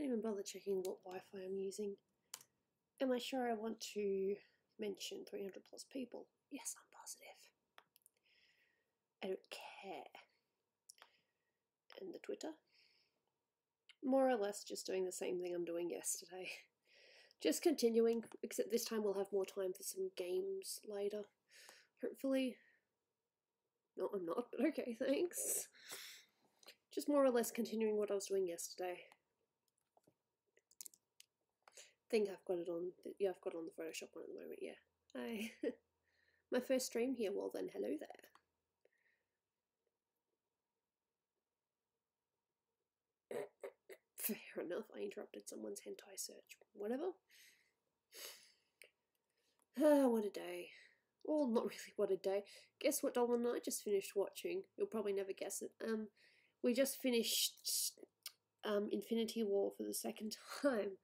Don't even bother checking what Wi-Fi I'm using. Am I sure I want to mention 300 plus people? Yes, I'm positive. I don't care. And the Twitter? More or less just doing the same thing I'm doing yesterday. Just continuing, except this time we'll have more time for some games later. Hopefully. No, I'm not, but okay, thanks. Just more or less continuing what I was doing yesterday. Think I've got it on. Yeah, I've got it on the Photoshop one at the moment. Yeah. Hi. My first stream here. Well then, hello there. Fair enough. I interrupted someone's hentai search. Whatever. Ah, what a day. Well, not really what a day. Guess what Dolan and I just finished watching? You'll probably never guess it. We just finished Infinity War for the second time.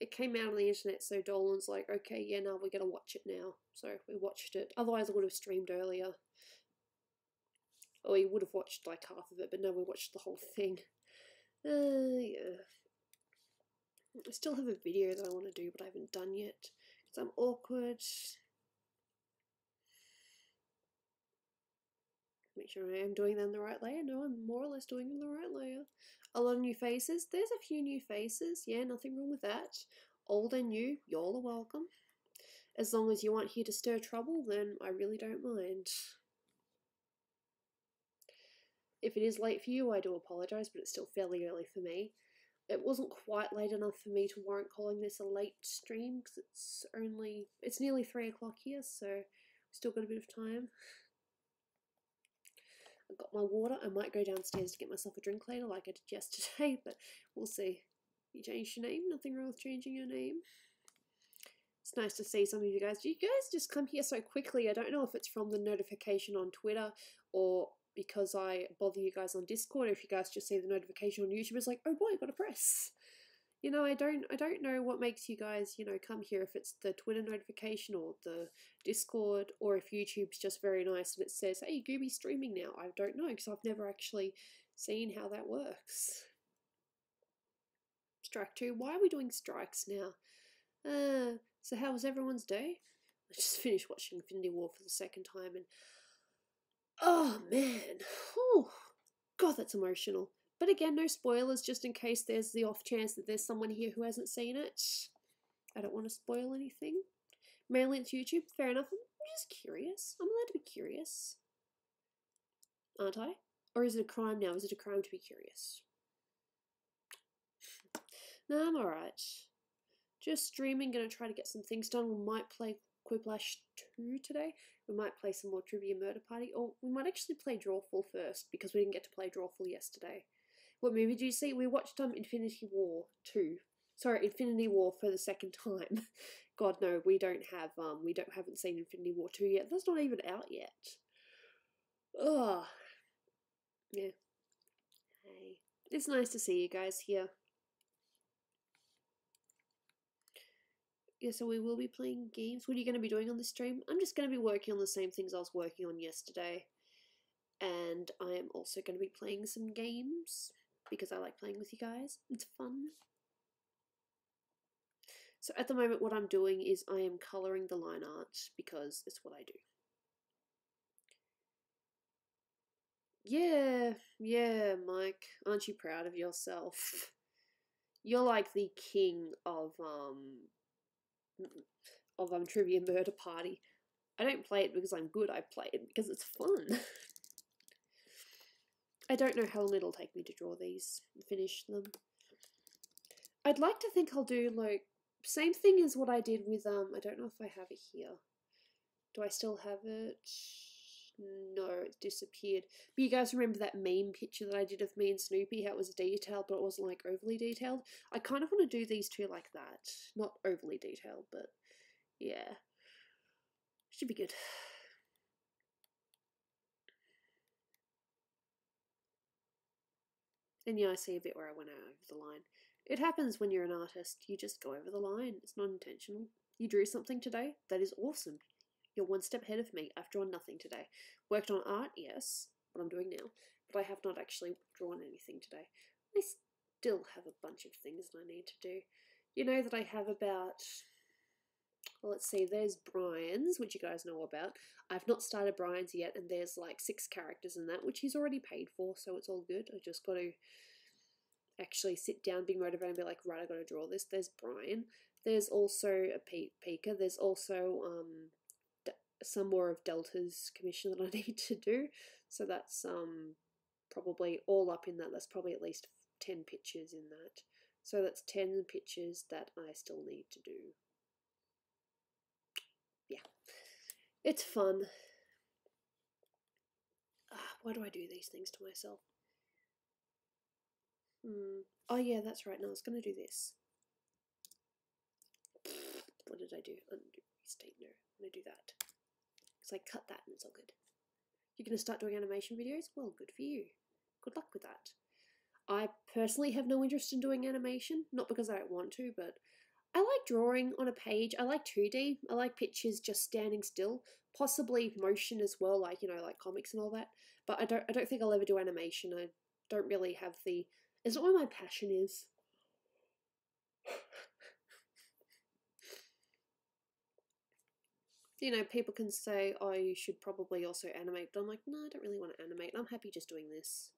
It came out on the internet, so Dolan's like, okay, yeah, now we're gonna watch it now. So we watched it. Otherwise I would have streamed earlier. Or we would have watched like half of it, but no, we watched the whole thing. Yeah. I still have a video that I want to do, but I haven't done yet. Because I'm awkward. Make sure I am doing them the right layer. No, I'm more or less doing them the right layer. A lot of new faces. There's a few new faces. Yeah, nothing wrong with that. Old and new, y'all are welcome. As long as you aren't here to stir trouble, then I really don't mind. If it is late for you, I do apologise, but it's still fairly early for me. It wasn't quite late enough for me to warrant calling this a late stream, because it's nearly 3 o'clock here, so we've still got a bit of time. I've got my water. I might go downstairs to get myself a drink later like I did yesterday, but we'll see. You changed your name? Nothing wrong with changing your name. It's nice to see some of you guys. You guys just come here so quickly. I don't know if it's from the notification on Twitter or because I bother you guys on Discord, or if you guys just see the notification on YouTube, it's like, oh boy, gotta press. You know, I don't know what makes you guys, you know, come here, if it's the Twitter notification or the Discord, or if YouTube's just very nice and it says, hey, Gooby's streaming now. I don't know, because I've never actually seen how that works. Strike 2. Why are we doing strikes now? So how was everyone's day? I just finished watching Infinity War for the second time and oh man, oh god, that's emotional. But again, no spoilers, just in case there's the off chance that there's someone here who hasn't seen it. I don't want to spoil anything. Mainly it's YouTube, fair enough. I'm just curious. I'm allowed to be curious. Aren't I? Or is it a crime now? Is it a crime to be curious? No, I'm alright. Just streaming, gonna try to get some things done. We might play Quiplash 2 today. We might play some more Trivia Murder Party, or we might actually play Drawful first, because we didn't get to play Drawful yesterday. What movie did you see? We watched Infinity War 2. Sorry, Infinity War for the second time. God no, we haven't seen Infinity War 2 yet. That's not even out yet. Ugh. Yeah. Hey. It's nice to see you guys here. Yeah, so we will be playing games. What are you going to be doing on the stream? I'm just going to be working on the same things I was working on yesterday. And I am also going to be playing some games, because I like playing with you guys. It's fun. So at the moment what I'm doing is I am colouring the line art, because it's what I do. Yeah, Mike. Aren't you proud of yourself? You're like the king of Trivia Murder Party. I don't play it because I'm good, I play it because it's fun. I don't know how long it'll take me to draw these and finish them. I'd like to think I'll do, like, same thing as what I did with, I don't know if I have it here. Do I still have it? No, it's disappeared. But you guys remember that meme picture that I did of me and Snoopy, how it was detailed, but it wasn't, like, overly detailed? I kind of want to do these two like that. Not overly detailed, but yeah. Should be good. And yeah, I see a bit where I went over the line. It happens when you're an artist. You just go over the line. It's not intentional. You drew something today? That is awesome. You're one step ahead of me. I've drawn nothing today. Worked on art? Yes. What I'm doing now. But I have not actually drawn anything today. still have a bunch of things that I need to do. You know that I have about, well, let's see, there's Brian's, which you guys know about. I've not started Brian's yet, and there's like 6 characters in that, which he's already paid for, so it's all good. I just got to actually sit down, be motivated, and be like, right, I got to draw this. There's Brian. There's also a Pika. There's also some more of Delta's commission that I need to do. So that's probably all up in that. That's probably at least 10 pictures in that. So that's 10 pictures that I still need to do. Yeah, it's fun. Why do I do these things to myself? Oh yeah, that's right. No, I was going to do this. What did I do? Undo, restate, no. I'm going to do that. Because I cut that and it's all good. You're going to start doing animation videos? Well, good for you. Good luck with that. I personally have no interest in doing animation. Not because I don't want to, but I like drawing on a page. I like 2D. I like pictures just standing still. Possibly motion as well, like, you know, like comics and all that. But I don't think I'll ever do animation. I don't really have the... It's not where my passion is. You know, people can say, oh, you should probably also animate. But I'm like, no, I don't really want to animate. I'm happy just doing this.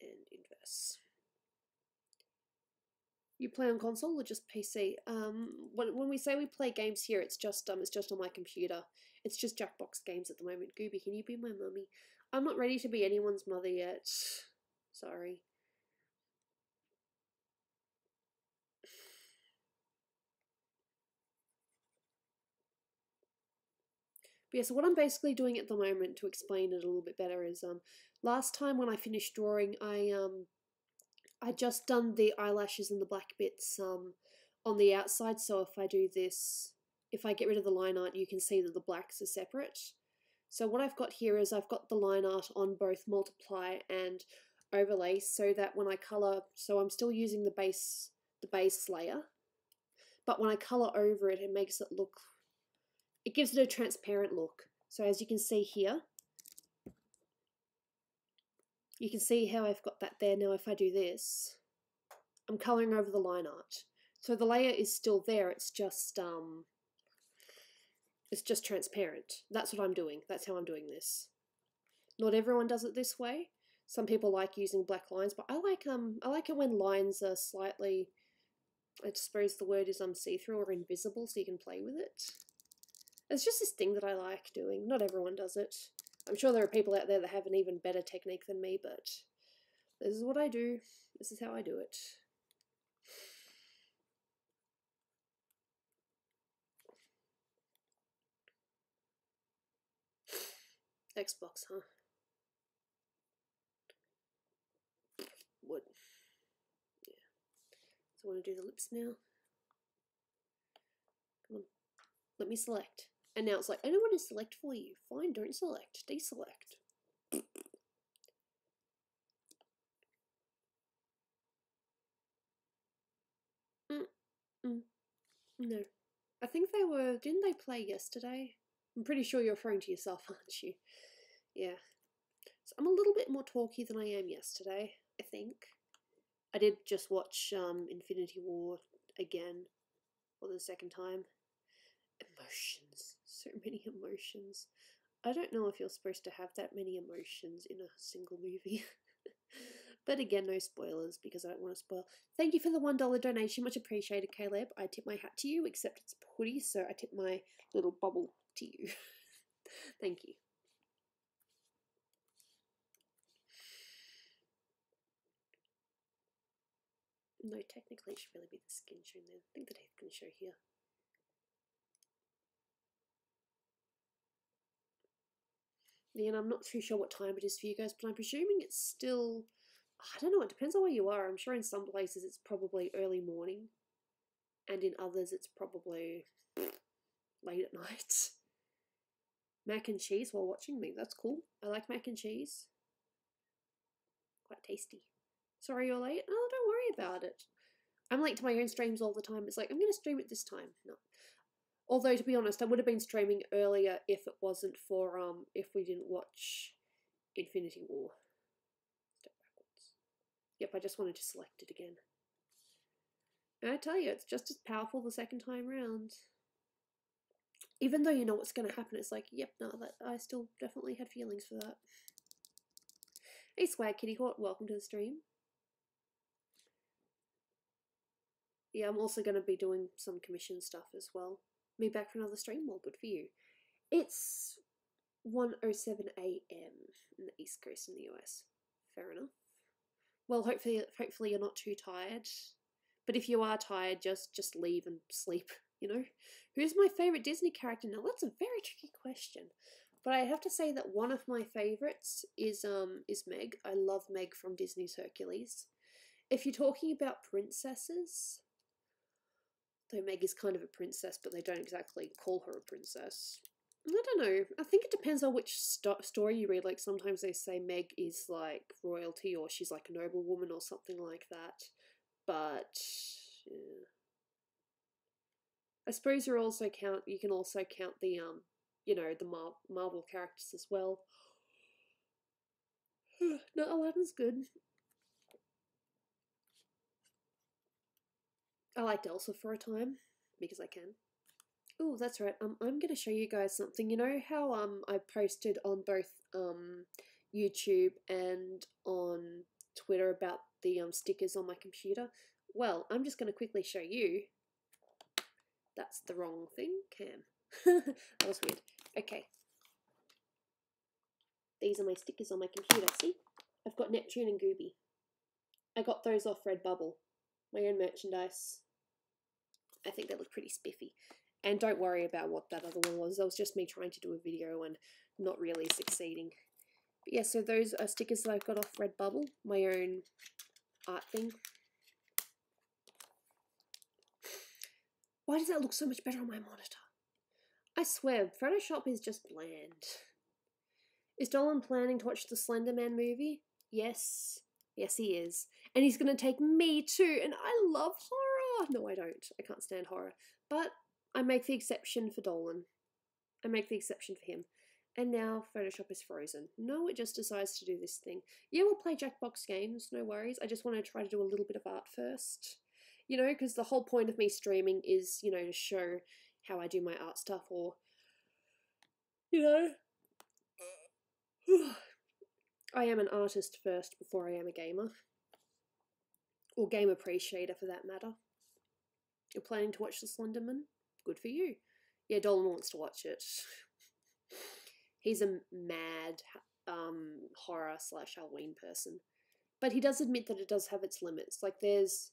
And inverse. You play on console or just PC? When we say we play games here, it's just on my computer. It's just Jackbox games at the moment. Gooby, can you be my mummy? I'm not ready to be anyone's mother yet. Sorry. But yeah, so what I'm basically doing at the moment, to explain it a little bit better, is last time when I finished drawing, I just done the eyelashes and the black bits on the outside. So if I do this, if I get rid of the line art, you can see that the blacks are separate. So what I've got here is I've got the line art on both multiply and overlay, so that when I color, so I'm still using the base layer, but when I color over it, it makes it look, it gives it a transparent look. So as you can see here, you can see how I've got that there. Now if I do this, I'm coloring over the line art. So the layer is still there, it's just transparent. That's what I'm doing. That's how I'm doing this. Not everyone does it this way. Some people like using black lines, but I like it when lines are slightly, I suppose the word is see-through or invisible, so you can play with it. It's just this thing that I like doing. Not everyone does it. I'm sure there are people out there that have an even better technique than me, but this is what I do. This is how I do it. Xbox, huh? Wood. Yeah. So I want to do the lips now. Come on. Let me select. And now it's like, I don't want to select for you. Fine, don't select. Deselect. No. I think they were, didn't they play yesterday? I'm pretty sure you're referring to yourself, aren't you? Yeah. So I'm a little bit more talky than I am yesterday, I think. I did just watch Infinity War again for the second time. Emotions. So many emotions. I don't know if you're supposed to have that many emotions in a single movie. But again, no spoilers because I don't want to spoil. Thank you for the $1 donation. Much appreciated, Caleb. I tip my hat to you, except it's hoodie, so I tip my little bubble to you. Thank you. No, technically it should really be the skin shown there. I think the teeth can show here. Yeah, and I'm not too sure what time it is for you guys, but I'm presuming it's still, I don't know, it depends on where you are. I'm sure in some places it's probably early morning, and in others it's probably late at night. Mac and cheese while watching me, that's cool. I like mac and cheese. Quite tasty. Sorry you're late? Oh, don't worry about it. I'm late to my own streams all the time. It's like, I'm going to stream it this time. No. Although, to be honest, I would have been streaming earlier if it wasn't for, if we didn't watch Infinity War. Step backwards. I just wanted to select it again. And I tell you, it's just as powerful the second time round. Even though you know what's going to happen, it's like, yep, no, that I still definitely had feelings for that. Hey, Swag Kitty Hawk, welcome to the stream. Yeah, I'm also going to be doing some commission stuff as well. Me back for another stream? Well, good for you. It's 1:07 AM in the East Coast in the US. Fair enough. Well, hopefully you're not too tired. But if you are tired, just leave and sleep, you know? Who's my favourite Disney character? Now, that's a very tricky question. But I have to say that one of my favourites is Meg. I love Meg from Disney's Hercules. If you're talking about princesses, though Meg is kind of a princess, but they don't exactly call her a princess. I don't know. I think it depends on which story you read. Like, sometimes they say Meg is, like, royalty, or she's, like, a noblewoman or something like that. But, yeah. I suppose you can also count the, you know, the Marvel characters as well. No, Aladdin's good. I liked Elsa for a time, because I can. Oh, that's right. I'm going to show you guys something. You know how I posted on both YouTube and on Twitter about the stickers on my computer? Well, I'm just going to quickly show you. That's the wrong thing, Cam. That was weird. Okay. These are my stickers on my computer. See? I've got Neptune and Gooby. I got those off Redbubble. My own merchandise. I think they look pretty spiffy. And don't worry about what that other one was. That was just me trying to do a video and not really succeeding. But yeah, so those are stickers that I've got off Redbubble. My own art thing. Why does that look so much better on my monitor? I swear, Photoshop is just bland. Is Dolan planning to watch the Slenderman movie? Yes. Yes, he is. And he's going to take me too. And I love horror. No, I don't. I can't stand horror. But I make the exception for Dolan. I make the exception for him. And now Photoshop is frozen. No, it just decides to do this thing. Yeah, we'll play Jackbox games. No worries. I just want to try to do a little bit of art first. You know, because the whole point of me streaming is, you know, to show how I do my art stuff, or, you know, I am an artist first before I am a gamer. Or game appreciator for that matter. You're planning to watch the Slenderman? Good for you. Yeah, Dolan wants to watch it. He's a mad horror / Halloween person. But he does admit that it does have its limits. Like, there's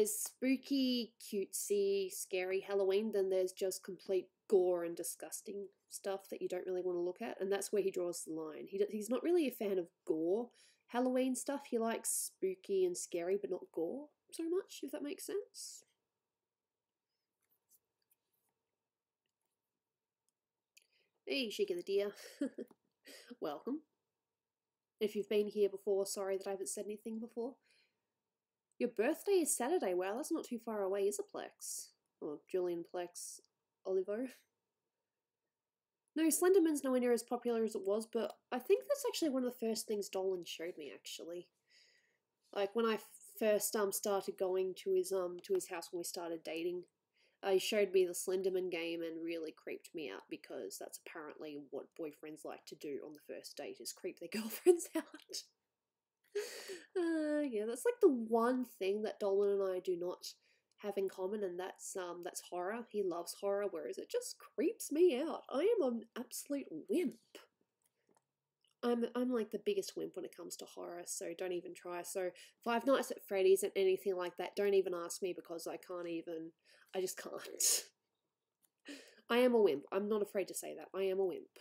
spooky, cutesy, scary Halloween, then there's just complete gore and disgusting stuff that you don't really want to look at, and that's where he draws the line. He's not really a fan of gore Halloween stuff. He likes spooky and scary, but not gore so much, if that makes sense. Hey, Sheikah the deer. Welcome. If you've been here before, sorry that I haven't said anything before. Your birthday is Saturday. Wow, that's not too far away, is it, Plex? Or Julian Plex Olivo. No, Slenderman's nowhere near as popular as it was, but I think that's actually one of the first things Dolan showed me, actually. Like, when I first started going to his house when we started dating, he showed me the Slenderman game and really creeped me out, because that's apparently what boyfriends like to do on the first date, is creep their girlfriends out. Yeah, that's like the one thing that Dolan and I do not have in common, and that's horror. He loves horror, whereas it just creeps me out. I am an absolute wimp. I'm like the biggest wimp when it comes to horror, so don't even try. So Five Nights at Freddy's and anything like that, don't even ask me, because I just can't. I am a wimp. I'm not afraid to say that. I am a wimp.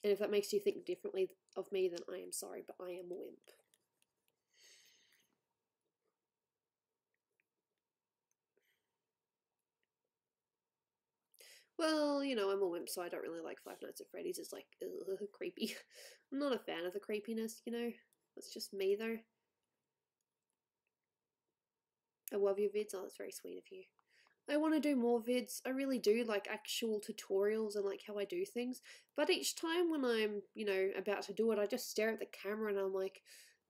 And if that makes you think differently of me, then I am sorry, but I am a wimp. Well, you know, I'm a wimp, so I don't really like Five Nights at Freddy's. It's like, ugh, creepy. I'm not a fan of the creepiness, you know? That's just me, though. I love your vids. Oh, that's very sweet of you. I want to do more vids. I really do, like actual tutorials and like how I do things. But each time when I'm, you know, about to do it, I just stare at the camera and I'm like,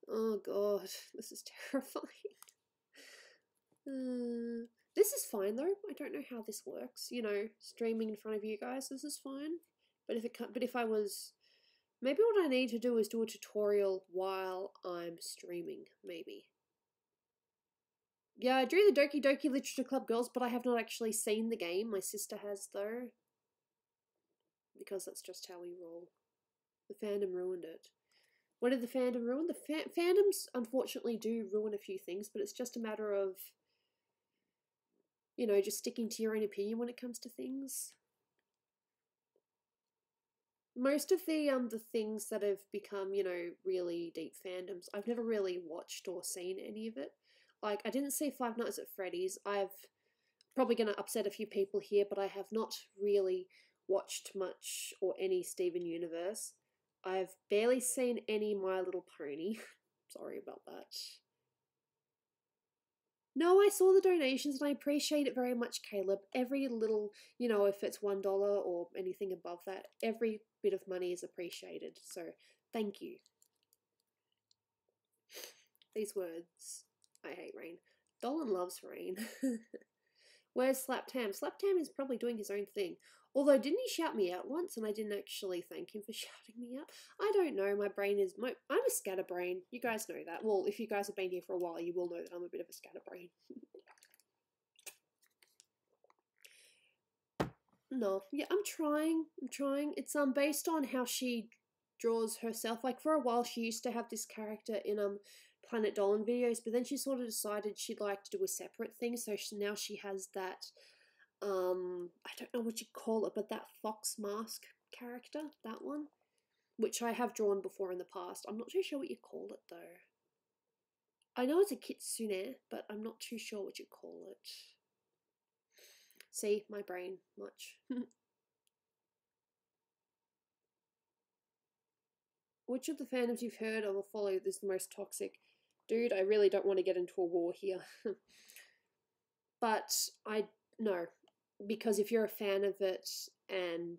oh god, this is terrifying. This is fine though. I don't know how this works. You know, streaming in front of you guys, this is fine. But if I was, maybe what I need to do is do a tutorial while I'm streaming. Maybe. Yeah, I drew the Doki Doki Literature Club girls, but I have not actually seen the game. My sister has though, because that's just how we roll. The fandom ruined it. What did the fandom ruin? The fandoms unfortunately do ruin a few things, but it's just a matter of, you know, just sticking to your own opinion when it comes to things. Most of the things that have become, you know, really deep fandoms, I've never really watched or seen any of it. Like, I didn't see Five Nights at Freddy's. I've probably going to upset a few people here, but I have not really watched much or any Steven Universe. I've barely seen any My Little Pony. Sorry about that. No, I saw the donations and I appreciate it very much, Caleb. Every little, you know, if it's $1 or anything above that, every bit of money is appreciated. So, thank you. These words. I hate rain. Dolan loves rain. Where's Slaptam? Slaptam is probably doing his own thing. Although, didn't he shout me out once and I didn't actually thank him for shouting me out? I don't know. My brain is... I'm a scatterbrain. You guys know that. Well, if you guys have been here for a while, you will know that I'm a bit of a scatterbrain. No. Yeah, I'm trying. It's based on how she draws herself. Like, for a while, she used to have this character in Planet Dolan videos, but then she sort of decided she'd like to do a separate thing, so now she has that... I don't know what you call it, but that fox mask character, that one, which I have drawn before in the past. I'm not too sure what you call it though. I know it's a kitsune, but I'm not too sure what you call it. See, my brain, much. Which of the fandoms you've heard of or followed is the most toxic? Dude, I really don't want to get into a war here. But no, because if you're a fan of it and,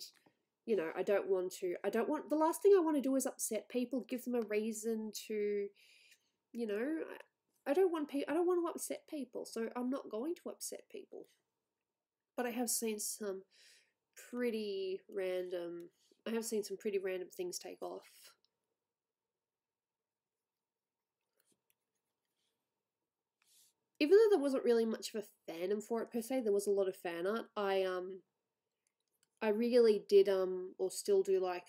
you know, the last thing I want to do is upset people, give them a reason to, you know, I don't want to upset people, so I'm not going to upset people. But I have seen some pretty random things take off. Even though there wasn't really much of a fandom for it per se, there was a lot of fan art. I really did or still do like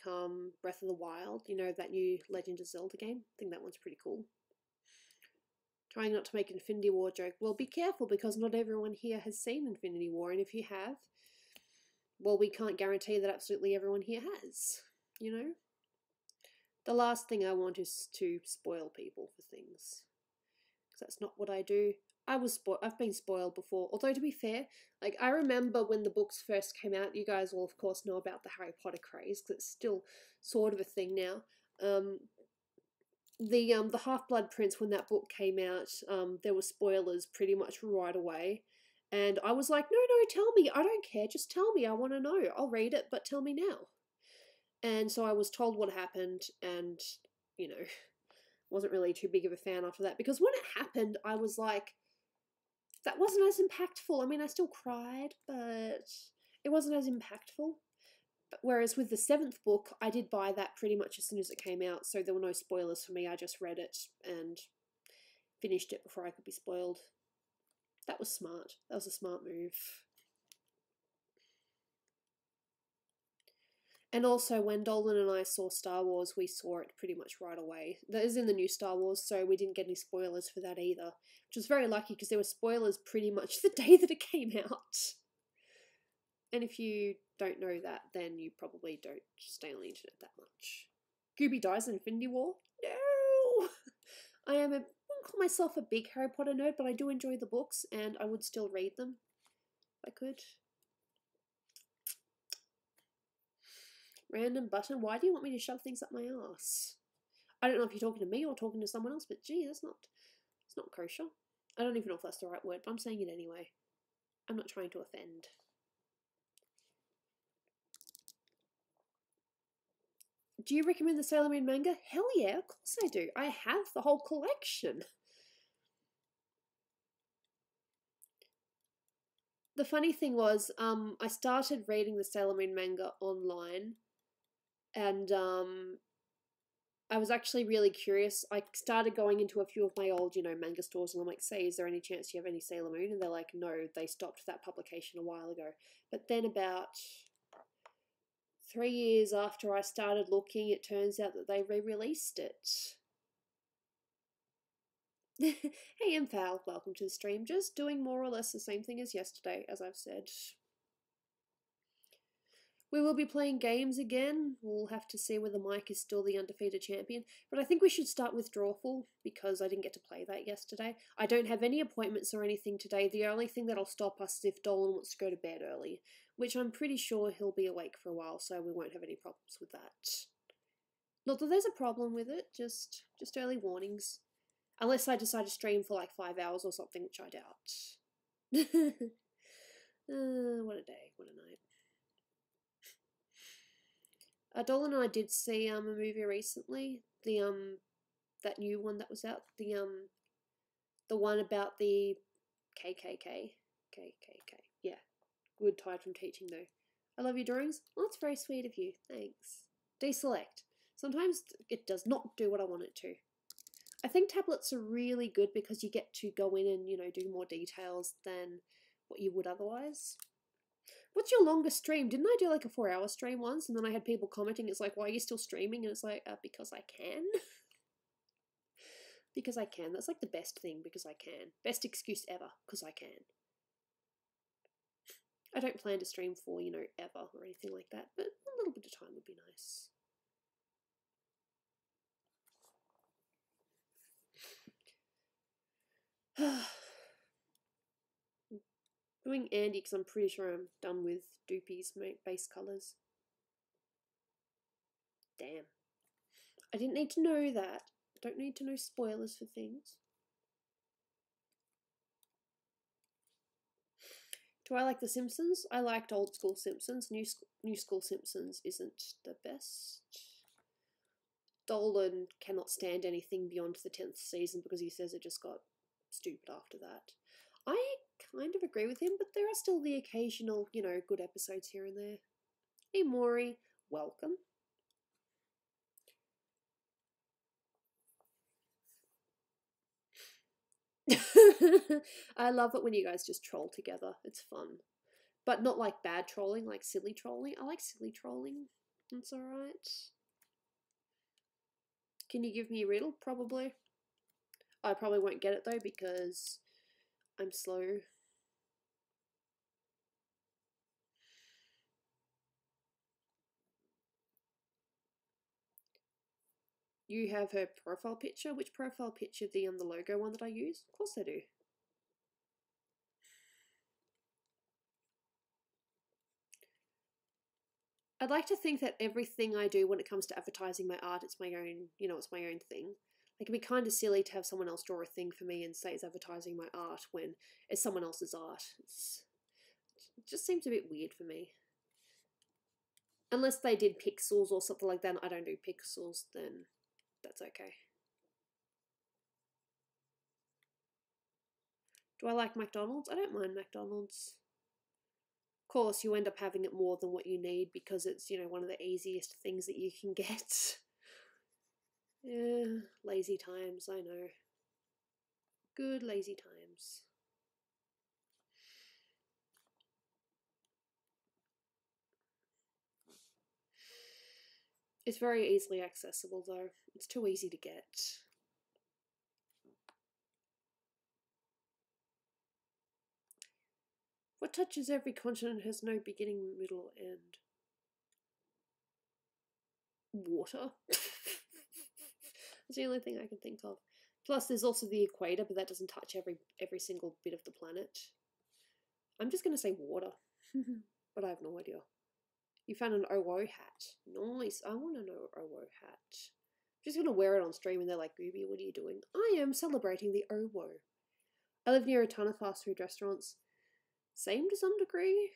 Breath of the Wild, you know, that new Legend of Zelda game. I think that one's pretty cool. Trying not to make an Infinity War joke. Well, be careful because not everyone here has seen Infinity War, and if you have, well, we can't guarantee that absolutely everyone here has, you know? The last thing I want is to spoil people for things. Because that's not what I do. I've been spoiled before. Although, to be fair, like, I remember when the books first came out, you guys will, of course, know about the Harry Potter craze, because it's still sort of a thing now. The Half-Blood Prince, when that book came out, there were spoilers pretty much right away. And I was like, no, tell me. I don't care. Just tell me. I want to know. I'll read it, but tell me now. And so I was told what happened, and, you know, wasn't really too big of a fan after that. Because when it happened, I was like, that wasn't as impactful. I mean, I still cried, but it wasn't as impactful. Whereas with the 7th book, I did buy that pretty much as soon as it came out, so there were no spoilers for me. I just read it and finished it before I could be spoiled. That was smart. That was a smart move. And also, when Dolan and I saw Star Wars, we saw it pretty much right away. That is in the new Star Wars, so we didn't get any spoilers for that either. Which was very lucky, because there were spoilers pretty much the day that it came out. And if you don't know that, then you probably don't stay on the internet that much. Gooby dies in Infinity War? No! I wouldn't call myself a big Harry Potter nerd, but I do enjoy the books, and I would still read them if I could. Random button. Why do you want me to shove things up my ass? I don't know if you're talking to me or talking to someone else, but gee, it's not kosher. I don't even know if that's the right word, but I'm saying it anyway. I'm not trying to offend. Do you recommend the Sailor Moon manga? Hell yeah, of course I do. I have the whole collection. The funny thing was, I started reading the Sailor Moon manga online, and I was actually really curious. I started going into a few of my old, manga stores, and I'm like, say, is there any chance you have any Sailor Moon? And they're like, no, they stopped that publication a while ago. But then about 3 years after I started looking, it turns out that they re-released it. Hey Impal, welcome to the stream. Just doing more or less the same thing as yesterday, as I've said. We will be playing games again. We'll have to see whether Mike is still the undefeated champion. But I think we should start with Drawful, because I didn't get to play that yesterday. I don't have any appointments or anything today. The only thing that'll stop us is if Dolan wants to go to bed early, which I'm pretty sure he'll be awake for a while, so we won't have any problems with that. Not that there's a problem with it, just early warnings. Unless I decide to stream for like 5 hours or something, which I doubt. What a day, what a night. Dolan and I did see a movie recently. That new one that was out. The one about the KKK. Yeah. Good tired from teaching though. I love your drawings. Well, that's very sweet of you. Thanks. Deselect. Sometimes it does not do what I want it to. I think tablets are really good because you get to go in and, do more details than what you would otherwise. What's your longest stream? Didn't I do like a 4-hour stream once, and then I had people commenting, it's like, why are you still streaming? And it's like, because I can. Because I can. That's like the best thing, because I can. Best excuse ever, because I can. I don't plan to stream for, ever or anything like that, but a little bit of time would be nice. Doing Andy because I'm pretty sure I'm done with Doopy's base colours. Damn. I didn't need to know that. I don't need to know spoilers for things. Do I like The Simpsons? I liked old school Simpsons. New school Simpsons isn't the best. Dolan cannot stand anything beyond the 10th season because he says it just got stupid after that. I kind of agree with him, but there are still the occasional, good episodes here and there. Hey Maury, welcome. I love it when you guys just troll together. It's fun. But not like bad trolling, like silly trolling. I like silly trolling. It's alright. Can you give me a riddle? Probably. I probably won't get it though because I'm slow. You have her profile picture? Which profile picture? The logo one that I use? Of course I do. I'd like to think that everything I do when it comes to advertising my art, it's my own, it's my own thing. Like, it'd be kind of silly to have someone else draw a thing for me and say it's advertising my art when it's someone else's art. It just seems a bit weird for me. Unless they did pixels or something like that, and I don't do pixels, then that's okay. Do I like McDonald's? I don't mind McDonald's. Of course, you end up having it more than what you need because it's, one of the easiest things that you can get. Yeah, lazy times, I know. Good lazy times. It's very easily accessible though. It's too easy to get. What touches every continent has no beginning, middle, or end? Water. That's the only thing I can think of. Plus, there's also the equator, but that doesn't touch every single bit of the planet. I'm just going to say water, but I have no idea. You found an OWO hat. Nice. I want an OWO hat. I'm just going to wear it on stream, and they're like, Gooby, what are you doing? I am celebrating the OWO. I live near a ton of fast food restaurants. Same to some degree.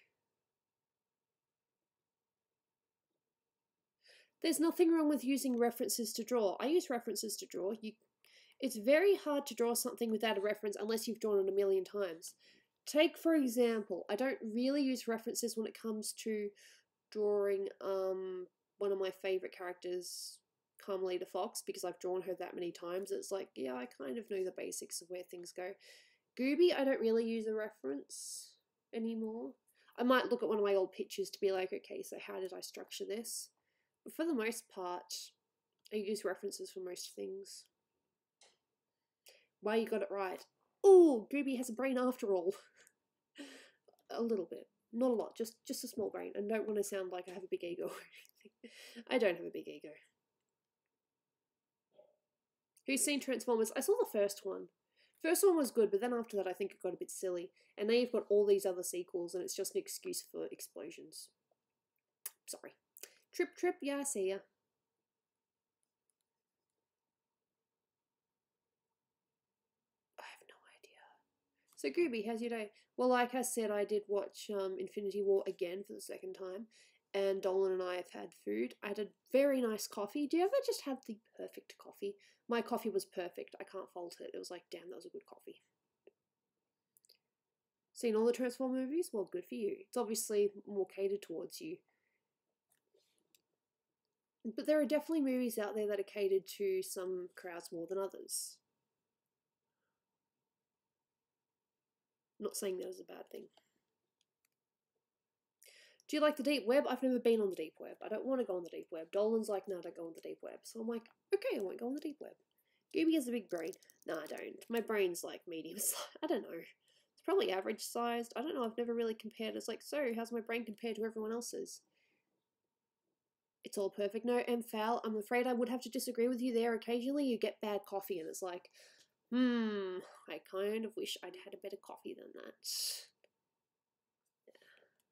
There's nothing wrong with using references to draw. I use references to draw. It's very hard to draw something without a reference unless you've drawn it a million times. Take, for example, I don't really use references when it comes to drawing one of my favourite characters, Carmelita Fox, because I've drawn her that many times. It's like, yeah, I kind of know the basics of where things go. Gooby, I don't really use a reference anymore. I might look at one of my old pictures to be like, okay, so how did I structure this? But for the most part, I use references for most things. Why, you got it right. Ooh, Gooby has a brain after all. A little bit. Not a lot, just a small brain. And don't want to sound like I have a big ego or anything. I don't have a big ego. Who's seen Transformers? I saw the first one. First one was good, but then after that I think it got a bit silly. And now you've got all these other sequels and it's just an excuse for explosions. Sorry. Trip, yeah, I see ya. I have no idea. So Gooby, how's your day? Well, like I said, I did watch Infinity War again for the second time. And Dolan and I have had food. I had a very nice coffee. Do you ever just have the perfect coffee? My coffee was perfect. I can't fault it. It was like, damn, that was a good coffee. Seen all the Transformers movies? Well, good for you. It's obviously more catered towards you. But there are definitely movies out there that are catered to some crowds more than others. I'm not saying that is a bad thing. Do you like the deep web? I've never been on the deep web. I don't want to go on the deep web. Dolan's like, no, don't go on the deep web. So I'm like, okay, I won't go on the deep web. Gooby has a big brain. No, I don't. My brain's like medium size. I don't know. It's probably average sized. I don't know. I've never really compared. It's like, so how's my brain compared to everyone else's? It's all perfect. No, Foul, I'm afraid I would have to disagree with you there. Occasionally you get bad coffee and it's like, I kind of wish I'd had a better coffee than that.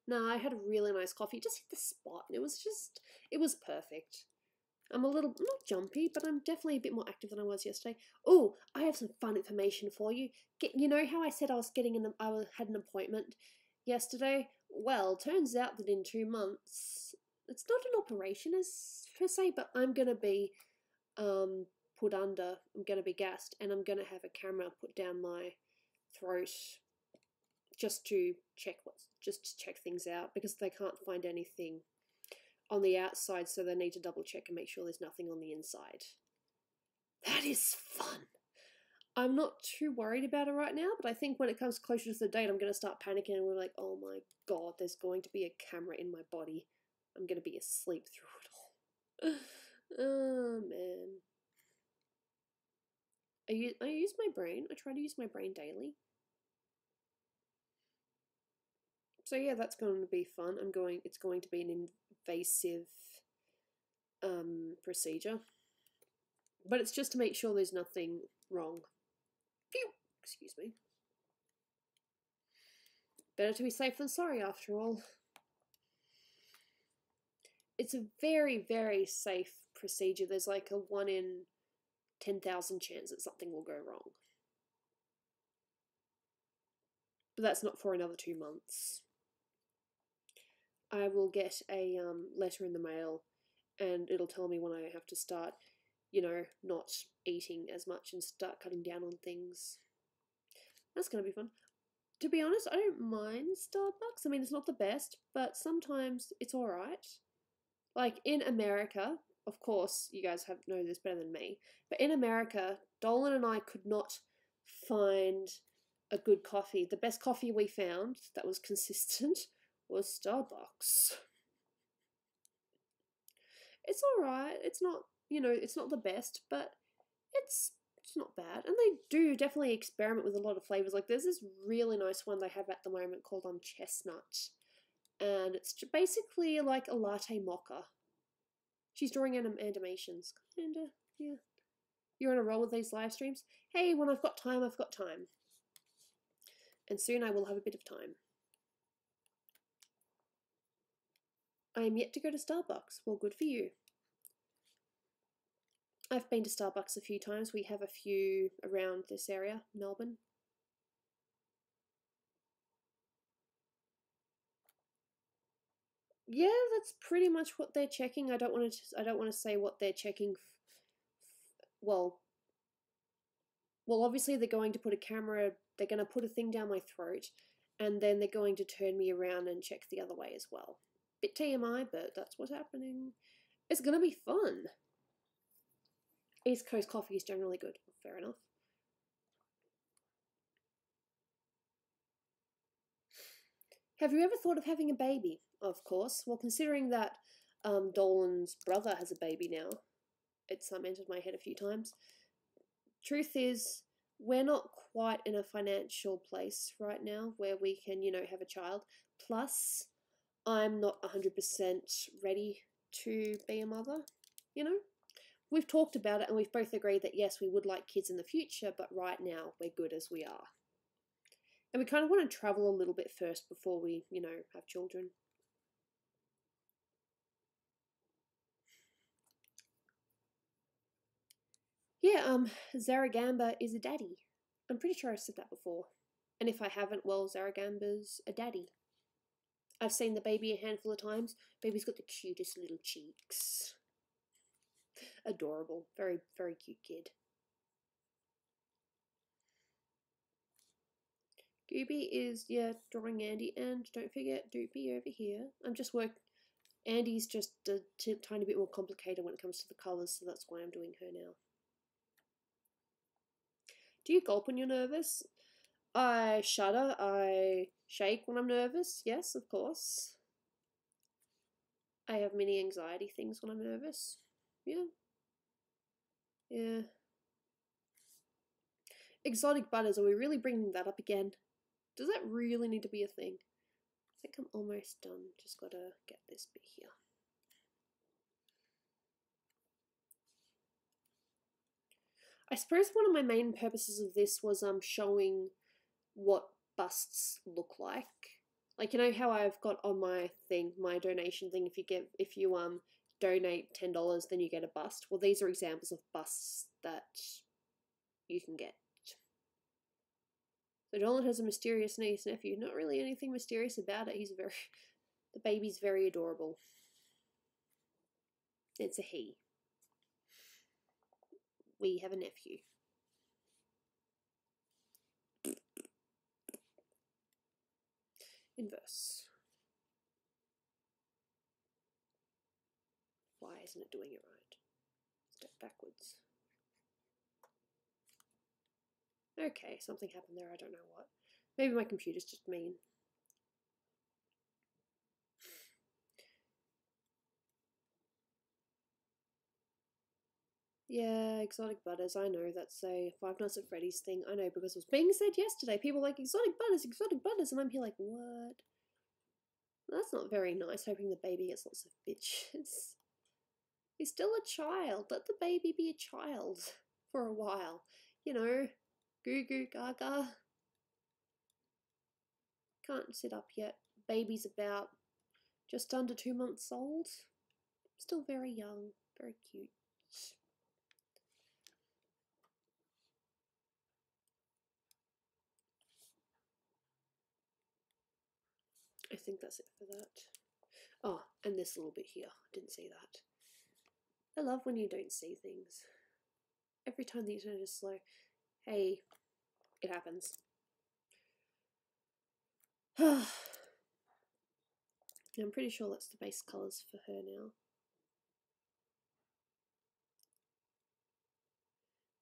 No, I had a really nice coffee. Just hit the spot. It was perfect. I'm a little, not jumpy, but I'm definitely a bit more active than I was yesterday. Oh, I have some fun information for you. You know how I said I had an appointment yesterday? Well, turns out that in 2 months, it's not an operation as per se, but I'm going to be put under, I'm going to be gassed, and I'm going to have a camera put down my throat just to check things out, because they can't find anything on the outside, so they need to double check and make sure there's nothing on the inside. That is fun. I'm not too worried about it right now, but I think when it comes closer to the date, I'm going to start panicking and we're like, oh my god, there's going to be a camera in my body. I'm going to be asleep through it all. Oh man. I use my brain. I try to use my brain daily. So yeah, that's going to be fun. It's going to be an invasive procedure. But it's just to make sure there's nothing wrong. Phew! Excuse me. Better to be safe than sorry, after all. It's a very, very safe procedure. There's like a 1 in 10,000 chance that something will go wrong. But that's not for another 2 months. I will get a letter in the mail and it'll tell me when I have to start, not eating as much and start cutting down on things. That's going to be fun. To be honest, I don't mind Starbucks. I mean, it's not the best, but sometimes it's alright. Like, in America, of course, you guys know this better than me, but in America, Dolan and I could not find a good coffee. The best coffee we found that was consistent was Starbucks. It's alright. It's not, it's not the best, but it's not bad. And they do definitely experiment with a lot of flavors. Like, there's this really nice one they have at the moment called chestnut. And it's basically like a latte mocha. She's drawing animations. Kinda, yeah. You're on a roll with these live streams? Hey, when I've got time, I've got time. And soon I will have a bit of time. I am yet to go to Starbucks. Well, good for you. I've been to Starbucks a few times. We have a few around this area, Melbourne. yeah, that's pretty much what they're checking. I don't want to say what they're checking. Well, obviously they're going to put a camera. They're going to put a thing down my throat, and then they're going to turn me around and check the other way as well. Bit TMI, but that's what's happening. It's going to be fun. East Coast coffee is generally good. Fair enough. Have you ever thought of having a baby? Of course. Well, considering that Dolan's brother has a baby now, it's entered my head a few times. Truth is, we're not quite in a financial place right now where we can, have a child. Plus, I'm not 100% ready to be a mother, We've talked about it and we've both agreed that yes, we would like kids in the future, but right now we're good as we are. And we kind of want to travel a little bit first before we, have children. Yeah, Zaragamba is a daddy. I'm pretty sure I've said that before. And if I haven't, well, Zaragamba's a daddy. I've seen the baby a handful of times. Baby's got the cutest little cheeks. Adorable. Very, very cute kid. Gooby is, drawing Andy, and don't forget Doopy over here. Andy's just a tiny bit more complicated when it comes to the colours, so that's why I'm doing her now. Do you gulp when you're nervous? I shudder, I shake when I'm nervous, yes, of course. I have many anxiety things when I'm nervous. Yeah. Yeah. Exotic butters, are we really bringing that up again? Does that really need to be a thing? I think I'm almost done. Just gotta get this bit here. I suppose one of my main purposes of this was showing what busts look like. Like, how I've got on my thing, my donation thing, if you donate $10, then you get a bust. Well, these are examples of busts that you can get. So Dolan has a mysterious niece nephew. Not really anything mysterious about it. The baby's very adorable. It's a he. We have a nephew. Inverse. Why isn't it doing it right? Step backwards. Okay, something happened there, I don't know what. Maybe my computer's just mean. Yeah, exotic butters, I know, that's a Five Nights at Freddy's thing. I know, because it was being said yesterday. People were like, exotic butters, and I'm here like, what? That's not very nice, hoping the baby gets lots of bitches. He's still a child. Let the baby be a child for a while. Goo goo gaga. Can't sit up yet. Baby's about just under 2 months old. Still very young, very cute. I think that's it for that. Oh, and this little bit here. Didn't see that. I love when you don't see things. Every time the internet is slow. Hey, it happens. I'm pretty sure that's the base colours for her now.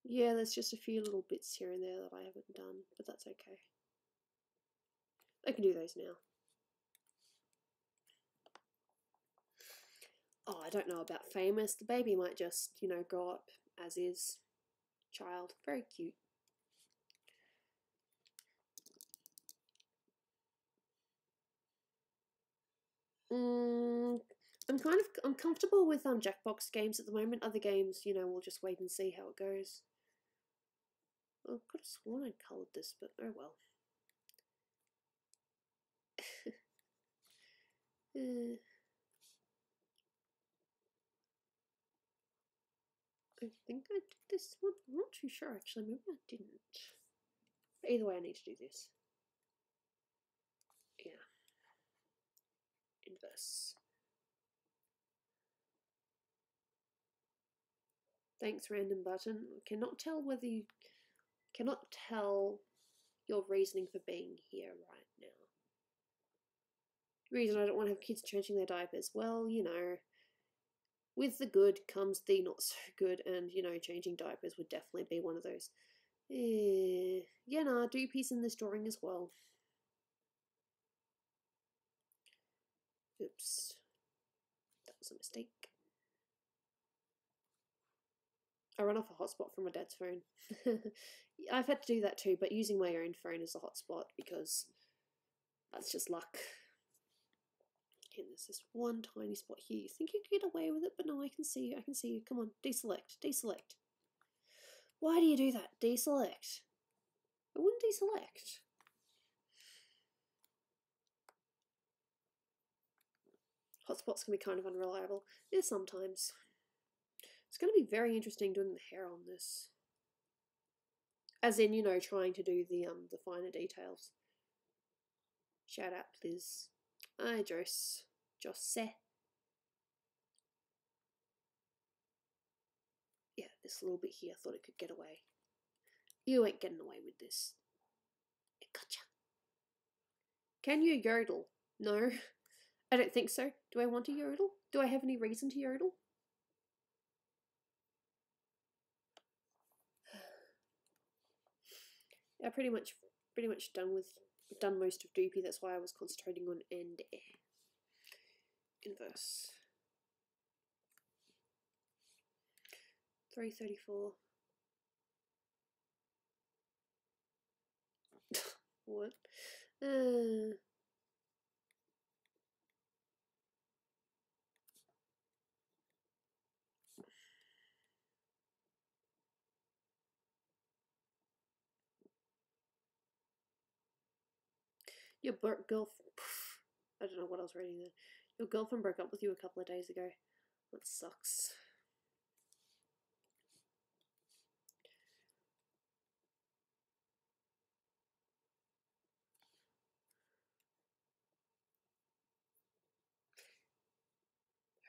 Yeah, there's just a few little bits here and there that I haven't done, but that's okay. I can do those now. Oh, I don't know about famous. The baby might just, grow up as is. Child. Very cute. I'm comfortable with Jackbox games at the moment. Other games, we'll just wait and see how it goes. I could have sworn I'd coloured this, but oh well. I think I did this one. I'm not too sure actually. Maybe I didn't. But either way, I need to do this. Yeah. Inverse. Thanks, random button. Cannot tell whether you cannot tell your reasoning for being here right now. Reason I don't want to have kids changing their diapers. Well, you know, with the good comes the not so good, and you know, changing diapers would definitely be one of those. Yeah, nah, Doopy's in this drawing as well. Oops. That was a mistake. I run off a hotspot from my dad's phone. I've had to do that too, but using my own phone as a hotspot because that's just luck. And there's this one tiny spot here. You think you could get away with it, but no, I can see you. I can see you. Come on, deselect. Deselect. Why do you do that? Deselect. I wouldn't deselect. Hotspots can be kind of unreliable. Yeah, sometimes. It's going to be very interesting doing the hair on this. As in, you know, trying to do the finer details. Shout out, please. Hi, Jose. Yeah, this little bit here, I thought it could get away. You ain't getting away with this. Gotcha. Can you yodel? No, I don't think so. Do I want to yodel? Do I have any reason to yodel? Yeah, pretty much done most of Doopy. That's why I was concentrating on end inverse. 334. What? Your girlfriend. I don't know what I was reading there. Your girlfriend broke up with you a couple of days ago. That sucks.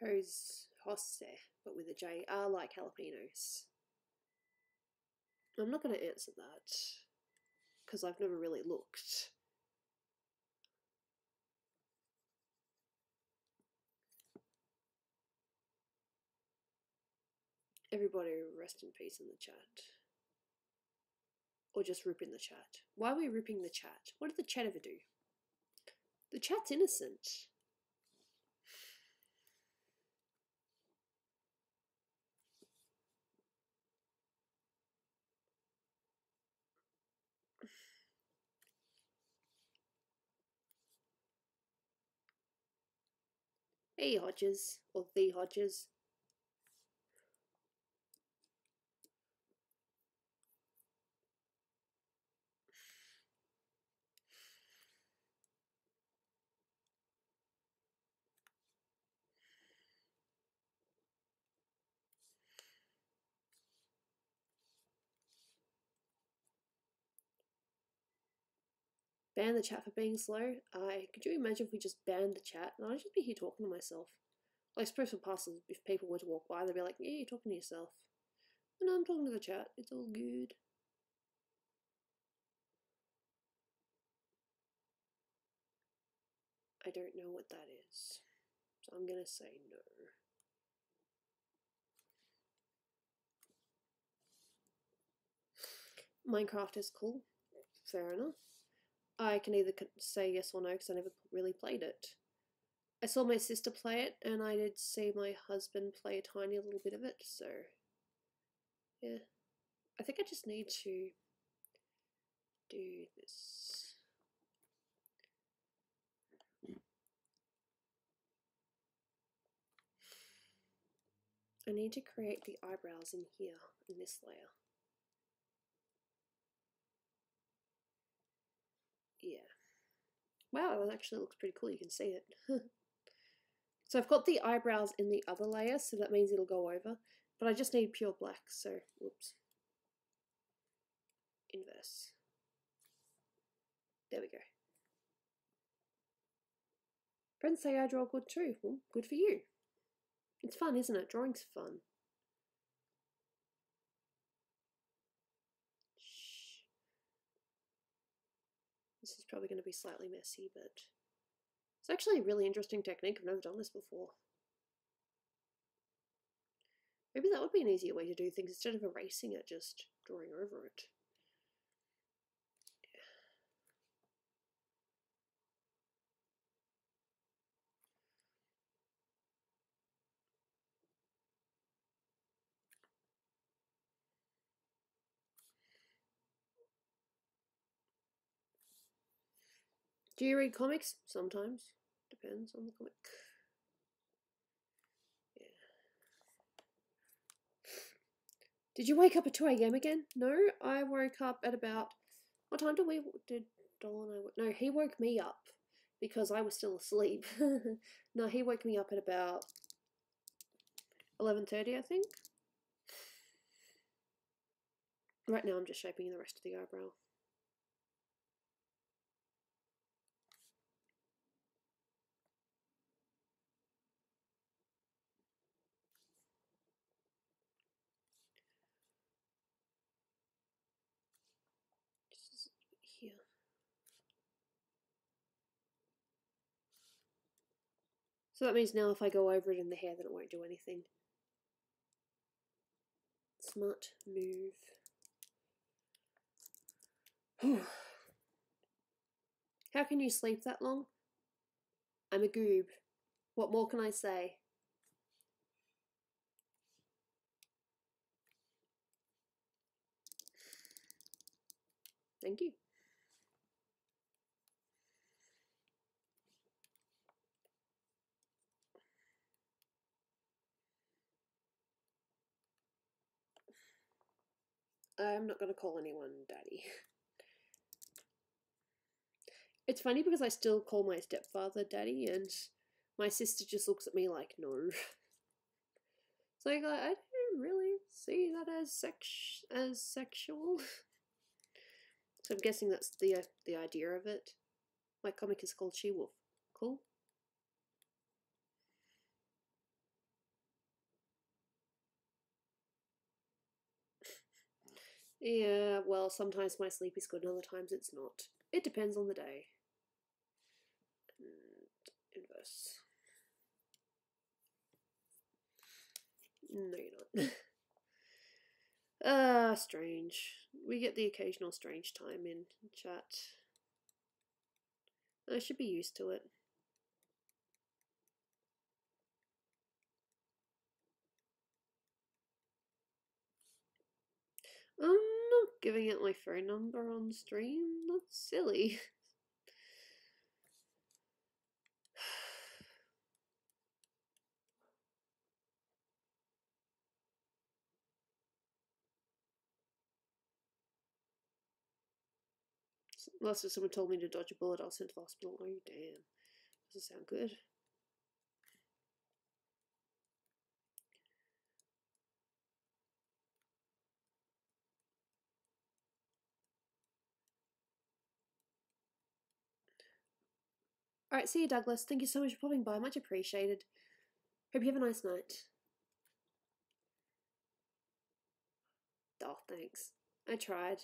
Jose, but with a J. I like jalapenos. I'm not going to answer that because I've never really looked. Everybody rest in peace in the chat. Or just rip in the chat. Why are we ripping the chat? What did the chat ever do? The chat's innocent. Hey Hodges, or the Hodges. Ban the chat for being slow? Could you imagine if we just banned the chat? And I'd just be here talking to myself. I suppose for passes, if people were to walk by, they'd be like, yeah, you're talking to yourself. And I'm talking to the chat. It's all good. I don't know what that is. So I'm gonna say no. Minecraft is cool. Fair enough. I can either say yes or no because I never really played it. I saw my sister play it, and I did see my husband play a tiny little bit of it, so yeah. I think I just need to do this. I need to create the eyebrows in here, in this layer. Yeah. Wow, that actually looks pretty cool, you can see it. So I've got the eyebrows in the other layer, so that means it'll go over. But I just need pure black, so whoops. Inverse. There we go. Friends say I draw good too. Well, good for you. It's fun, isn't it? Drawing's fun. This is probably going to be slightly messy, but it's actually a really interesting technique. I've never done this before. Maybe that would be an easier way to do things instead of erasing it, just drawing over it. Do you read comics? Sometimes. Depends on the comic. Yeah. Did you wake up at 2 AM again? No, I woke up at about... What time did Dolan and I... No, he woke me up because I was still asleep. No, he woke me up at about 11:30, I think. Right now I'm just shaping the rest of the eyebrow. Just here. So that means now if I go over it in the hair, then it won't do anything. Smart move. How can you sleep that long? I'm a goob. What more can I say? Thank you. I'm not going to call anyone daddy. It's funny because I still call my stepfather daddy, and my sister just looks at me like, no. It's like, I don't really see that as sexual. So I'm guessing that's the idea of it. My comic is called She-Wolf. Cool. Yeah, well, sometimes my sleep is good and other times it's not. It depends on the day. And inverse. No, you're not. Strange. We get the occasional strange time in chat. I should be used to it. I'm not giving out my phone number on stream. That's silly. Unless if someone told me to dodge a bullet, I was sent to the hospital. Oh, damn. Doesn't sound good. Alright, see you, Douglas. Thank you so much for popping by. Much appreciated. Hope you have a nice night. Oh, thanks. I tried.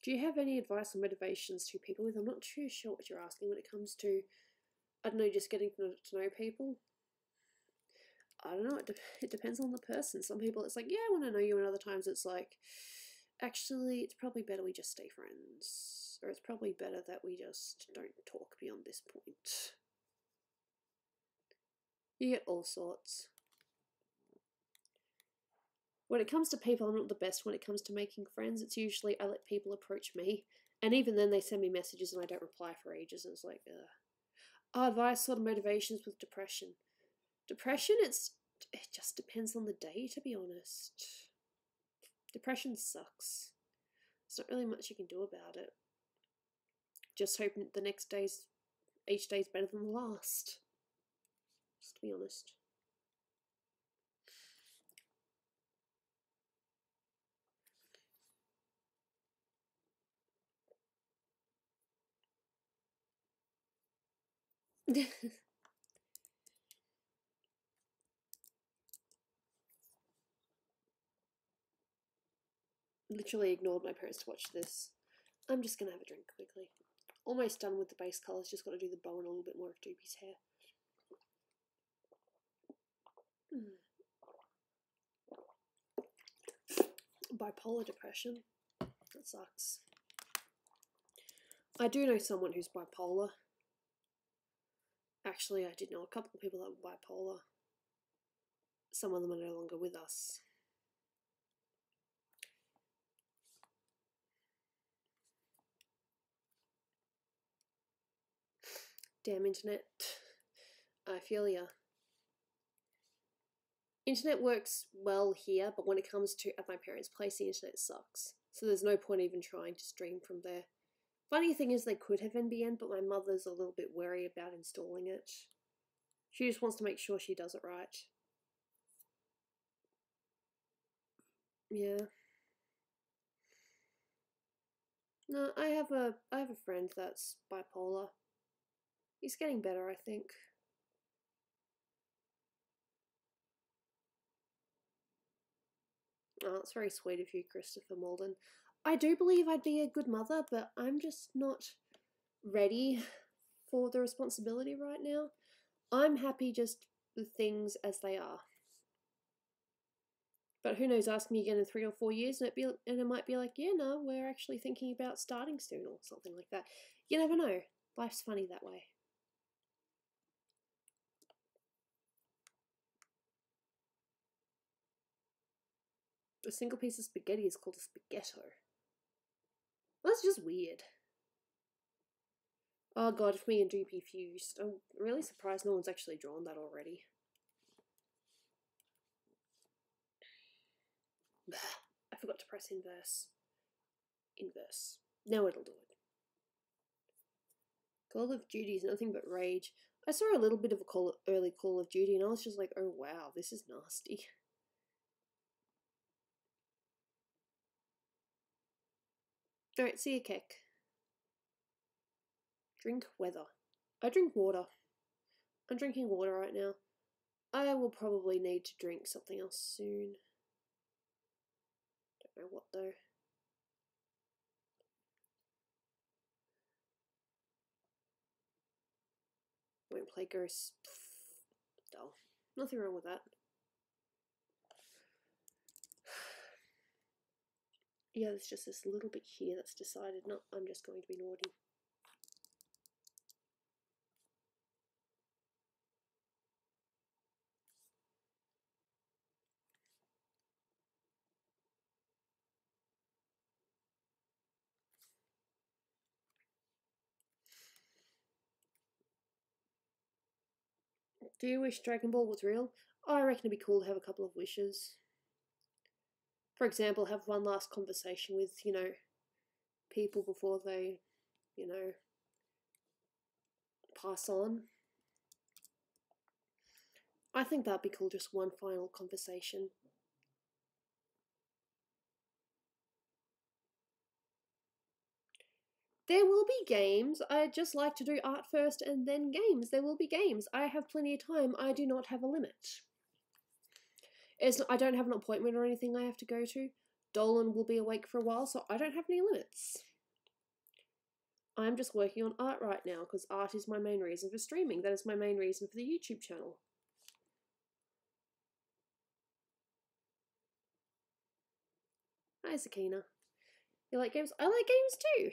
Do you have any advice or motivations to people with? I'm not too sure what you're asking when it comes to, I don't know, just getting to know people. I don't know, it depends on the person. Some people it's like, yeah, I want to know you, and other times it's like, actually, it's probably better we just stay friends. Or it's probably better that we just don't talk beyond this point. You get all sorts. When it comes to people, I'm not the best when it comes to making friends. It's usually I let people approach me, and even then they send me messages and I don't reply for ages, and it's like, ugh. Oh, advice or motivations with depression. Depression, it just depends on the day, to be honest. Depression sucks. There's not really much you can do about it. Just hoping the next day's, each day's better than the last. Just to be honest. Literally ignored my parents to watch this. I'm just gonna have a drink quickly. Almost done with the base colours, just got to do the bow and a little bit more of Doopy's hair. Bipolar depression. That sucks. I do know someone who's bipolar. Actually, I did know a couple of people that were bipolar. Some of them are no longer with us. Damn internet. I feel ya. Internet works well here, but when it comes to at my parents' place, the internet sucks. So there's no point even trying to stream from there. Funny thing is they could have NBN, but my mother's a little bit wary about installing it. She just wants to make sure she does it right. Yeah. No, I have a friend that's bipolar. He's getting better, I think. Oh, it's very sweet of you, Christopher Malden. I do believe I'd be a good mother, but I'm just not ready for the responsibility right now. I'm happy just with things as they are. But who knows, ask me again in 3 or 4 years and it might be like, yeah, no, we're actually thinking about starting soon or something like that. You never know. Life's funny that way. A single piece of spaghetti is called a spaghetto. Well, that's just weird. Oh god, if me and Doopy fused. I'm really surprised no one's actually drawn that already. I forgot to press inverse. Inverse. Now it'll do it. Call of Duty is nothing but rage. I saw a little bit of a early Call of Duty and I was just like, oh wow, this is nasty. Alright, see you, Keck. Drink weather. I drink water. I'm drinking water right now. I will probably need to drink something else soon. Don't know what though. Won't play Ghost. Dull. Nothing wrong with that. Yeah, there's just this little bit here that's decided, no, I'm just going to be naughty. Do you wish Dragon Ball was real? Oh, I reckon it'd be cool to have a couple of wishes. For example, have one last conversation with, you know, people before they, you know, pass on. I think that'd be cool, just one final conversation. There will be games. I just like to do art first and then games. There will be games. I have plenty of time. I do not have a limit. I don't have an appointment or anything I have to go to. Dolan will be awake for a while, so I don't have any limits. I'm just working on art right now because art is my main reason for streaming. That is my main reason for the YouTube channel. Hi, Sakina. You like games? I like games too.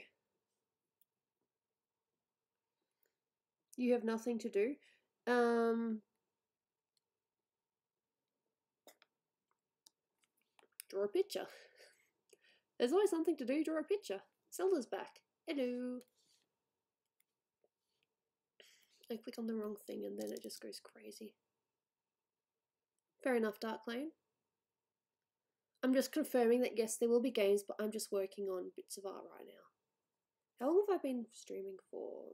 You have nothing to do? Draw a picture. There's always something to do, draw a picture. Zelda's back. Hello. I click on the wrong thing and then it just goes crazy. Fair enough, Dark Lane. I'm just confirming that yes, there will be games, but I'm just working on bits of art right now. How long have I been streaming for?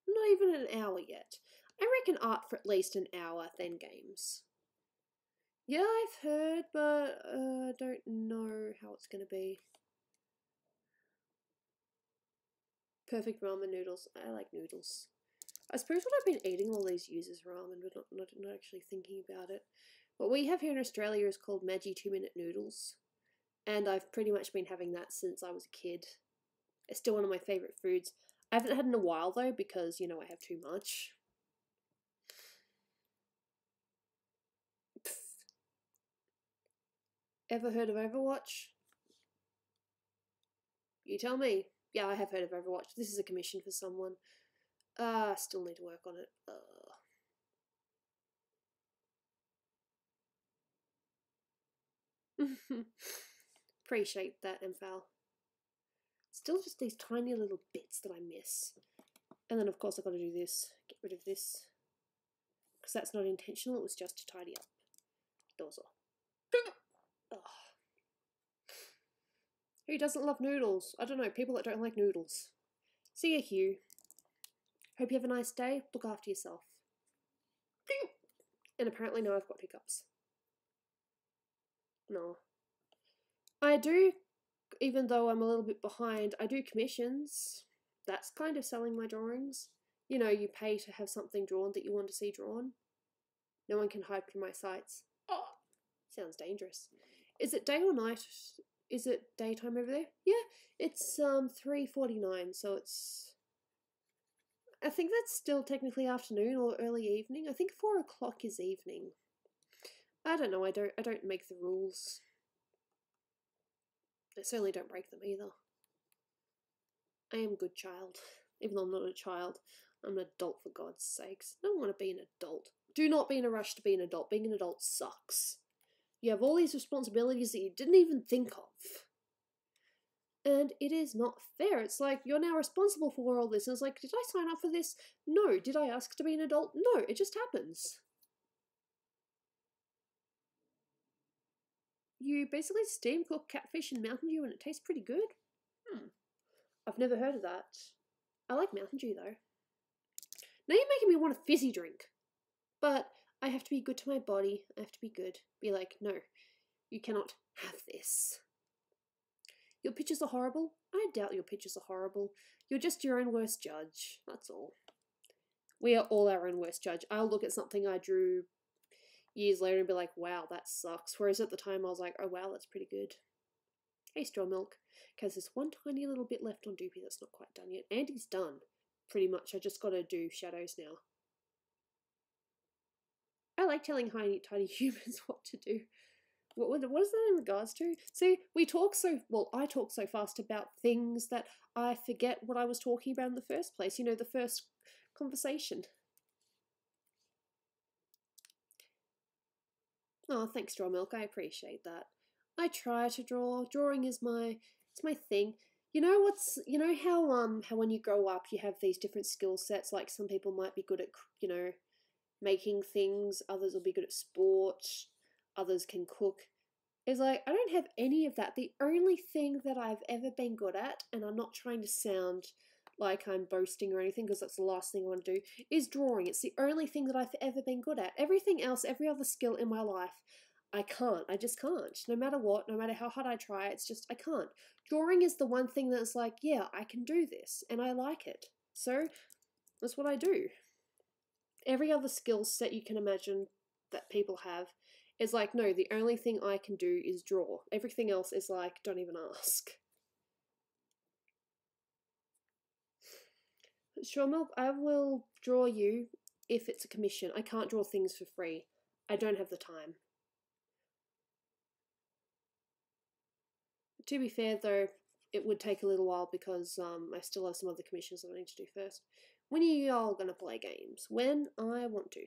Not even an hour yet. I reckon art for at least an hour, then games. Yeah, I've heard, but I don't know how it's going to be. Perfect ramen noodles. I like noodles. I suppose what I've been eating all these years is ramen, but not actually thinking about it. What we have here in Australia is called Maggi 2-minute noodles. and I've pretty much been having that since I was a kid. It's still one of my favourite foods. I haven't had it in a while though, because, you know, I have too much. Pfft. Ever heard of Overwatch? You tell me. Yeah, I have heard of Overwatch. This is a commission for someone. Still need to work on it. Appreciate that, Emphal. Still just these tiny little bits that I miss. And then, of course, I've got to do this. Get rid of this. Because that's not intentional, it was just to tidy up. Doors off. Who doesn't love noodles? I don't know, people that don't like noodles. See you, Hugh. Hope you have a nice day. Look after yourself. And apparently now I've got hiccups. No. I do, even though I'm a little bit behind, I do commissions. That's kind of selling my drawings. You know, you pay to have something drawn that you want to see drawn. No one can hide from my sights. Oh, sounds dangerous. Is it day or night? Is it daytime over there? Yeah, it's 3:49, so it's... I think that's still technically afternoon or early evening. I think 4 o'clock is evening. I don't know, I don't make the rules. I certainly don't break them either. I am a good child. Even though I'm not a child, I'm an adult for God's sakes. I don't want to be an adult. Do not be in a rush to be an adult. Being an adult sucks. You have all these responsibilities that you didn't even think of. And it is not fair. It's like, you're now responsible for all this. And it's like, did I sign up for this? No. Did I ask to be an adult? No. It just happens. You basically steam cook catfish and Mountain Dew and it tastes pretty good? I've never heard of that. I like Mountain Dew though. Now you're making me want a fizzy drink. But I have to be good to my body. I have to be good. Be like, no, you cannot have this. Your pictures are horrible? I doubt your pictures are horrible. You're just your own worst judge. That's all. We are all our own worst judge. I'll look at something I drew years later and be like, wow, that sucks. Whereas at the time I was like, oh wow, that's pretty good. Hey, Straw Milk. Because there's one tiny little bit left on Doopy that's not quite done yet. Andy's done. Pretty much. I just got to do shadows now. I like telling tiny humans what to do. What is that in regards to? See, I talk so fast about things that I forget what I was talking about in the first place. You know, the first conversation. Oh, thanks, Straw Milk. I appreciate that. I try to draw. Drawing is it's my thing. You know how when you grow up you have these different skill sets. Like some people might be good at making things. Others will be good at sport. Others can cook. It's like, I don't have any of that. The only thing that I've ever been good at, and I'm not trying to sound like I'm boasting or anything because that's the last thing I want to do, is drawing. It's the only thing that I've ever been good at. Everything else, every other skill in my life, I can't. I just can't. No matter what, no matter how hard I try, it's just, I can't. Drawing is the one thing that's like, yeah, I can do this, and I like it. So, that's what I do. Every other skill set you can imagine that people have is like, no, the only thing I can do is draw. Everything else is like, don't even ask. Sure, Milk, I will draw you if it's a commission. I can't draw things for free. I don't have the time. To be fair, though, it would take a little while because I still have some other commissions that I need to do first. When are you all going to play games? When I want to.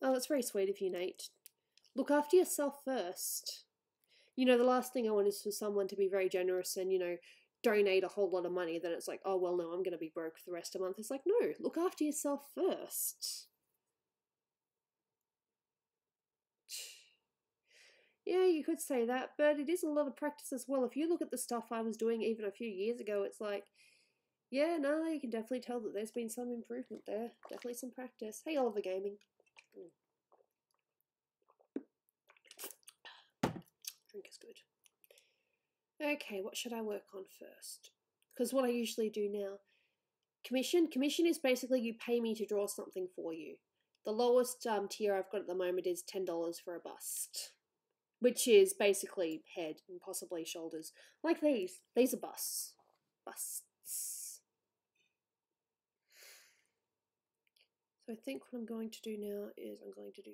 Oh, that's very sweet of you, Nate. Look after yourself first. You know, the last thing I want is for someone to be very generous and, donate a whole lot of money. Then it's like, oh, well, no, I'm going to be broke for the rest of the month. It's like, no, look after yourself first. Yeah, you could say that, but it is a lot of practice as well. If you look at the stuff I was doing even a few years ago, it's like, yeah, no, you can definitely tell that there's been some improvement there. Definitely some practice. Hey, Oliver Gaming. Drink is good. Okay, what should I work on first? Because what I usually do now, commission is basically you pay me to draw something for you. The lowest tier I've got at the moment is $10 for a bust. which is basically head and possibly shoulders. Like these. These are busts. Busts. So I think what I'm going to do now is I'm going to do...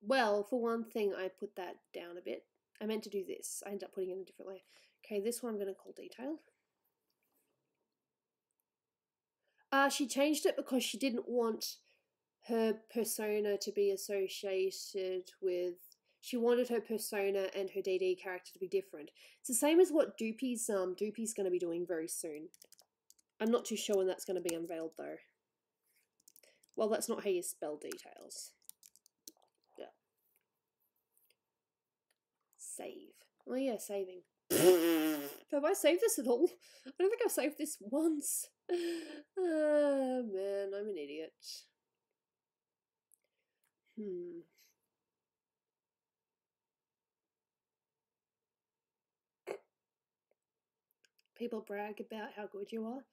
Well, for one thing, I put that down a bit. I meant to do this. I ended up putting it in a different layer. Okay, this one I'm going to call detail. She changed it because she didn't want her persona to be associated with... She wanted her persona and her DD character to be different. It's the same as what Doopy's going to be doing very soon. I'm not too sure when that's going to be unveiled though. Well, that's not how you spell details. Yeah. Save. Oh yeah, saving. Have I saved this at all? I don't think I've saved this once. Oh man, I'm an idiot. People brag about how good you are.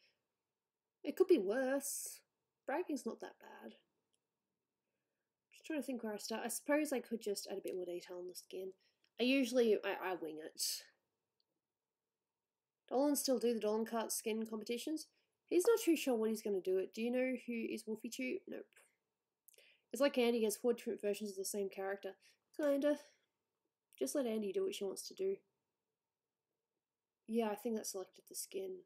It could be worse. Bragging's not that bad. Just trying to think where I start. I suppose I could just add a bit more detail on the skin. I wing it. Dolan still do the Dolan Cart skin competitions? He's not too sure when he's going to do it. Do you know who is Wolfie Chew? Nope. It's like Andy has 4 different versions of the same character. Kinda. Just let Andy do what she wants to do. Yeah, I think that selected the skin.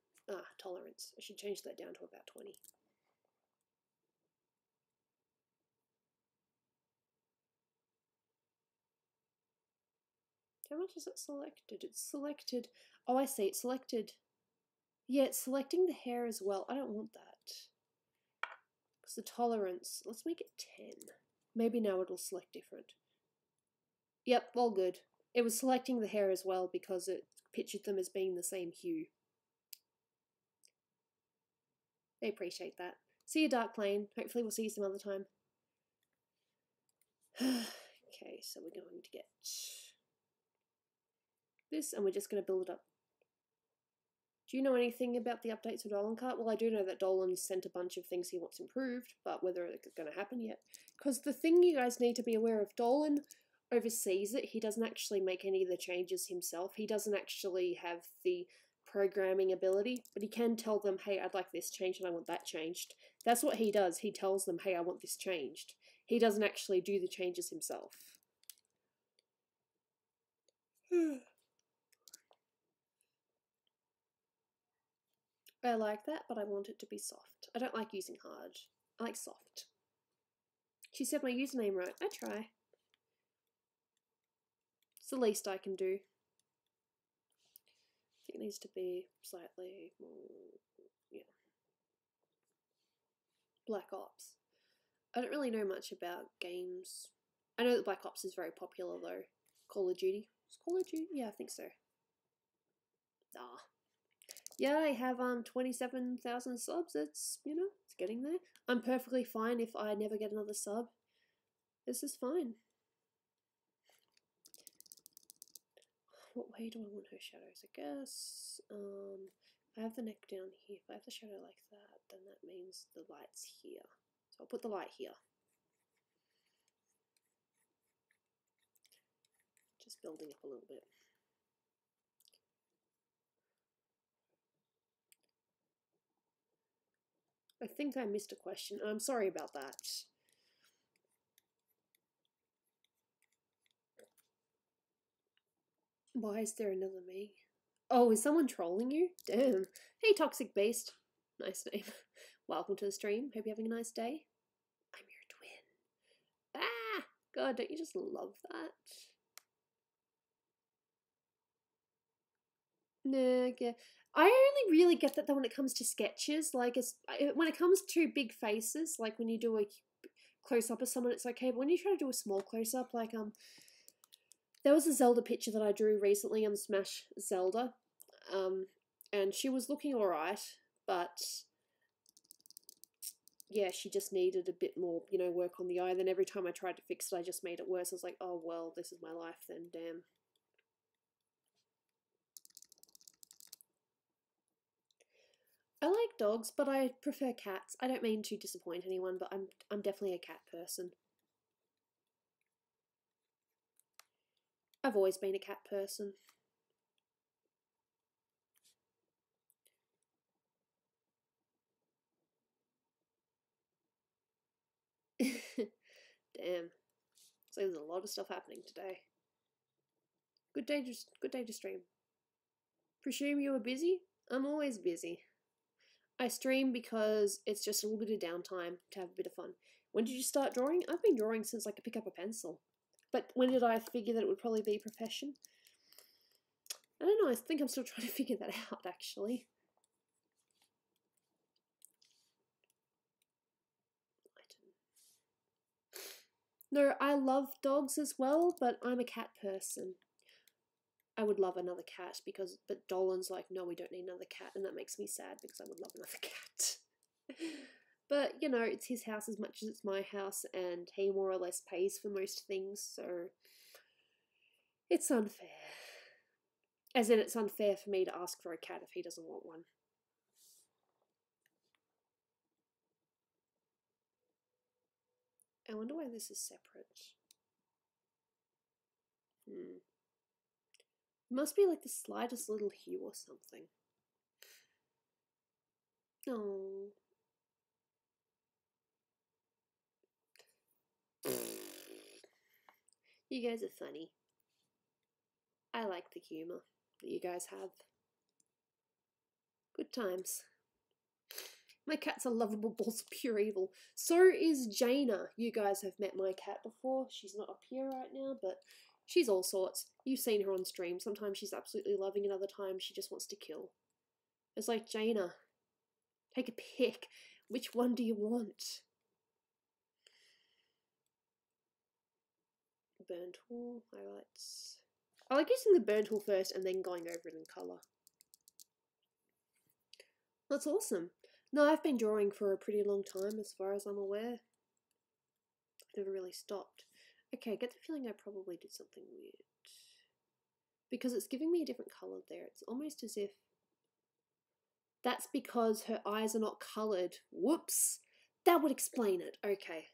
Tolerance. I should change that down to about 20. How much is it selected? It's selected... Oh, I see. It's selected... Yeah, it's selecting the hair as well. I don't want that. Because the tolerance... Let's make it 10. Maybe now it'll select different. Yep, all good. It was selecting the hair as well because it pictured them as being the same hue. They appreciate that. See you, Dark Plane. Hopefully we'll see you some other time. Okay, so we're going to get this and we're just going to build it up. Do you know anything about the updates for Dolan Cart? Well, I do know that Dolan sent a bunch of things he wants improved, but whether it's going to happen yet. Because the thing you guys need to be aware of, Dolan oversees it. He doesn't actually make any of the changes himself. He doesn't actually have the programming ability, but he can tell them, hey, I'd like this changed and I want that changed. That's what he does. He tells them, hey, I want this changed. He doesn't actually do the changes himself. I like that, but I want it to be soft. I don't like using hard. I like soft. She said my username right. I try. It's the least I can do. I think it needs to be slightly more, yeah. Black Ops. I don't really know much about games. I know that Black Ops is very popular though. Call of Duty. Is Call of Duty? Yeah, I think so. Yeah, I have 27,000 subs. It's, you know, it's getting there. I'm perfectly fine if I never get another sub. This is fine. What way do I want her shadows? I guess, I have the neck down here. If I have the shadow like that, then that means the light's here. So I'll put the light here. Just building up a little bit. I think I missed a question. I'm sorry about that. Why is there another me? Oh, is someone trolling you? Damn. Hey, Toxic Beast. Nice name. Welcome to the stream. Hope you're having a nice day. I'm your twin. Ah! God, don't you just love that? Nah, yeah. I only really get that though when it comes to sketches. Like, when it comes to big faces, like when you do a close-up of someone, it's okay. But when you try to do a small close-up, like, there was a Zelda picture that I drew recently on Smash Zelda, and she was looking alright, but yeah, she just needed a bit more, you know, work on the eye. Then every time I tried to fix it, I just made it worse. I was like, oh well, this is my life then, damn. I like dogs, but I prefer cats. I don't mean to disappoint anyone, but I'm definitely a cat person. I've always been a cat person. Damn. So there's a lot of stuff happening today. Good day to stream. Presume you were busy? I'm always busy. I stream because it's just a little bit of downtime to have a bit of fun. When did you start drawing? I've been drawing since I could pick up a pencil. But when did I figure that it would probably be a profession? I don't know, I think I'm still trying to figure that out, actually. No, I love dogs as well, but I'm a cat person. I would love another cat but Dolan's like, no, we don't need another cat, and that makes me sad because I would love another cat. But, you know, it's his house as much as it's my house, and he more or less pays for most things, so it's unfair. As in, it's unfair for me to ask for a cat if he doesn't want one. I wonder why this is separate. It must be like the slightest little hue or something. Oh. You guys are funny. I like the humour that you guys have. Good times. My cat's a lovable balls of pure evil. So is Jaina. You guys have met my cat before. She's not up here right now, but she's all sorts. You've seen her on stream. Sometimes she's absolutely loving, and other times she just wants to kill. It's like, Jaina, take a pick. Which one do you want? Burn tool, highlights. I like using the burn tool first and then going over it in colour. That's awesome. No, I've been drawing for a pretty long time as far as I'm aware. I've never really stopped. Okay, I get the feeling I probably did something weird. Because it's giving me a different colour there. It's almost as if... That's because her eyes are not coloured. Whoops! That would explain it. Okay.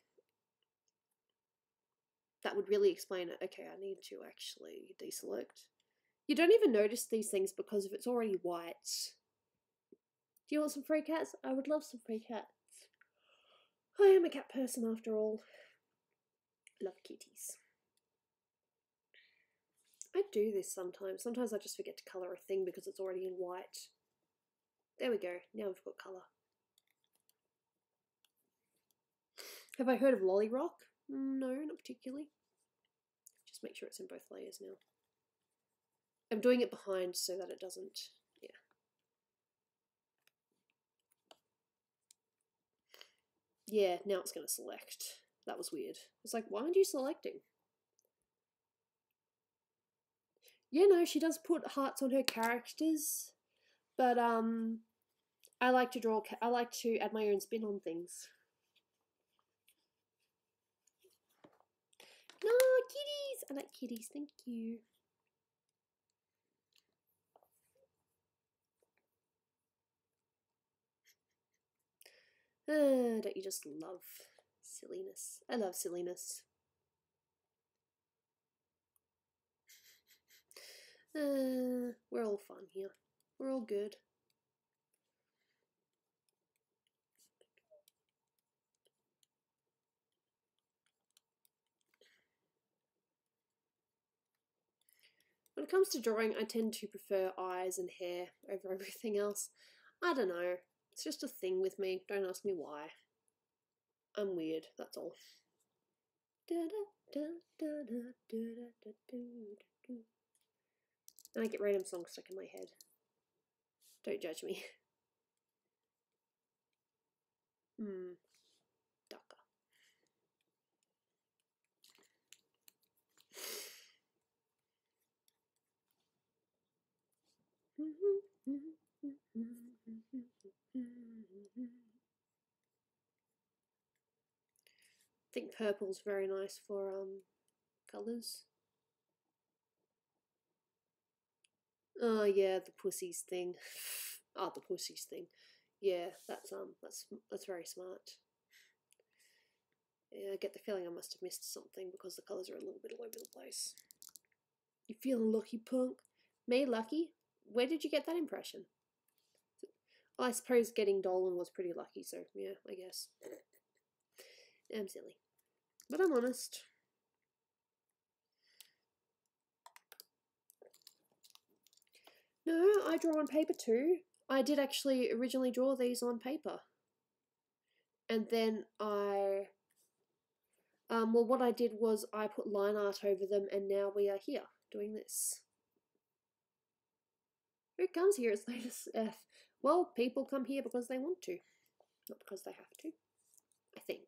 That would really explain it. Okay, I need to actually deselect. You don't even notice these things because if it's already white. Do you want some free cats? I would love some free cats. I am a cat person after all. Love kitties. I do this sometimes. Sometimes I just forget to colour a thing because it's already in white. There we go. Now we've got colour. Have I heard of Lolly Rock? No, not particularly. Just make sure it's in both layers now. I'm doing it behind so that it doesn't... Yeah. Yeah, now it's going to select. That was weird. It's like, why aren't you selecting? Yeah, no, she does put hearts on her characters, but I like to draw. I like to add my own spin on things. No, kitties! I like kitties. Thank you. Don't you just love silliness? I love silliness. We're all fun here. We're all good. When it comes to drawing, I tend to prefer eyes and hair over everything else. I don't know. It's just a thing with me. Don't ask me why. I'm weird, that's all. And I get random songs stuck in my head. Don't judge me. Ducker. I think purple's very nice for colours. Oh yeah, the pussies thing. Oh, the pussies thing. Yeah, that's very smart. Yeah, I get the feeling I must have missed something because the colours are a little bit all over the place. You feeling lucky, punk? Me lucky? Where did you get that impression? I suppose getting Dolan was pretty lucky, so yeah, I guess. I'm silly. But I'm honest. No, I draw on paper too. I did actually originally draw these on paper. And then well, what I did was I put line art over them, and now we are here doing this. Who comes here? It's latest F. Well, people come here because they want to, not because they have to, I think.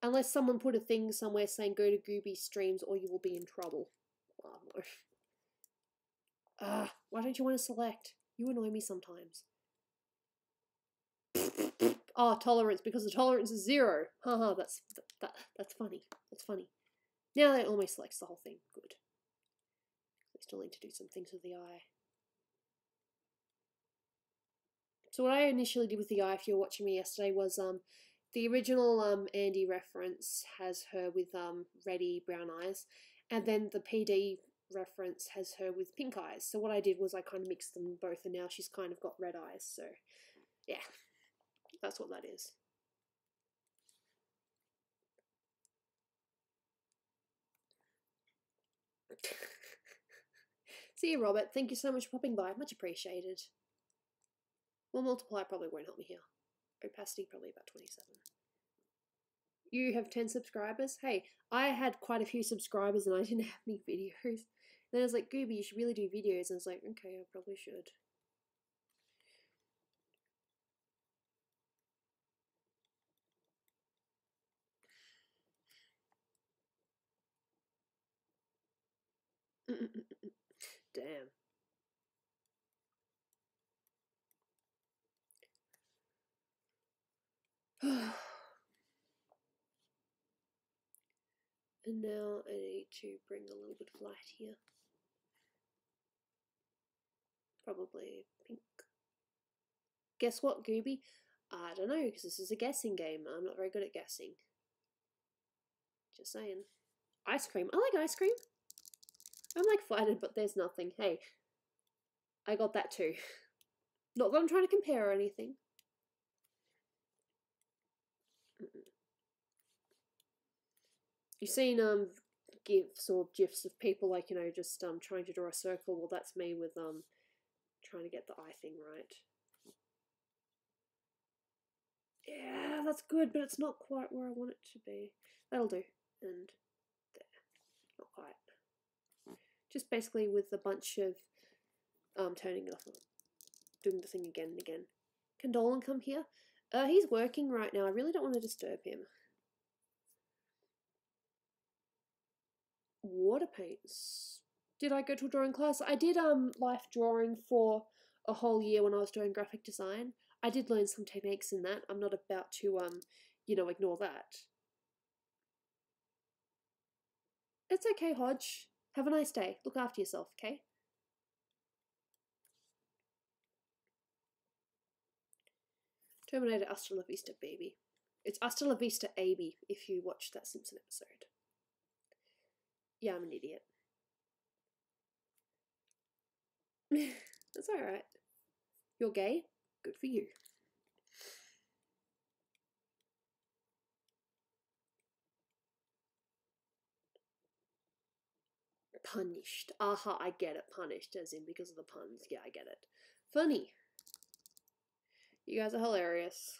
Unless someone put a thing somewhere saying go to Gooby streams or you will be in trouble. Oh, no. Why don't you want to select? You annoy me sometimes. Oh, tolerance, because the tolerance is 0. Haha, that's funny. That's funny. Now that almost selects the whole thing. Good. I still need to do some things with the eye. So what I initially did with the eye, if you were watching me yesterday, was the original Andy reference has her with reddy brown eyes, and then the PD reference has her with pink eyes. So what I did was I kind of mixed them both, and now she's kind of got red eyes. So yeah, that's what that is. See you, Robert. Thank you so much for popping by. Much appreciated. Well, multiply probably won't help me here. Opacity probably about 27. You have 10 subscribers? Hey, I had quite a few subscribers and I didn't have any videos. And then I was like, Gooby, you should really do videos. And I was like, okay, I probably should. Damn. And now I need to bring a little bit of light here. Probably pink. Guess what, Gooby? I don't know, because this is a guessing game. I'm not very good at guessing. Just saying. Ice cream. I like ice cream. I'm like flattered, but there's nothing. Hey, I got that too. Not that I'm trying to compare or anything. You've seen gifs or gifs of people like, you know, just trying to draw a circle. Well, that's me with trying to get the eye thing right. Yeah, that's good, but it's not quite where I want it to be. That'll do. And there. Not quite. Just basically with a bunch of turning it off, doing the thing again and again. Can Dolan come here? He's working right now. I really don't want to disturb him. Water paints. Did I go to a drawing class? I did life drawing for a whole year when I was doing graphic design. I did learn some techniques in that. I'm not about to you know, ignore that. It's okay, Hodge. Have a nice day. Look after yourself, okay? Terminator Hasta La Vista, baby. It's Hasta La Vista, Abby, if you watched that Simpsons episode. Yeah, I'm an idiot. That's alright. You're gay? Good for you. Punished. Aha, I get it. Punished, as in because of the puns. Yeah, I get it. Funny. You guys are hilarious.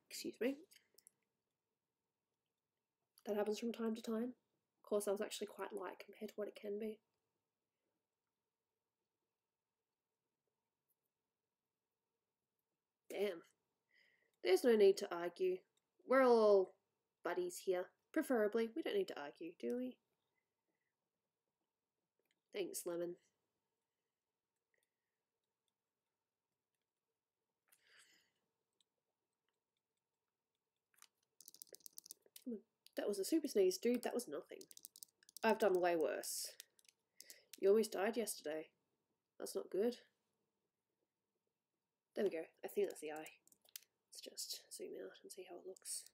Excuse me. That happens from time to time. Of course, that was actually quite light compared to what it can be. Damn. There's no need to argue. We're all buddies here. Preferably. We don't need to argue, do we? Thanks, Lemon. That was a super sneeze, dude. That was nothing. I've done way worse. You almost died yesterday. That's not good. There we go. I think that's the eye. Let's just zoom out and see how it looks.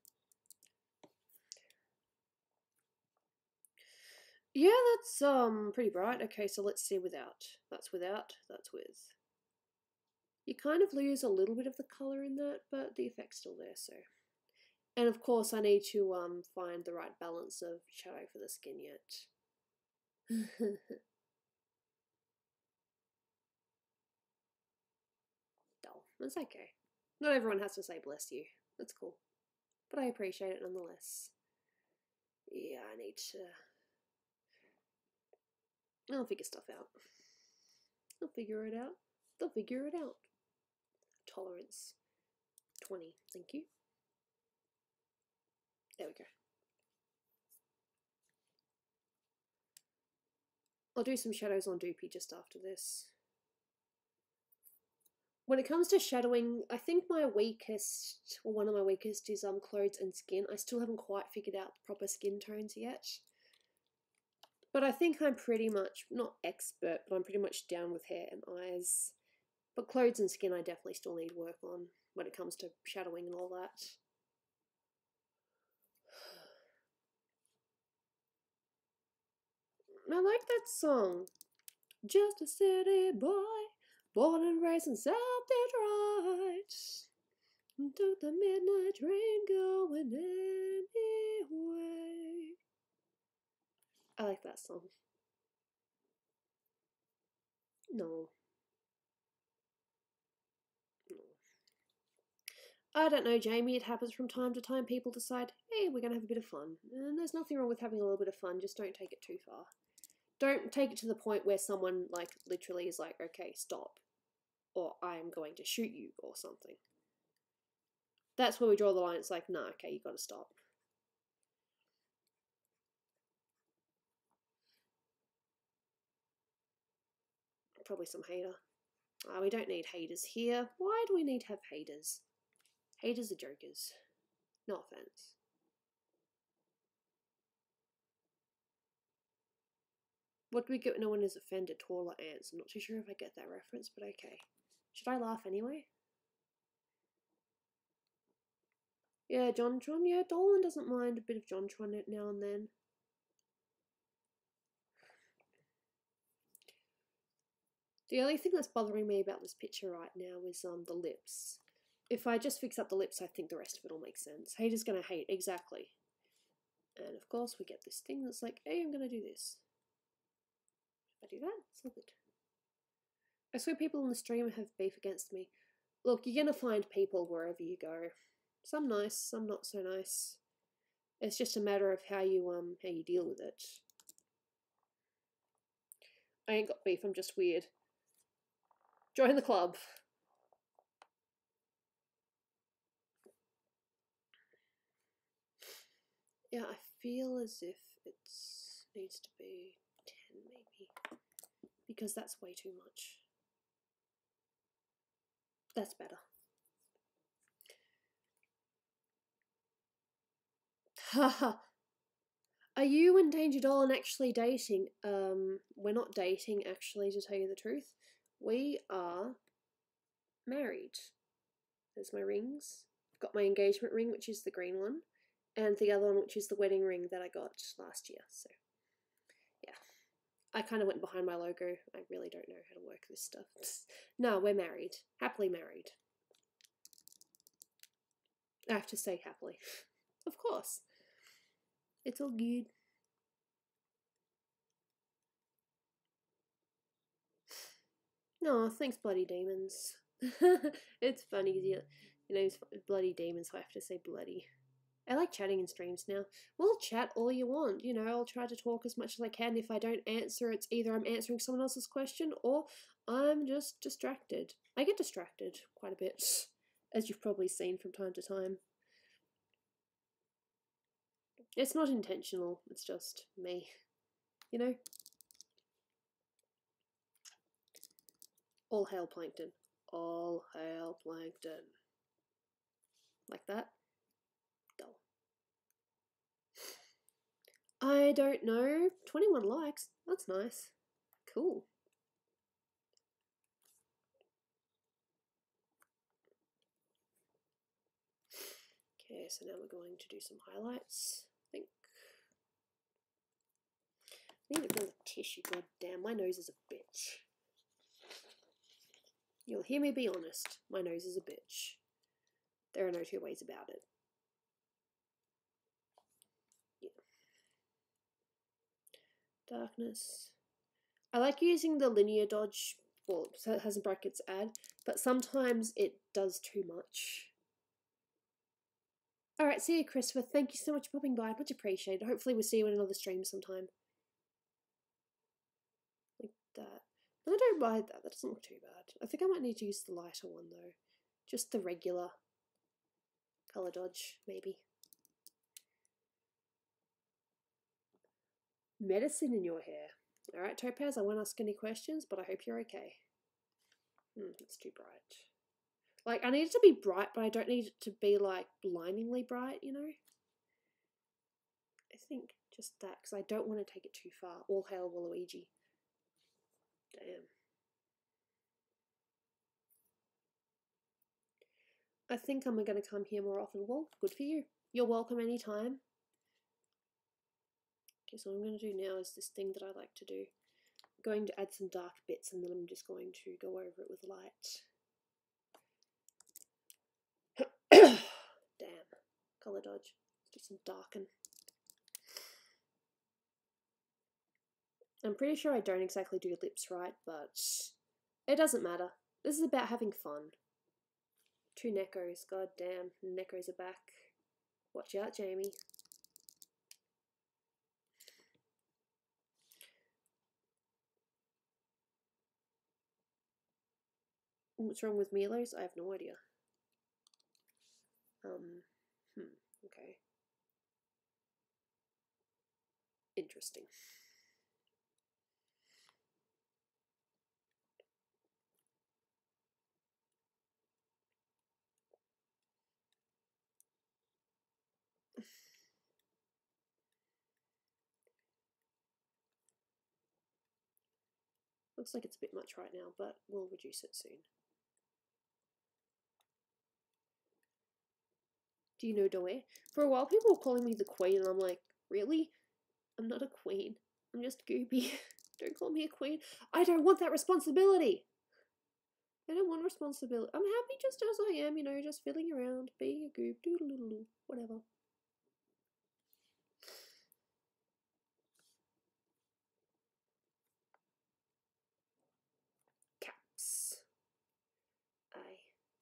Yeah, that's pretty bright. Okay, so let's see without. That's without, that's with. You kind of lose a little bit of the colour in that, but the effect's still there, so. And of course I need to find the right balance of shadow for the skin yet. Dull. That's okay. Not everyone has to say bless you. That's cool. But I appreciate it nonetheless. Yeah, I need to... I'll figure stuff out. I'll figure it out. They'll figure it out. Tolerance. 20. Thank you. There we go. I'll do some shadows on Doopy just after this. When it comes to shadowing, I think my weakest, or one of my weakest, is clothes and skin. I still haven't quite figured out the proper skin tones yet. But I think I'm pretty much, not expert, but I'm pretty much down with hair and eyes. But clothes and skin I definitely still need work on when it comes to shadowing and all that. I like that song. Just a city boy, born and raised in South Detroit. Took the midnight train going anyway. I like that song. No. I don't know, Jamie. It happens from time to time. People decide, hey, we're going to have a bit of fun. And there's nothing wrong with having a little bit of fun. Just don't take it too far. Don't take it to the point where someone, like, literally is like, okay, stop. Or I'm going to shoot you or something. That's where we draw the line. It's like, nah, okay, you got to stop. Probably some hater. We don't need haters here. Why do we need to have haters? Haters are jokers. No offense. What do we get when no one is offended? Taller ants. I'm not too sure if I get that reference, but okay. Should I laugh anyway? Yeah, JonTron. Yeah, Dolan doesn't mind a bit of JonTron now and then. The only thing that's bothering me about this picture right now is the lips. If I just fix up the lips, I think the rest of it will make sense. Haters gonna hate, exactly. And of course we get this thing that's like, hey, I'm gonna do this. If I do that, it's all good. I swear people on the stream have beef against me. Look, you're gonna find people wherever you go. Some nice, some not so nice. It's just a matter of how you deal with it. I ain't got beef, I'm just weird. Join the club. Yeah, I feel as if it needs to be 10 maybe. Because that's way too much. That's better. Haha. Are you and Danger Dolan actually dating? We're not dating, actually, to tell you the truth. We are married. There's my rings. I've got my engagement ring, which is the green one, and the other one, which is the wedding ring that I got last year. So, yeah. I kind of went behind my logo. I really don't know how to work this stuff. No, we're married. Happily married. I have to say happily. Of course. It's all good. No, thanks, bloody demons. It's funny, you know, bloody demons, so I have to say bloody. I like chatting in streams now. Well, chat all you want, you know, I'll try to talk as much as I can. If I don't answer, it's either I'm answering someone else's question or I'm just distracted. I get distracted quite a bit, as you've probably seen from time to time. It's not intentional, it's just me, you know? All hail Plankton. All hail Plankton. Like that? Dull. I don't know. 21 likes. That's nice. Cool. Okay, so now we're going to do some highlights, I think. I need another tissue, god damn, my nose is a bitch. You'll hear me be honest, my nose is a bitch. There are no two ways about it. Yeah. Darkness. I like using the linear dodge, well, so it has in brackets add, but sometimes it does too much. Alright, see you, Christopher. Thank you so much for popping by. Much appreciated. Hopefully we'll see you in another stream sometime. Like that. I don't mind that. That doesn't look too bad. I think I might need to use the lighter one, though. Just the regular colour dodge, maybe. Medicine in your hair. Alright, Topaz, I won't ask any questions, but I hope you're okay. It's too bright. Like, I need it to be bright, but I don't need it to be, like, blindingly bright, you know? I think just that, because I don't want to take it too far. All hail Waluigi. Damn. I think I'm going to come here more often. Well, good for you. You're welcome anytime. Okay, so what I'm going to do now is this thing that I like to do. I'm going to add some dark bits, and then I'm just going to go over it with light. Damn. Colour dodge. Do some darken. I'm pretty sure I don't exactly do lips right, but it doesn't matter. This is about having fun. 2 Neckos. God damn. Neckos are back. Watch out, Jamie. What's wrong with Milo's? I have no idea. Okay. Interesting. Looks like it's a bit much right now, but we'll reduce it soon. Do you know Doe? For a while people were calling me the Queen, and I'm like, really? I'm not a queen. I'm just Gooby. Don't call me a queen. I don't want that responsibility. I don't want responsibility. I'm happy just as I am, you know, just fiddling around, being a goob, doodle-doodle, whatever. Caps.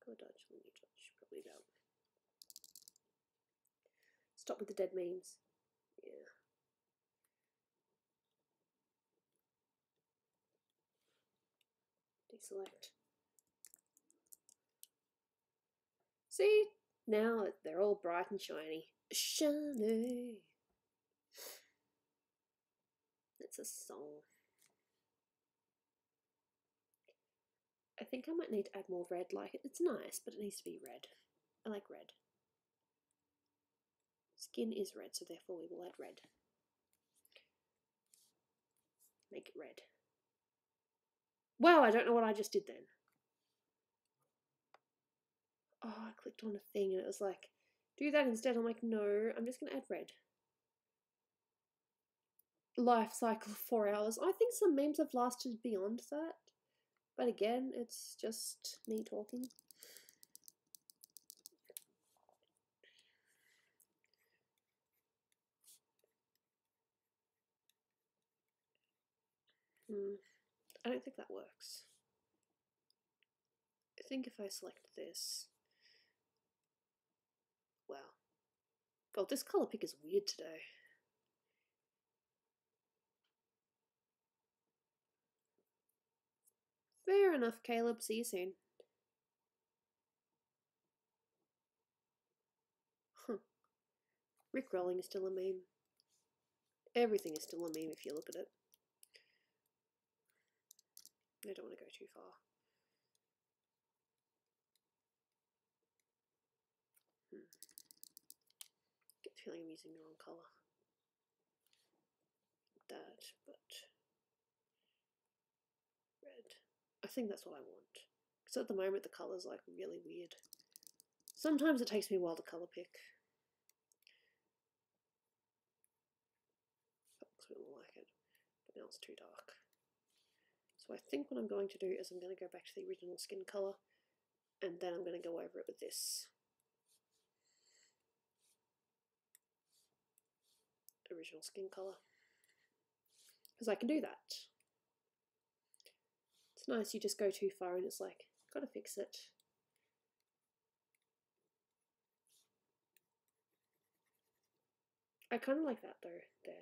Go dodge, let me dodge, probably about. Stop with the dead memes. Yeah. Deselect. See? Now they're all bright and shiny. Shiny. It's a song. I think I might need to add more red. Like, it's nice, but it needs to be red. I like red. Skin is red, so therefore we will add red. Make it red. Wow, I don't know what I just did then. Oh, I clicked on a thing and it was like, do that instead. I'm like, no, I'm just going to add red. Life cycle of 4 hours. I think some memes have lasted beyond that. But again, it's just me talking. I don't think that works. I think if I select this... Wow. God, this colour pick is weird today. Fair enough, Caleb. See you soon. Huh. Rickrolling is still a meme. Everything is still a meme if you look at it. I don't want to go too far. Get the feeling I'm using the wrong colour. that, but red. I think that's what I want. Because at the moment the colour's like really weird. Sometimes it takes me a while to colour pick. That looks a bit more like it, but now it's too dark. So I think what I'm going to do is I'm going to go back to the original skin colour, and then I'm going to go over it with this original skin colour, because I can do that. It's nice, you just go too far and it's like, gotta fix it. I kind of like that though, there.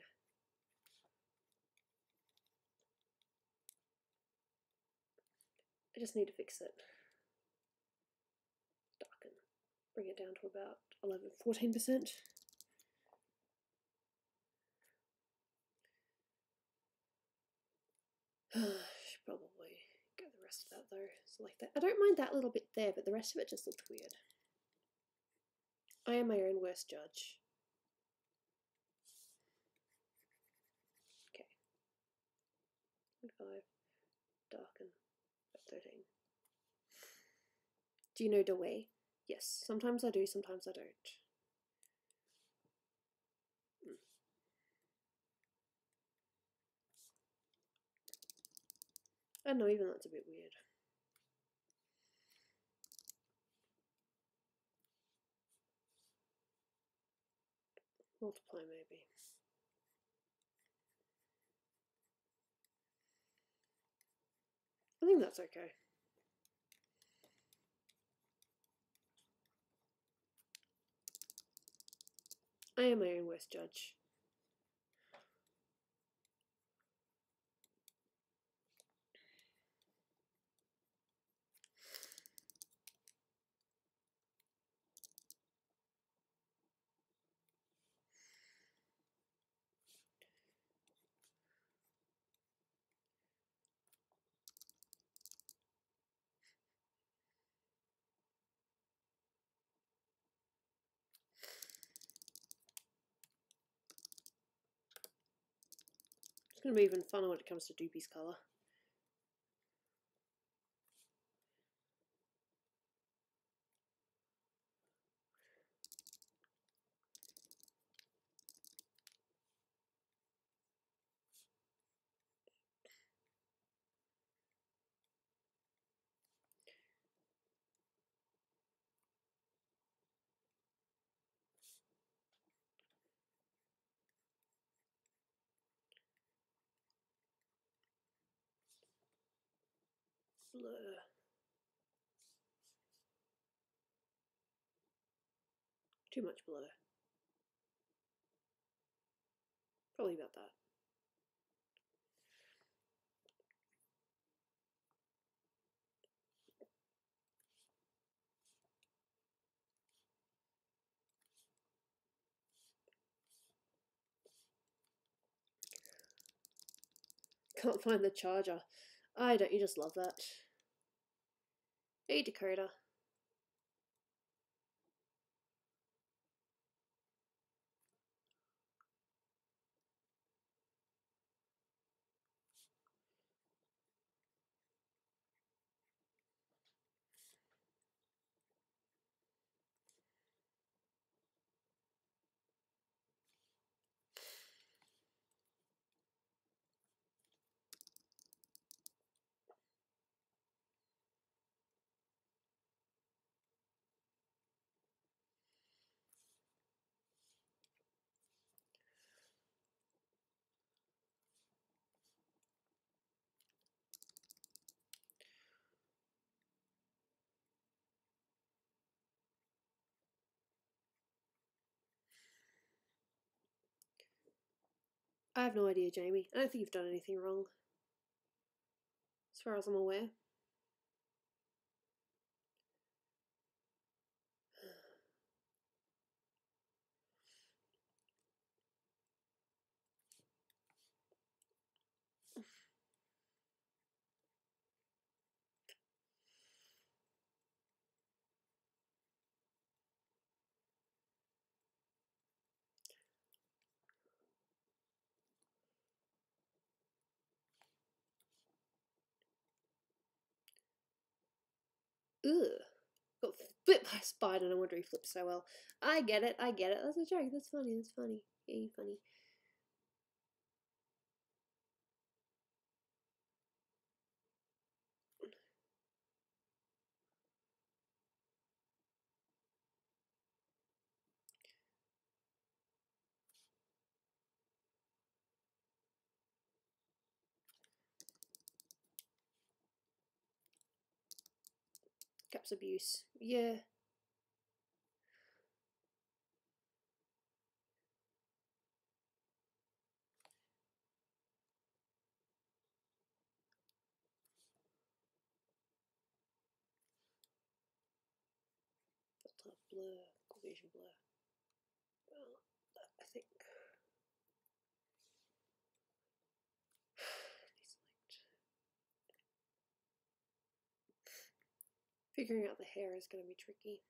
I just need to fix it. Darken. Bring it down to about 14%. Should probably get the rest of that though. So like that. I don't mind that little bit there, but the rest of it just looked weird. I am my own worst judge. Okay. 5, darken, about 13. Do you know the way? Yes, sometimes I do, sometimes I don't. I know, even that's a bit weird. Multiply maybe. I think that's okay. I am my own worst judge. It's going to be even funner when it comes to Doopy's colour. Blur. Too much blur. Probably about that. Can't find the charger. I don't you just love that. Hey, Dakota. I have no idea, Jamie. I don't think you've done anything wrong. As far as I'm aware. Ugh. Got flipped by a spider, no wonder he flips so well. I get it, I get it. That's a joke. That's funny, that's funny. Yeah, you funny. Caps abuse. Yeah. Filter, blur, collision blur. Well, I think. Deselect. Figuring out the hair is going to be tricky.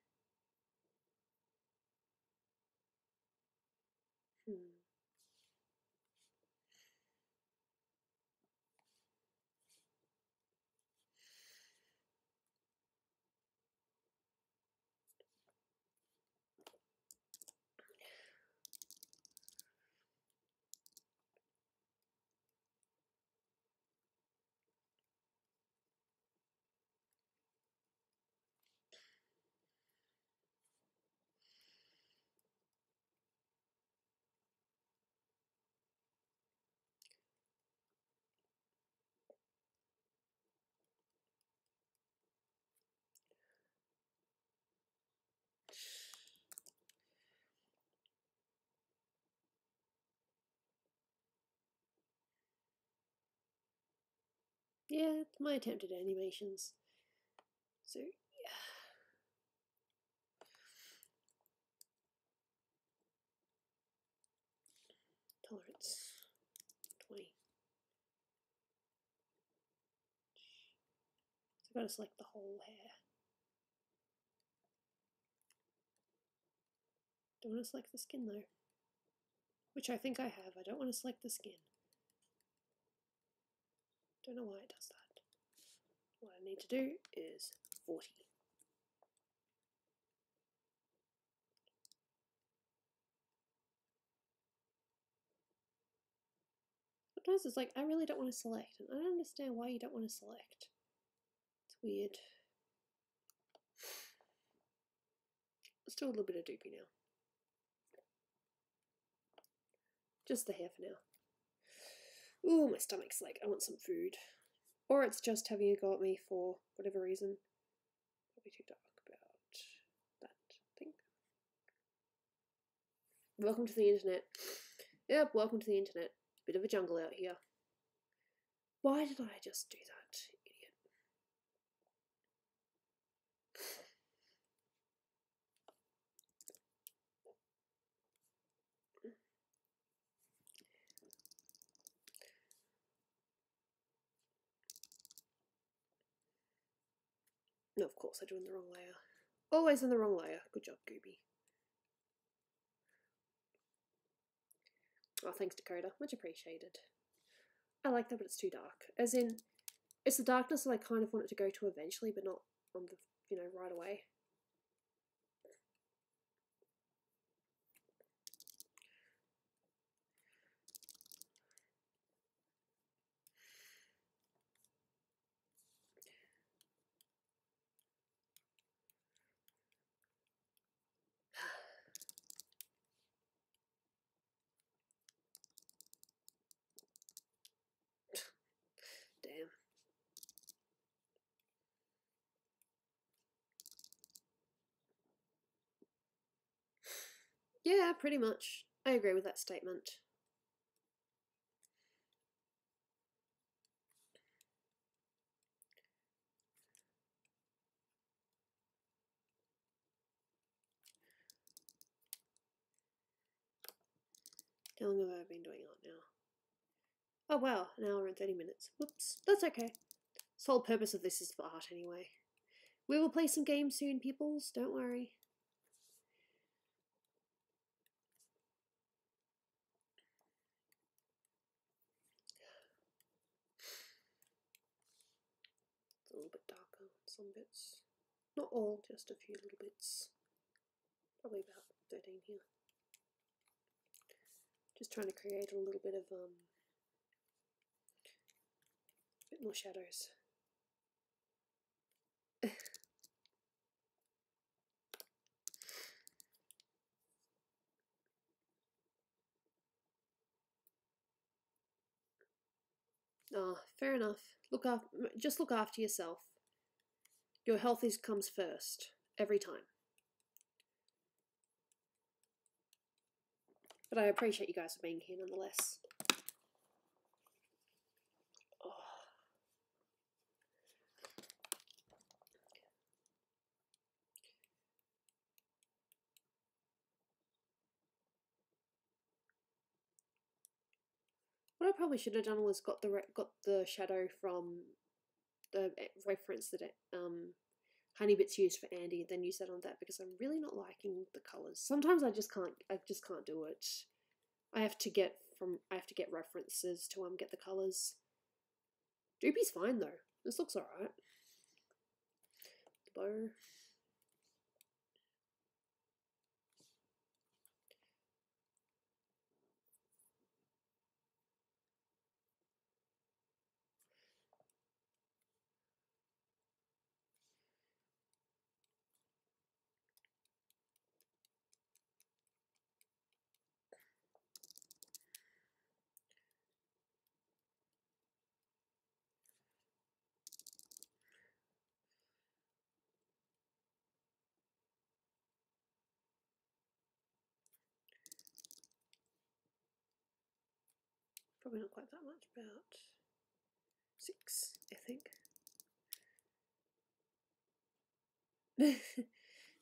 Yeah, it's my attempt at animations. So, yeah. Tolerance 20. So I've got to select the whole hair. Don't want to select the skin though. Which I think I have. I don't want to select the skin. Don't know why it does that. What I need to do is 40. Sometimes it's like, I really don't want to select, and I don't understand why you don't want to select. It's weird. Let's do a little bit of doopy now. Just the hair for now. Ooh, my stomach's like, I want some food. Or it's just having a go at me for whatever reason. Probably too dark about that thing. Welcome to the internet. Yep, welcome to the internet. Bit of a jungle out here. Why did I just do that, idiot? No, of course I do in the wrong layer. Always in the wrong layer. Good job, Gooby. Oh, thanks, Dakota. Much appreciated. I like that, but it's too dark. As in, it's the darkness that I kind of want it to go to eventually, but not on the, you know, right away. Damn. Yeah, pretty much. I agree with that statement. How long have I been doing art now? Oh wow, an hour and 30 minutes. Whoops, that's okay. The whole purpose of this is for art anyway. We will play some games soon, peoples, don't worry. It's a little bit darker on some bits. Not all, just a few little bits. Probably about 13 here. Just trying to create a little bit of bit more shadows. Ah, fair enough. Just look after yourself. Your health comes first every time. But I appreciate you guys for being here nonetheless. Oh. What I probably should have done was got the shadow from the reference that Honeybits used for Andy, then use that on that, because I'm really not liking the colours. Sometimes I just can't do it. I have to get references to get the colours. Droopy's fine though. This looks alright. The bow. Probably not quite that much, about 6, I think.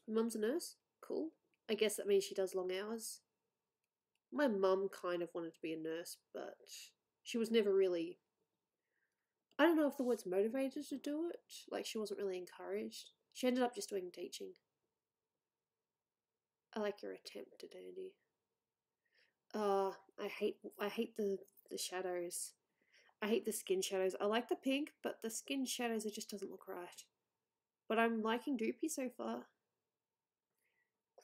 Mum's a nurse? Cool. I guess that means she does long hours. My mum kind of wanted to be a nurse, but she was never really... I don't know if the word's motivated to do it. Like, she wasn't really encouraged. She ended up just doing teaching. I like your attempt at Andy. I hate the shadows. I hate the skin shadows. I like the pink, but the skin shadows, it just doesn't look right. But I'm liking Doopy so far.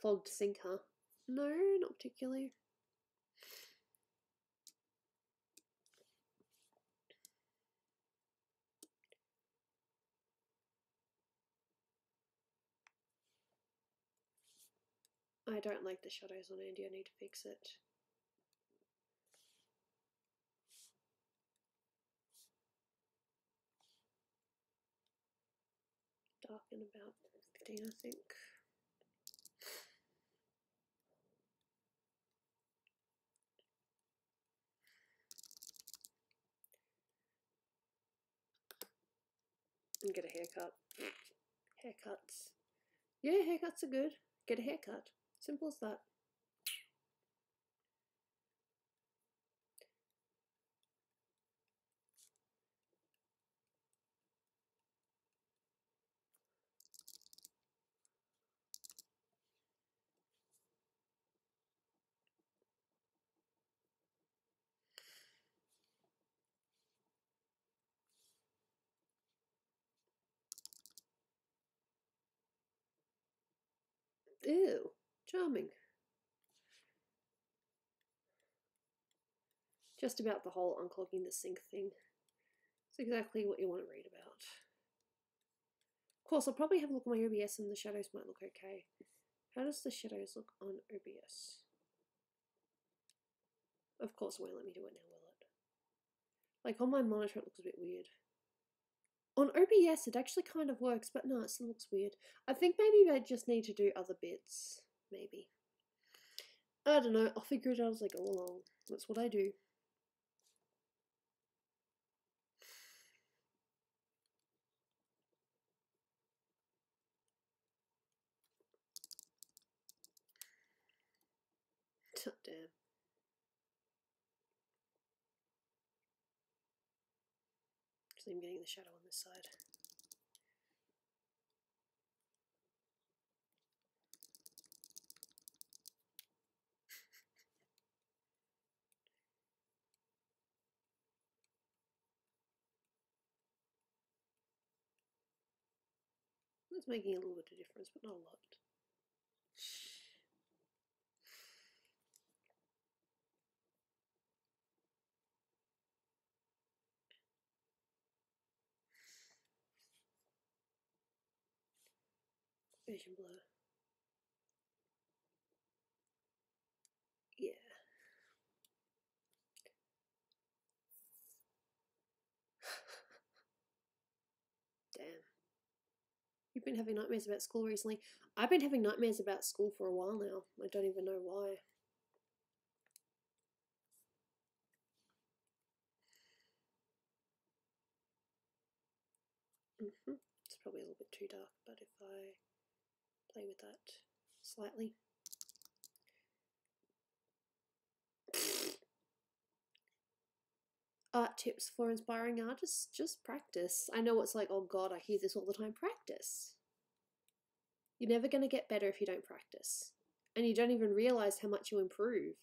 Clogged sink, huh? No, not particularly. I don't like the shadows on Andy. I need to fix it. Darken about 15, I think. And get a haircut. Haircuts. Yeah, haircuts are good. Get a haircut. Simple as that. Ew. Charming. Just about the whole unclogging the sink thing. It's exactly what you want to read about. Of course, I'll probably have a look at my OBS and the shadows might look okay. How does the shadows look on OBS? Of course it won't let me do it now, will it? Like on my monitor it looks a bit weird. On OBS it actually kind of works, but no, it still looks weird. I think maybe I just need to do other bits. Maybe. I don't know, I'll figure it out as I go along. That's what I do. Damn. So I'm getting the shadow on this side. It's making a little bit of difference, but not a lot. Vision blur. Yeah. Damn. You've been having nightmares about school recently. I've been having nightmares about school for a while now. I don't even know why. It's probably a little bit too dark, but if I play with that slightly. Art tips for inspiring artists, just practice. I know it's like, oh god, I hear this all the time. Practice. You're never going to get better if you don't practice. And you don't even realize how much you improve.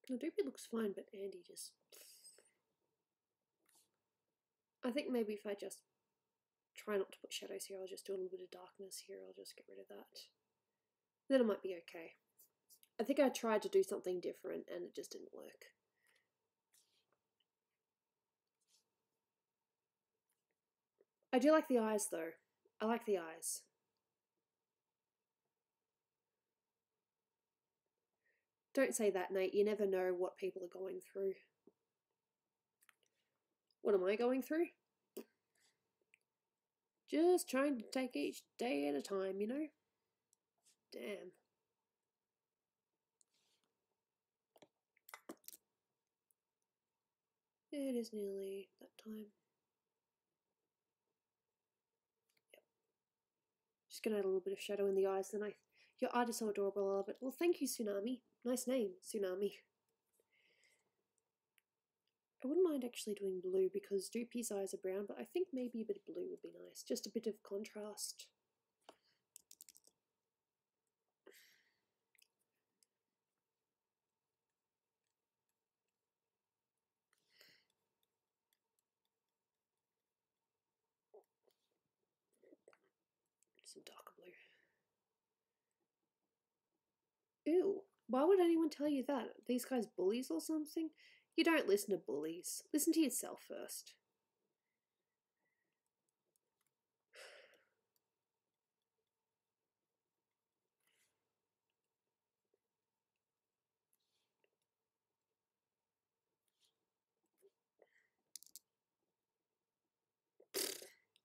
The Doopy looks fine, but Andy just... I think maybe if I just try not to put shadows here, I'll just do a little bit of darkness here, I'll just get rid of that. Then it might be okay. I think I tried to do something different and it just didn't work. I do like the eyes though. I like the eyes. Don't say that, Nate. You never know what people are going through. What am I going through? Just trying to take each day at a time, you know? Damn. It is nearly that time. Yep. Just gonna add a little bit of shadow in the eyes, then your art is so adorable, I love it. Well, thank you, Tsunami. Nice name, Tsunami. I wouldn't mind actually doing blue because Doopy's eyes are brown, but I think maybe a bit of blue would be nice. Just a bit of contrast. Some darker blue. Ew, why would anyone tell you that? Are these guys bullies or something? You don't listen to bullies. Listen to yourself first.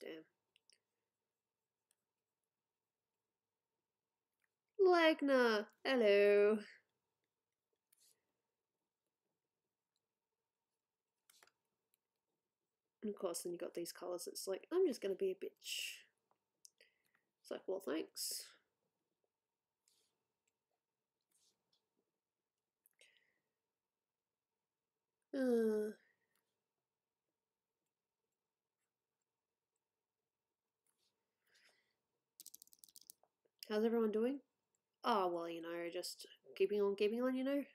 Damn. Legna, hello. And of course, then you got these colours. It's like, I'm just going to be a bitch. It's like, well, thanks. How's everyone doing? Oh, well, you know, just keeping on, you know.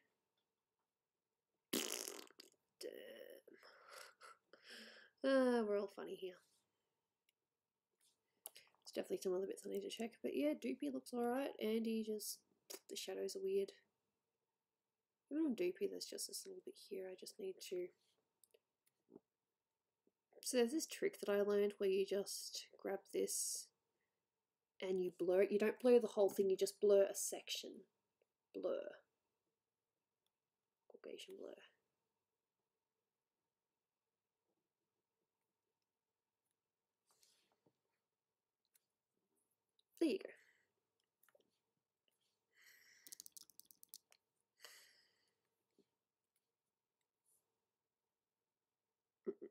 Damn. We're all funny here. There's definitely some other bits I need to check, but yeah, Doopy looks alright. Andy just, the shadows are weird. Even on Doopy, there's just this little bit here. I just need to. So there's this trick that I learned where you just grab this and you blur it. You don't blur the whole thing, you just blur a section. Blur. Caucasian blur. There you go. Mm-mm.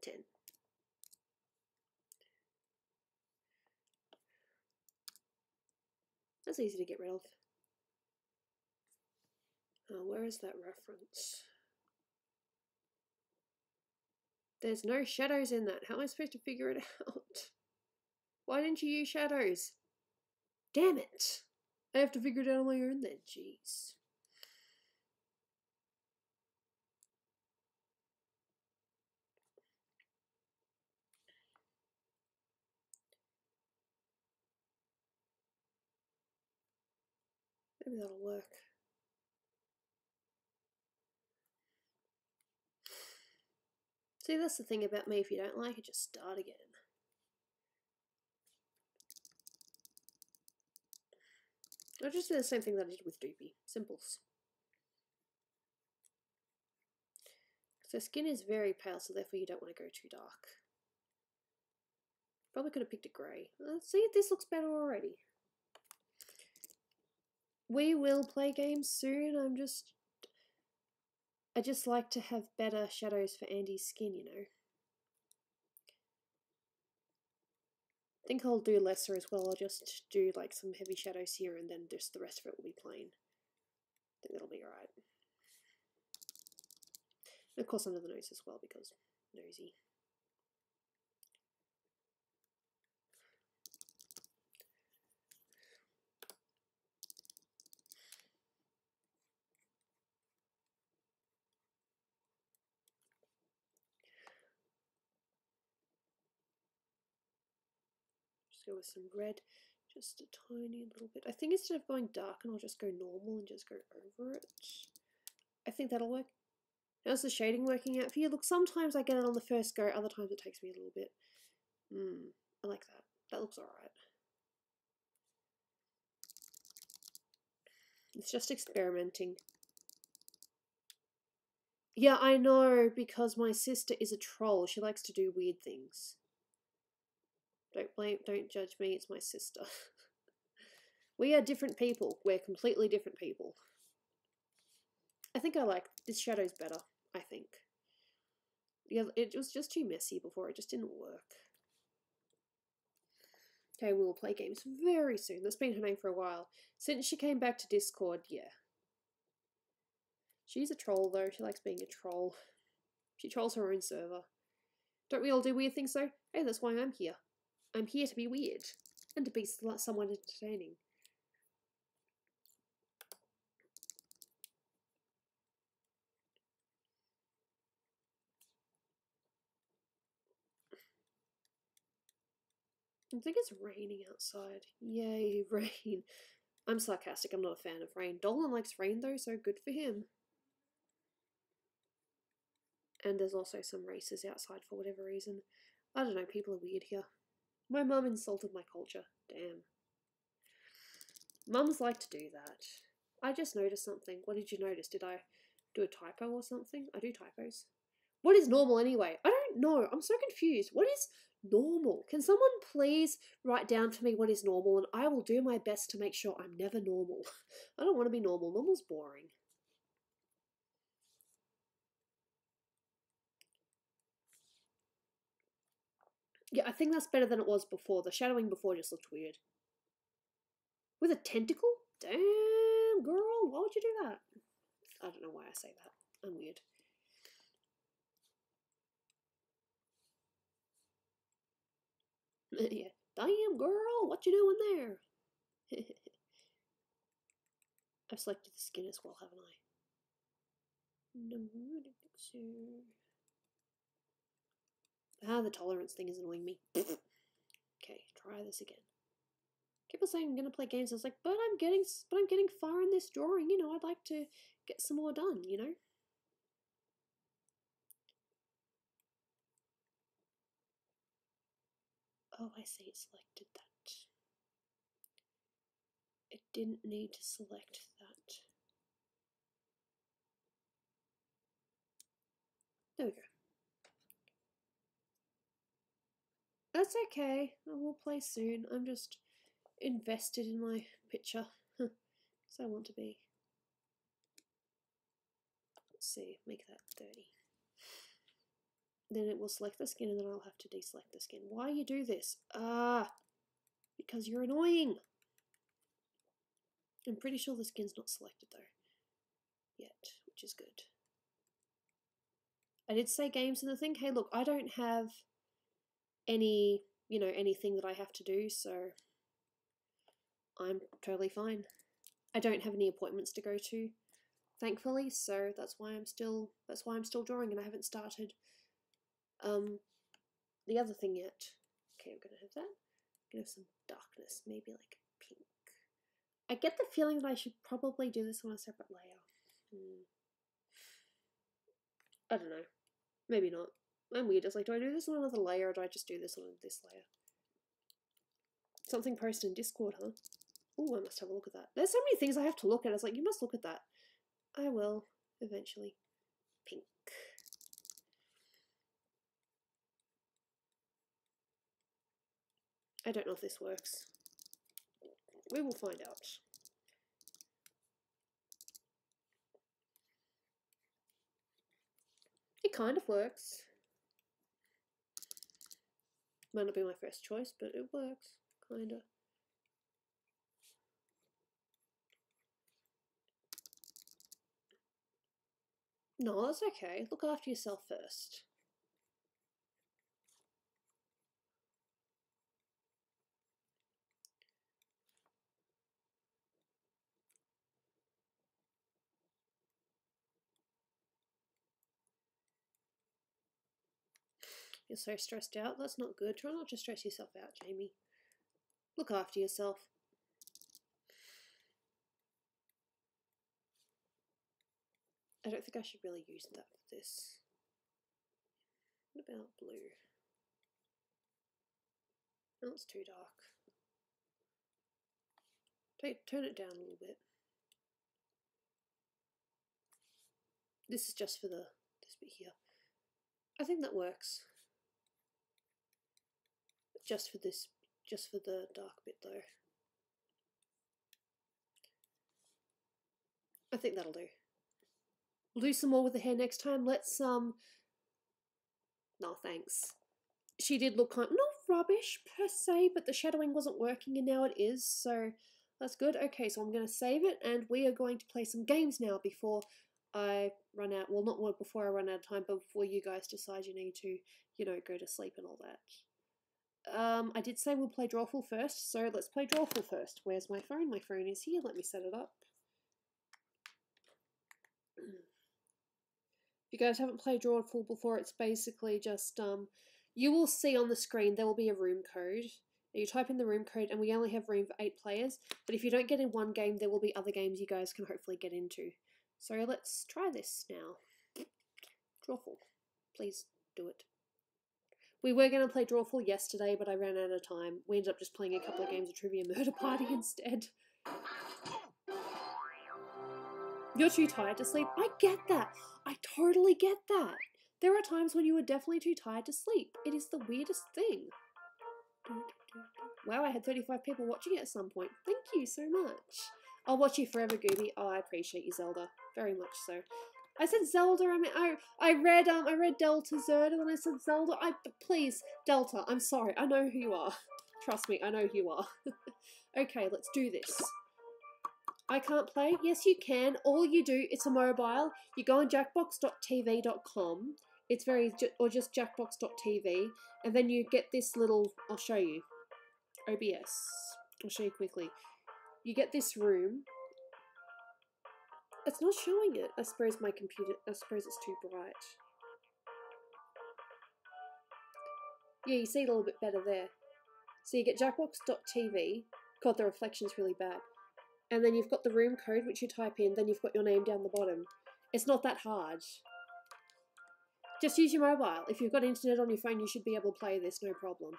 10. That's easy to get rid of. Oh, where is that reference? There's no shadows in that. How am I supposed to figure it out? Why didn't you use shadows? Damn it! I have to figure it out on my own then, jeez. Maybe that'll work. See, that's the thing about me. If you don't like it, just start again. I just did the same thing that I did with Doopy. Simples. So skin is very pale, so therefore you don't want to go too dark. Probably could have picked a grey. Let's see if this looks better already. We will play games soon. I just like to have better shadows for Andy's skin, you know. I think I'll do lesser as well. I'll just do like some heavy shadows here and then just the rest of it will be plain. I think that'll be alright. And of course under the nose as well because nosy. Just go with some red, just a tiny little bit. I think instead of going dark, and I'll just go normal and just go over it. I think that'll work. How's the shading working out for you? Look, sometimes I get it on the first go, other times it takes me a little bit. I like that. That looks alright. It's just experimenting. Yeah, I know, because my sister is a troll. She likes to do weird things. Don't judge me, it's my sister. We are different people. We're completely different people. I think I like this shadow's better, I think. Yeah, it was just too messy before, it just didn't work. Okay, we will play games very soon. That's been her name for a while. Since she came back to Discord, yeah. She's a troll though, she likes being a troll. She trolls her own server. Don't we all do weird things though? Hey, that's why I'm here. I'm here to be weird. And to be somewhat entertaining. I think it's raining outside. Yay, rain. I'm sarcastic, I'm not a fan of rain. Dolan likes rain though, so good for him. And there's also some races outside for whatever reason. I don't know, people are weird here. My mum insulted my culture. Damn. Mums like to do that. I just noticed something. What did you notice? Did I do a typo or something? I do typos. What is normal anyway? I don't know. I'm so confused. What is normal? Can someone please write down for me what is normal and I will do my best to make sure I'm never normal. I don't want to be normal. Normal's boring. Yeah, I think that's better than it was before. The shadowing before just looked weird. With a tentacle? Damn, girl, why would you do that? I don't know why I say that. I'm weird. Yeah. Damn, girl, what you doing there? I've selected the skin as well, haven't I? No, I don't think so. Ah, the tolerance thing is annoying me. Okay, try this again. People saying I'm gonna play games. I was like, but I'm getting far in this drawing. You know, I'd like to get some more done. You know. Oh, I see. It selected that. It didn't need to select that. There we go. That's okay. I will play soon. I'm just invested in my picture. So I want to be. Let's see, make that 30. Then it will select the skin and then I'll have to deselect the skin. Why you do this? Because you're annoying. I'm pretty sure the skin's not selected though. yet, which is good. I did say games in the thing. Hey, look, I don't have any, you know, anything that I have to do, so I'm totally fine. I don't have any appointments to go to, thankfully, so that's why I'm still drawing and I haven't started the other thing yet. Okay, we're gonna have that. I'm gonna have some darkness, maybe like pink. I get the feeling that I should probably do this on a separate layer. I don't know. Maybe not. I'm weird. It's like, do I do this on another layer or do I just do this on this layer? Something posted in Discord, huh? Oh, I must have a look at that. There's so many things I have to look at. It's like, you must look at that. I will, eventually. Pink. I don't know if this works. We will find out. It kind of works. Might not be my first choice, but it works. Kinda. No, that's okay. Look after yourself first. You're so stressed out. That's not good. Try not to stress yourself out, Jamie. Look after yourself. I don't think I should really use that for this. What about blue? No, it's too dark. Turn it down a little bit. This is just for this bit here. I think that works. Just for the dark bit though. I think that'll do. We'll do some more with the hair next time. Let's no thanks. She did look kind of, not rubbish per se, but the shadowing wasn't working and now it is, so that's good. Okay, so I'm going to save it and we are going to play some games now before I run out, well, not before I run out of time, but before you guys decide you need to, you know, go to sleep and all that. I did say we'll play Drawful first, so let's play Drawful first. Where's my phone? My phone is here. Let me set it up. If you guys haven't played Drawful before, it's basically just, you will see on the screen there will be a room code. You type in the room code and we only have room for 8 players, but if you don't get in one game, there will be other games you guys can hopefully get into. So let's try this now. Drawful. Please do it. We were going to play Drawful yesterday, but I ran out of time. We ended up just playing a couple of games of Trivia Murder Party instead. You're too tired to sleep. I get that. I totally get that. There are times when you are definitely too tired to sleep. It is the weirdest thing. Wow, I had 35 people watching it at some point. Thank you so much. I'll watch you forever, Gooby. Oh, I appreciate you, Zelda. Very much so. I said Zelda. I mean, I read Delta Zerda when I said Zelda. Please, Delta. I'm sorry. I know who you are. Trust me, I know who you are. Okay, let's do this. I can't play? Yes, you can. All you do, it's a mobile. You go on jackbox.tv.com. It's or just jackbox.tv, and then you get this little. I'll show you. OBS. I'll show you quickly. You get this room. It's not showing it. I suppose my computer. I suppose it's too bright. Yeah, you see it a little bit better there. So you get jackbox.tv. God, the reflection's really bad. And then you've got the room code, which you type in, then you've got your name down the bottom. It's not that hard. Just use your mobile. If you've got internet on your phone, you should be able to play this, no problem.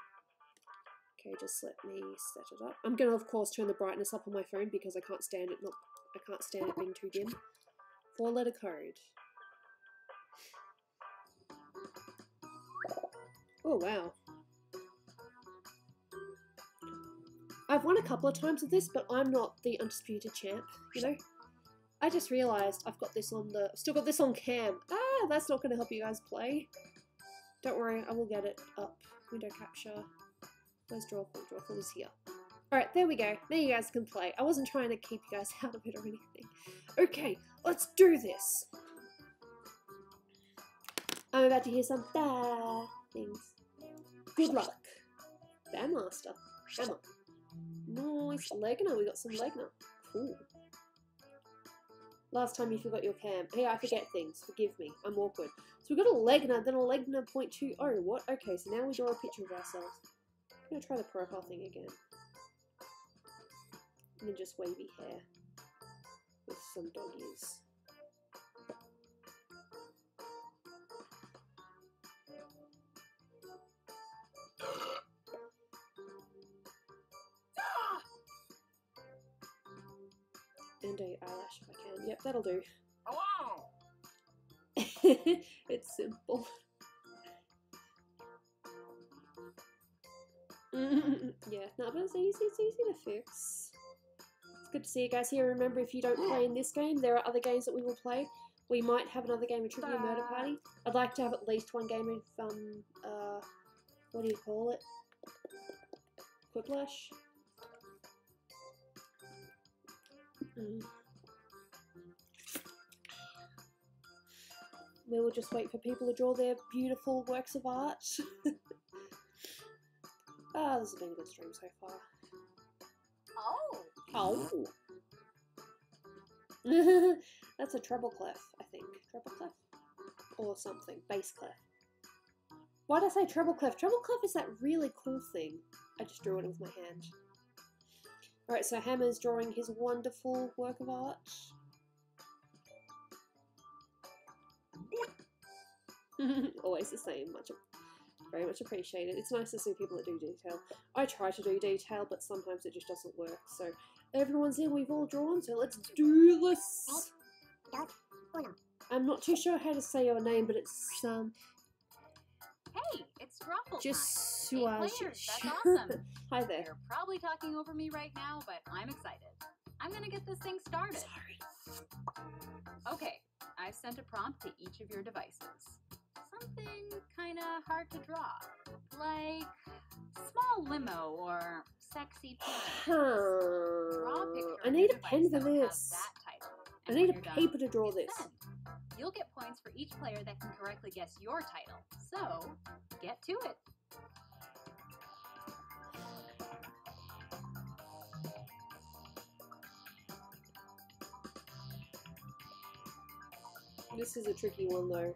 Okay, just let me set it up. I'm going to, of course, turn the brightness up on my phone because I can't stand it being too dim. 4-letter code. Oh, wow. I've won a couple of times with this, but I'm not the undisputed champ, you know? I just realised I've got this on still got this on cam. Ah, that's not going to help you guys play. Don't worry, I will get it up. Window capture. Where's Drawful? Drawful is here. Alright, there we go. Now you guys can play. I wasn't trying to keep you guys out of it or anything. Okay, let's do this. I'm about to hear some da things. Good luck. Bandmaster. Hammer. Nice. Legner. We got some Legner. Cool. Last time you forgot your cam. Hey, I forget things. Forgive me. I'm awkward. So we got a Legner, then a Legner 0.20. What? Okay, so now we draw a picture of ourselves. I'm going to try the profile thing again. And then just wavy hair. With some dog ears. And a eyelash if I can. Yep, that'll do. Hello! It's simple. Yeah, no, but it's easy to fix. It's good to see you guys here. Remember, if you don't play in this game, there are other games that we will play. We might have another game of Trivia Murder Party. I'd like to have at least one game of, what do you call it? Quiplash? We will just wait for people to draw their beautiful works of art. Ah, this has been a good stream so far. Oh! That's a treble clef, I think. Treble clef? Or something. Bass clef. Why did I say treble clef? Treble clef is that really cool thing. I just drew it with my hand. Alright, so Hammer's drawing his wonderful work of art. Always the same. Very much appreciated. It's nice to see people that do detail. I try to do detail, but sometimes it just doesn't work. So everyone's in, we've all drawn, so let's do this! I'm not too sure how to say your name, but it's Hey, it's Ruffle just time. 8 players, that's awesome. Hi there. You're probably talking over me right now, but I'm excited. I'm gonna get this thing started. Sorry. Okay, I've sent a prompt to each of your devices. Something kinda hard to draw. Like small limo or sexy penis. Draw a picture I of need your a pen device for that will have this. that title. I And need when a you're done, paper to draw hit this. send. You'll get points for each player that can correctly guess your title. So, get to it. This is a tricky one though.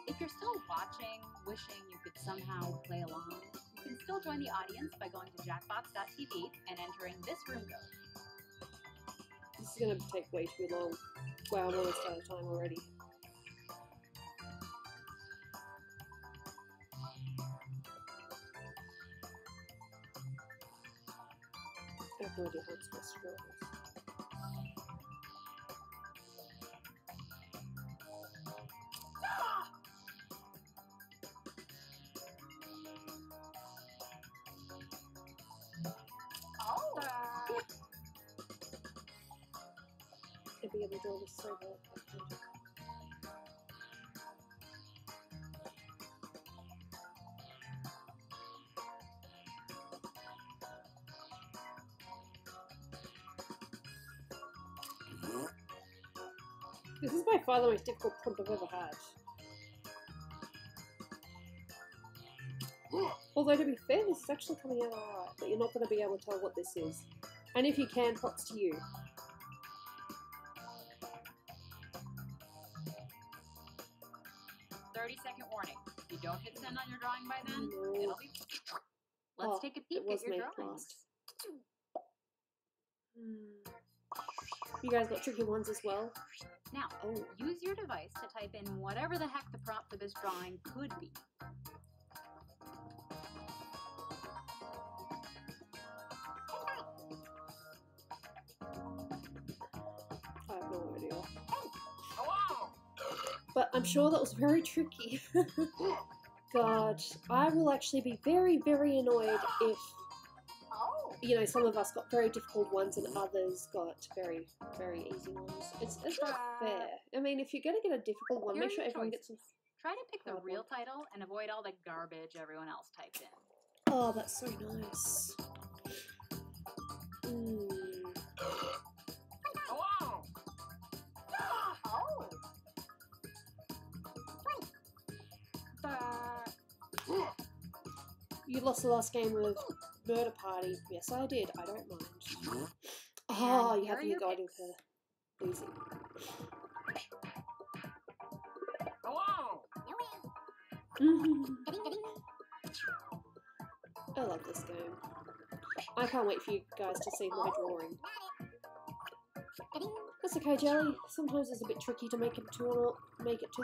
If you're still watching, wishing you could somehow play along, you can still join the audience by going to jackbox.tv and entering this room code. This is gonna take way too long. Wow, I'm almost out of time already. I have no idea how I'm supposed to draw this. I'd be able to draw this so well. This is by far the most difficult prompt I've ever had. Although to be fair, this is actually coming out alright, but you're not going to be able to tell what this is. And if you can, props to you. Second warning. If you don't hit send on your drawing by then, No. it'll be... Let's take a peek it was at your made drawings. last. You guys got tricky ones as well? Now, use your device to type in whatever the heck the prompt for this drawing could be. I have no idea. Hello! But I'm sure that was very tricky. God, I will actually be very, very annoyed you know, some of us got very difficult ones and others got very, very easy ones. It's not fair. I mean, if you're going to get a difficult one, Here make are sure your everyone gets choices. a Try to pick the hard real one. title and avoid all the garbage everyone else typed in. Oh, that's so nice. Mm. You lost the last game of Murder Party. Yes, I did. I don't mind. Oh, you haven't got into losing. I love this game. I can't wait for you guys to see my drawing. That's okay, Jelly. Sometimes it's a bit tricky to make it to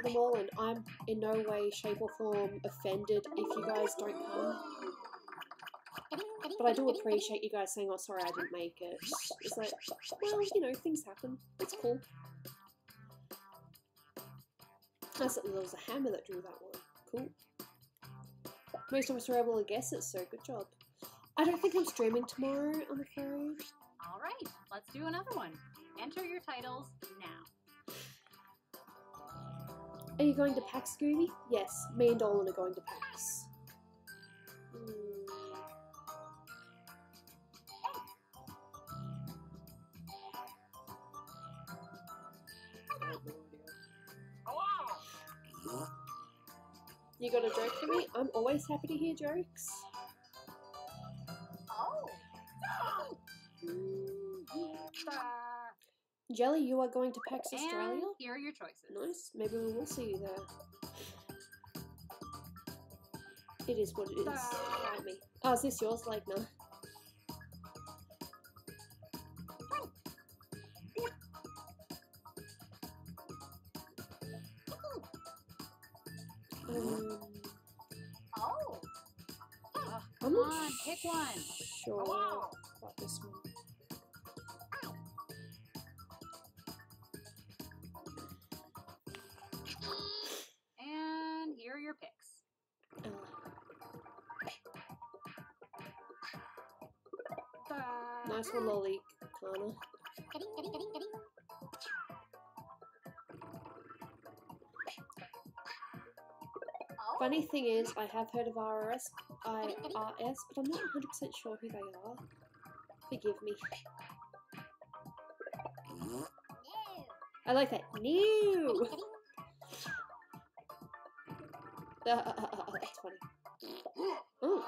them all, and I'm in no way, shape, or form offended if you guys don't come. But I do appreciate you guys saying, "Oh, sorry, I didn't make it." It's like, well, you know, things happen. It's cool. There was a hammer that drew that one. Cool. Most of us were able to guess it, so good job. I don't think I'm streaming tomorrow, I'm afraid. Alright, let's do another one. Enter your titles now. Are you going to PAX, Gooby? Yes, me and Dolan are going to PAX. You got a joke for me? I'm always happy to hear jokes. Jelly, you are going to PAX Australia? And here are your choices. Nice. Maybe we will see you there. It is what it is. Try me. Oh, is this yours, Legna? I'm Come not on, pick one. sure about this one. And here are your picks. Nice one, Lolly, Kana. Funny thing is, I have heard of IRS, but I'm not 100% sure who they are. Forgive me. I like that. New! That's funny. Oh.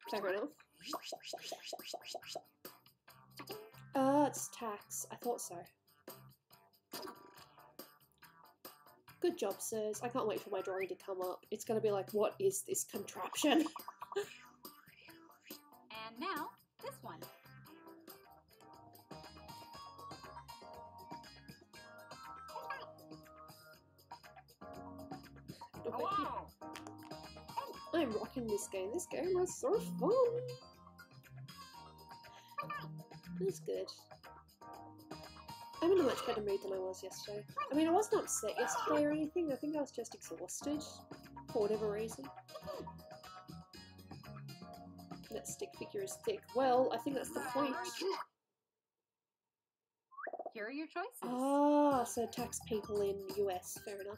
Fair enough. It's tax. I thought so. Good job, sirs. I can't wait for my drawing to come up. It's going to be like, what is this contraption? And now, this one. I'm rocking this game. This game was so fun. It's good. I'm in a much better mood than I was yesterday. I mean, I wasn't upset yesterday or anything. I think I was just exhausted for whatever reason. That stick figure is thick. Well, I think that's the point. Here are your choices. Ah, so tax people in US. Fair enough.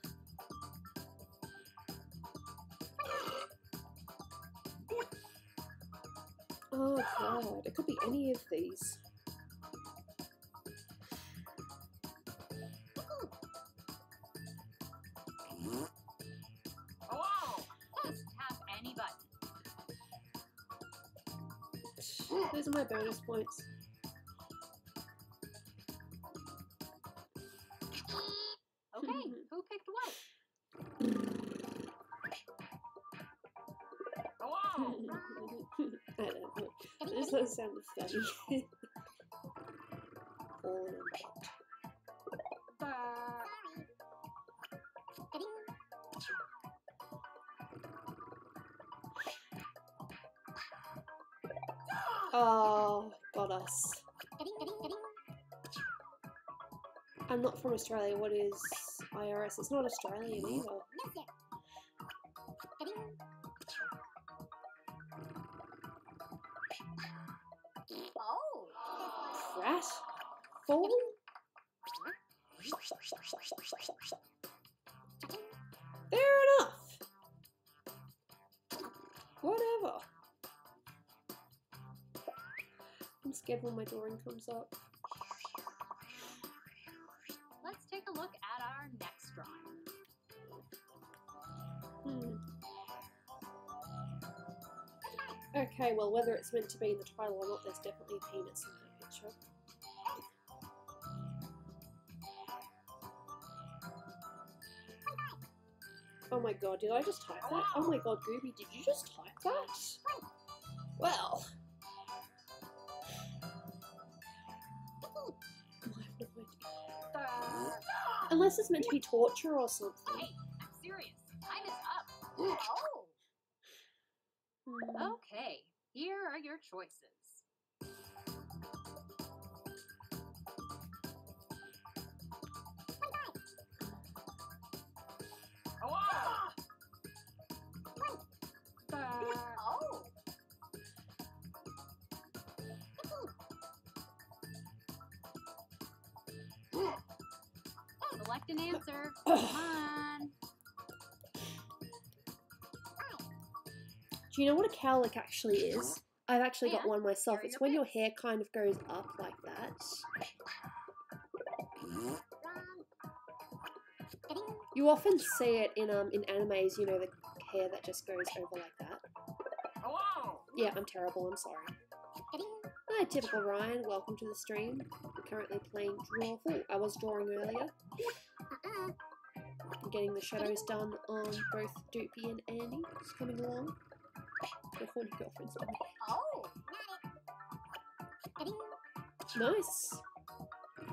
Oh god, it could be any of these. Just tap any button. Those are my bonus points. Okay, who picked what? I don't know. This doesn't sound funny. All in one pot. Oh, got us. I'm not from Australia. What is IRS? It's not Australian either. rat? Fall? Fair enough. Whatever. I'm scared when my drawing comes up. Let's take a look at our next drawing. Okay, well, whether it's meant to be in the title or not, there's definitely a penis in my picture. Oh my god, did I just type that? Oh my god, Gooby, did you just type that? Well. I have no idea. Unless it's meant to be torture or something. Hey, I'm serious. Time is up. Okay, here are your choices. Select an answer. Come on. Do you know what a cowlick actually is? I've actually got And one myself. here are It's your when your picks. hair kind of goes up like that. You often see it in animes, you know, the hair that just goes over like that. Yeah, I'm terrible, I'm sorry. Hi, typical Ryan, welcome to the stream. I'm currently playing Drawful. I was drawing earlier. I'm getting the shadows done on both Doopy and Andy. It's coming along. Your horny girlfriend's done. Nice.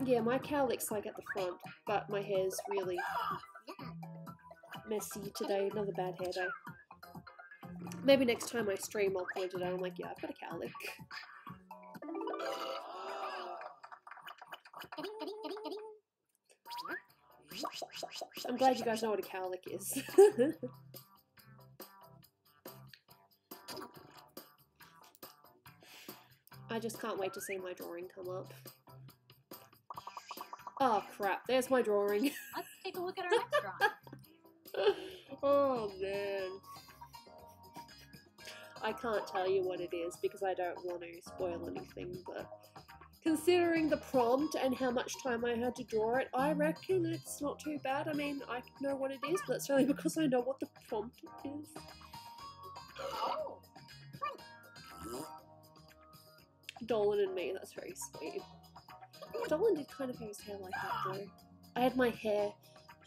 Yeah, my cowlick's like at the front, but my hair's really messy today. Another bad hair day. Maybe next time I stream I'll point it out. I'm like, yeah, I've got a cowlick. I'm glad you guys know what a cowlick is. I just can't wait to see my drawing come up. Oh crap, there's my drawing. Let's take a look at our next drawing. Oh man. I can't tell you what it is because I don't want to spoil anything, but considering the prompt and how much time I had to draw it, I reckon it's not too bad. I mean, I know what it is, but that's only because I know what the prompt is. Dolan and me, that's very sweet. Dolan did kind of have his hair like that though. I had my hair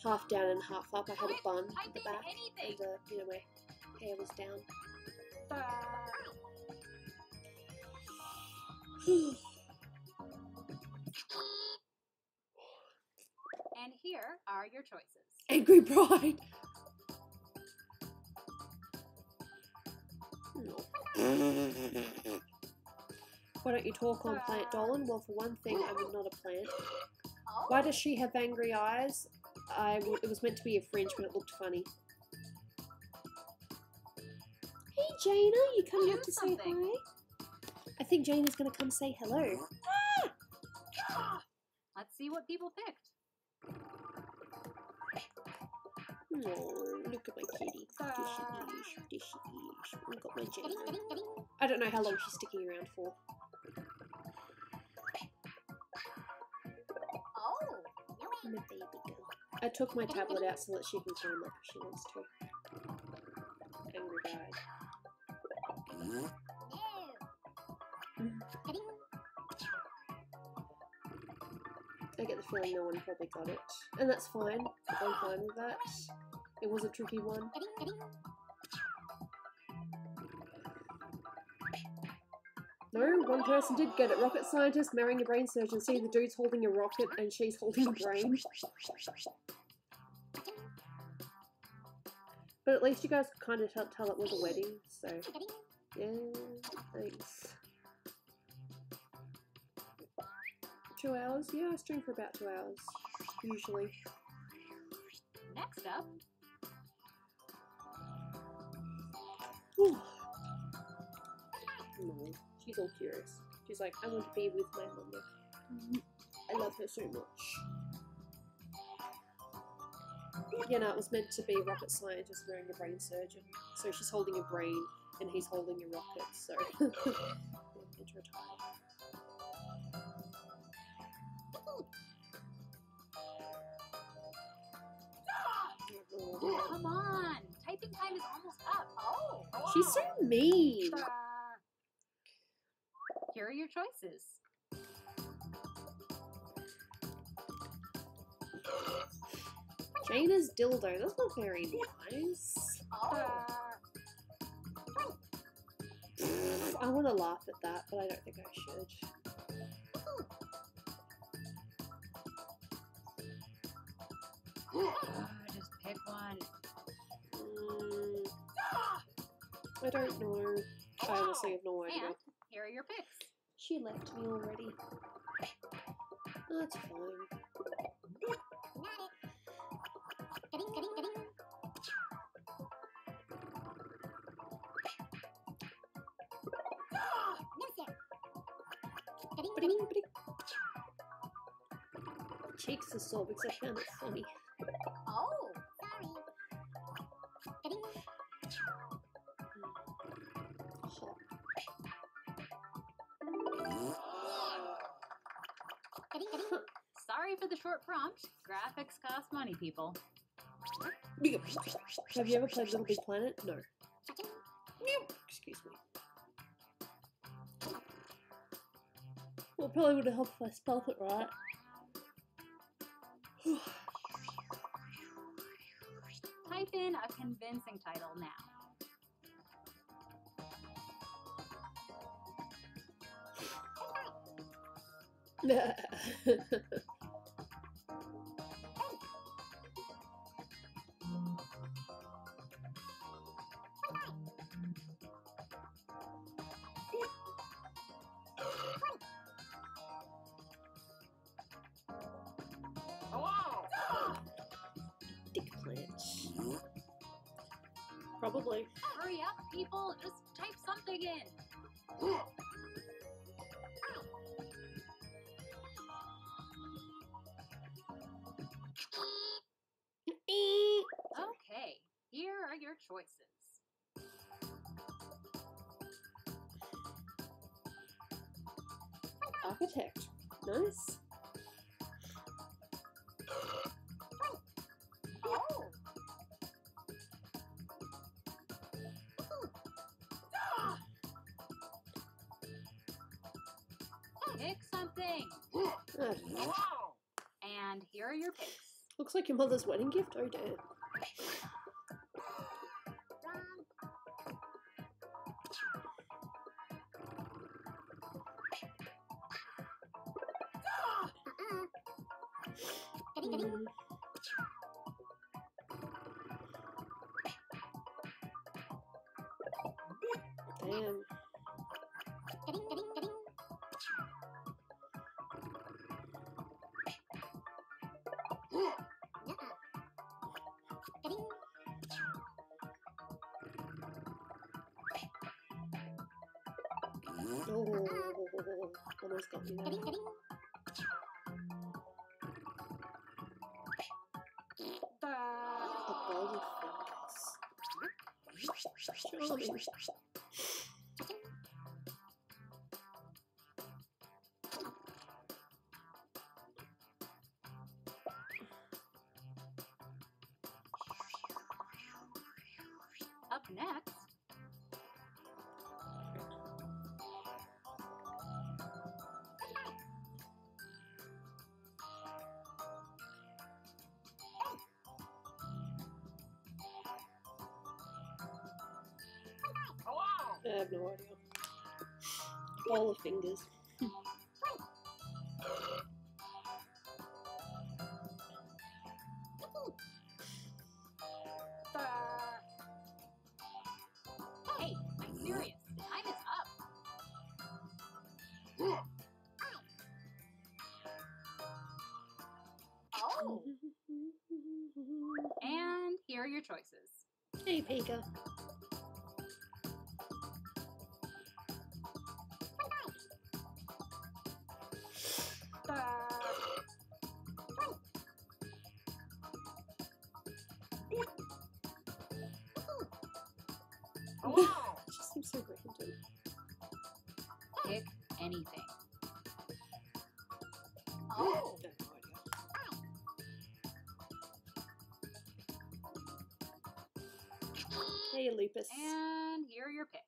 half down and half up. I had a bun at the back, and you know, my hair was down. And here are your choices. Angry Bride! No. Why don't you talk on Planet Dolan? Well, for one thing, I'm not a plant. Why does she have angry eyes? It was meant to be a fringe, but it looked funny. Hey, Jaina, you coming up to say hi? I think Jaina's going to come say hello. Ah! Let's see what people picked. Oh, look at my kitty. There she is. I've got my Jaina. I don't know how long she's sticking around for. I'm a baby girl. I took my tablet out so that she can climb up if she wants to. Angry Bride. I get the feeling no one probably got it. And that's fine. I'm fine with that. It was a tricky one. No, one person did get it. Rocket scientist marrying a brain surgeon. See, the dude's holding a rocket and she's holding a brain. But at least you guys could kind of tell it was a wedding, so yeah, thanks. 2 hours? Yeah, I stream for about 2 hours, usually. Next up. No, she's all curious. She's like, I want to be with my mummy. too much. Yeah, no, it was meant to be a rocket scientist wearing a brain surgeon. So she's holding a brain and he's holding a rocket, so intro time. Come on! Typing time is almost up. Oh! She's so mean! Here are your choices. Jaina's dildo, that's not very nice. I want to laugh at that, but I don't think I should. Just pick one. I don't know. I honestly have no idea. And here are your picks. She left me already. That's fine. Cheeks are sore because I found it funny. Oh, sorry. Hot. Sorry for the short prompt. Graphics cost money, people. Have you ever played Little Big Planet? No. Excuse me. Well, probably would have helped if I spelled it right. Type in a convincing title now. Dick plant. Probably. Hurry up, people. Just type something in. Okay, here are your choices. Architect. Nice. Oh! Pick something. And here are your picks. Looks like your mother's wedding gift. Oh damn. Damn. Oh, almost got me there. A bowl of fingers. Up next, I have no idea. Bowl of fingers. hey, I'm serious. The time is up. Oh! And here are your choices. Hey, Pika. anything. Oh! Hey, Lupus. And here are your picks.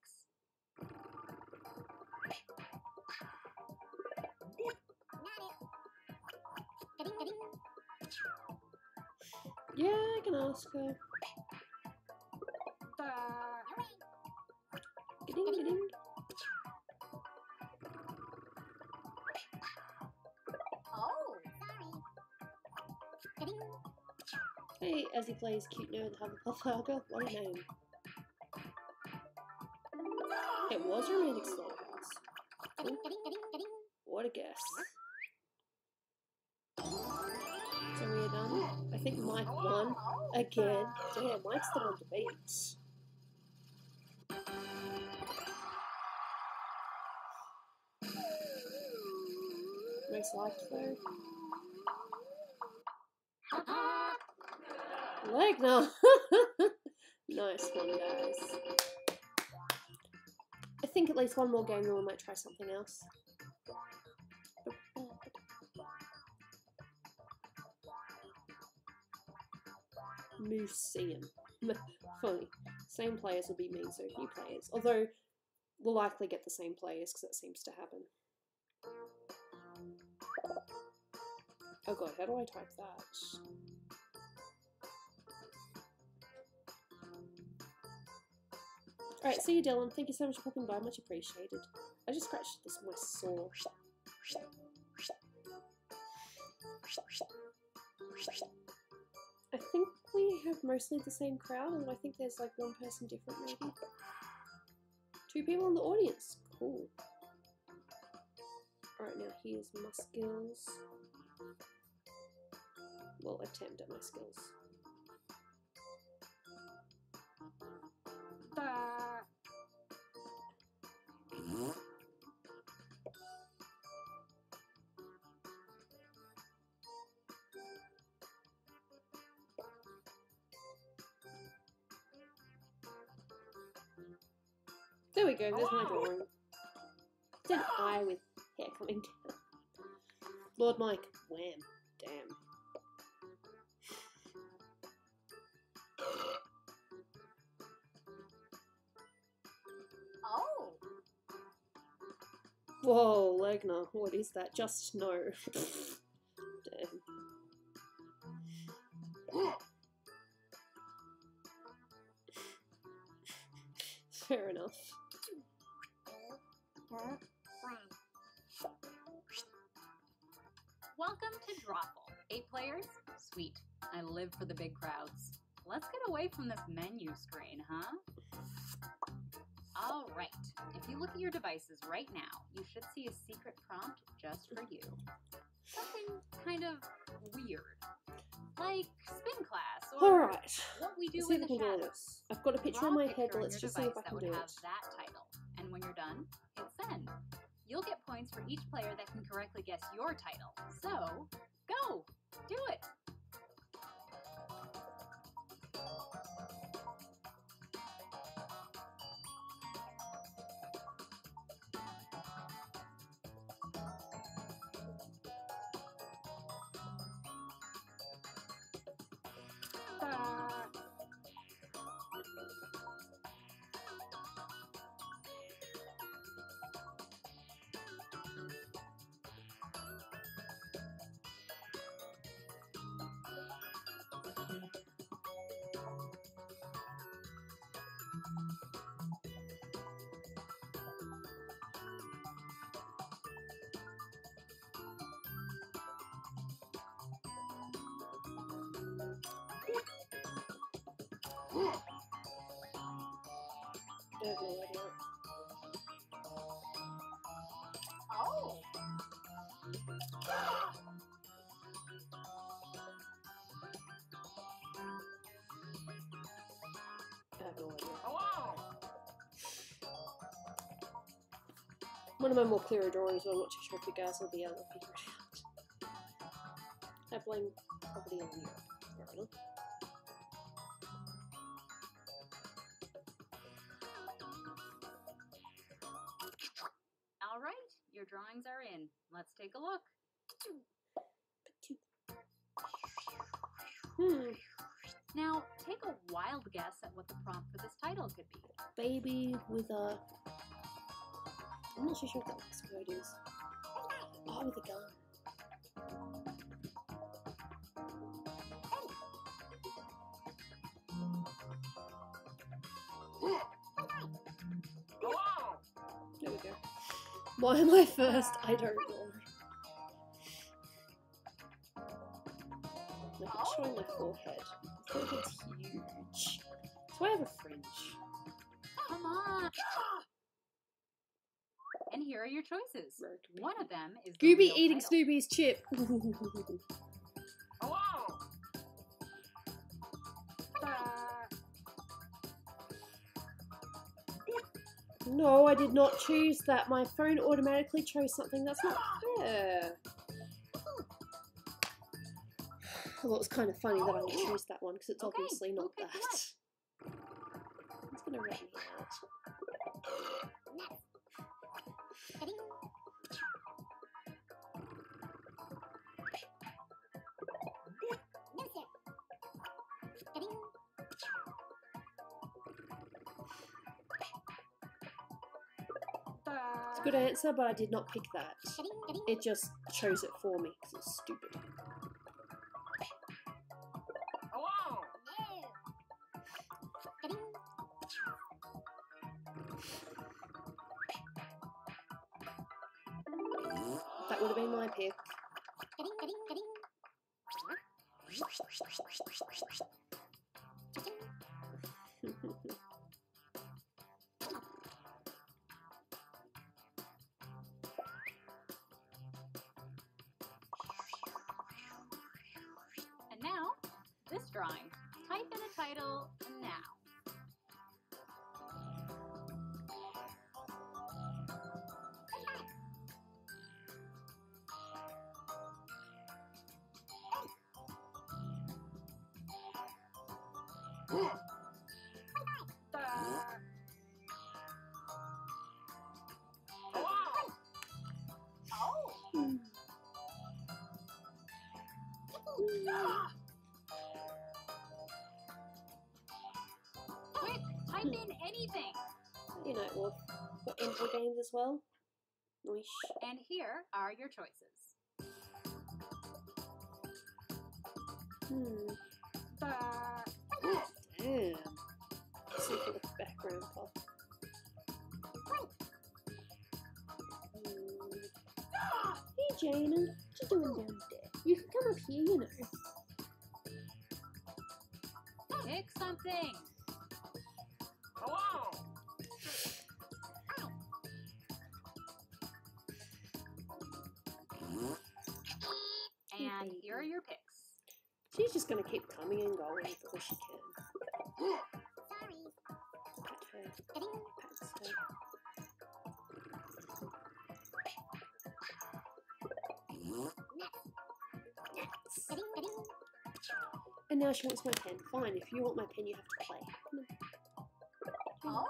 Yeah, I can ask her. Ga-ding. Oh! Hey, as he plays cute nerd Hufflepuff Lager, what a name. It was a romantic slaughterhouse. Ooh, what a guess. So we're done. I think Mike won again. Damn, Mike's the one to beat. Most liked though. Leg no. Nice one, guys. I think at least one more game and we might try something else. Museum. Funny. Same players will be mean, so new players. Although, we'll likely get the same players because that seems to happen. Oh god, how do I type that? Alright, see you, Dylan. Thank you so much for popping by. Much appreciated. I just scratched this with my saw. I think we have mostly the same crowd, and I think there's like one person different, maybe. 2 people in the audience. Cool. Alright, now here's my skills. Well, attempt at my skills. There we go, there's my drawing. It's an eye with hair coming down. Lord Mike, wham, damn. Oh! Whoa, Legner, what is that? Just no. Damn. Fair enough. Welcome to Drawful. 8 players? Sweet. I live for the big crowds. Let's get away from this menu screen, huh? Alright, if you look at your devices right now, you should see a secret prompt just for you. Something kind of weird. Like spin class, or Alright. what we do See in if the I can do shadows. this. I've got a picture Draw on my a head, picture but on let's your just see if device I that can would do have it. that title. And when you're done, hit send. You'll get points for each player that can correctly guess your title. So, go! Do it! I have no idea. Oh! I have no idea. Hello! One of my more clearer drawings, but I'm not too sure if you guys will be able to figure it out. I blame property on Europe. Fair enough. Alright, your drawings are in. Let's take a look. Now, take a wild guess at what the prompt for this title could be. Baby with a... I'm not so sure what that word is. Oh, with a gun. There we go. Why am I first? I don't know. Like it's showing my forehead. My forehead's huge. So I have a fringe. Come on! And here are your choices. One of them is the Gooby real eating title. Snoopy's chip. No, I did not choose that. My phone automatically chose something that's not fair. Well, it's kind of funny that I would choose that one because it's Okay, obviously not who that. picked It's gonna rat me out. It's a good answer, but I did not pick that. It just chose it for me because it's stupid. That would have been my pick. And now, this drawing. Type in a title now. Quick, type in anything. You know, Wolf. Got info games as well. Nice. And here are your choices. Damn. Let's see for the background pop. Hey, Jana. What you doing down there? You can come up here, you know. Pick something. And here are your picks. She's just gonna keep coming and going because she can. Pat her. Pats her. And now she wants my pen. Fine, if you want my pen, you have to play. Come on.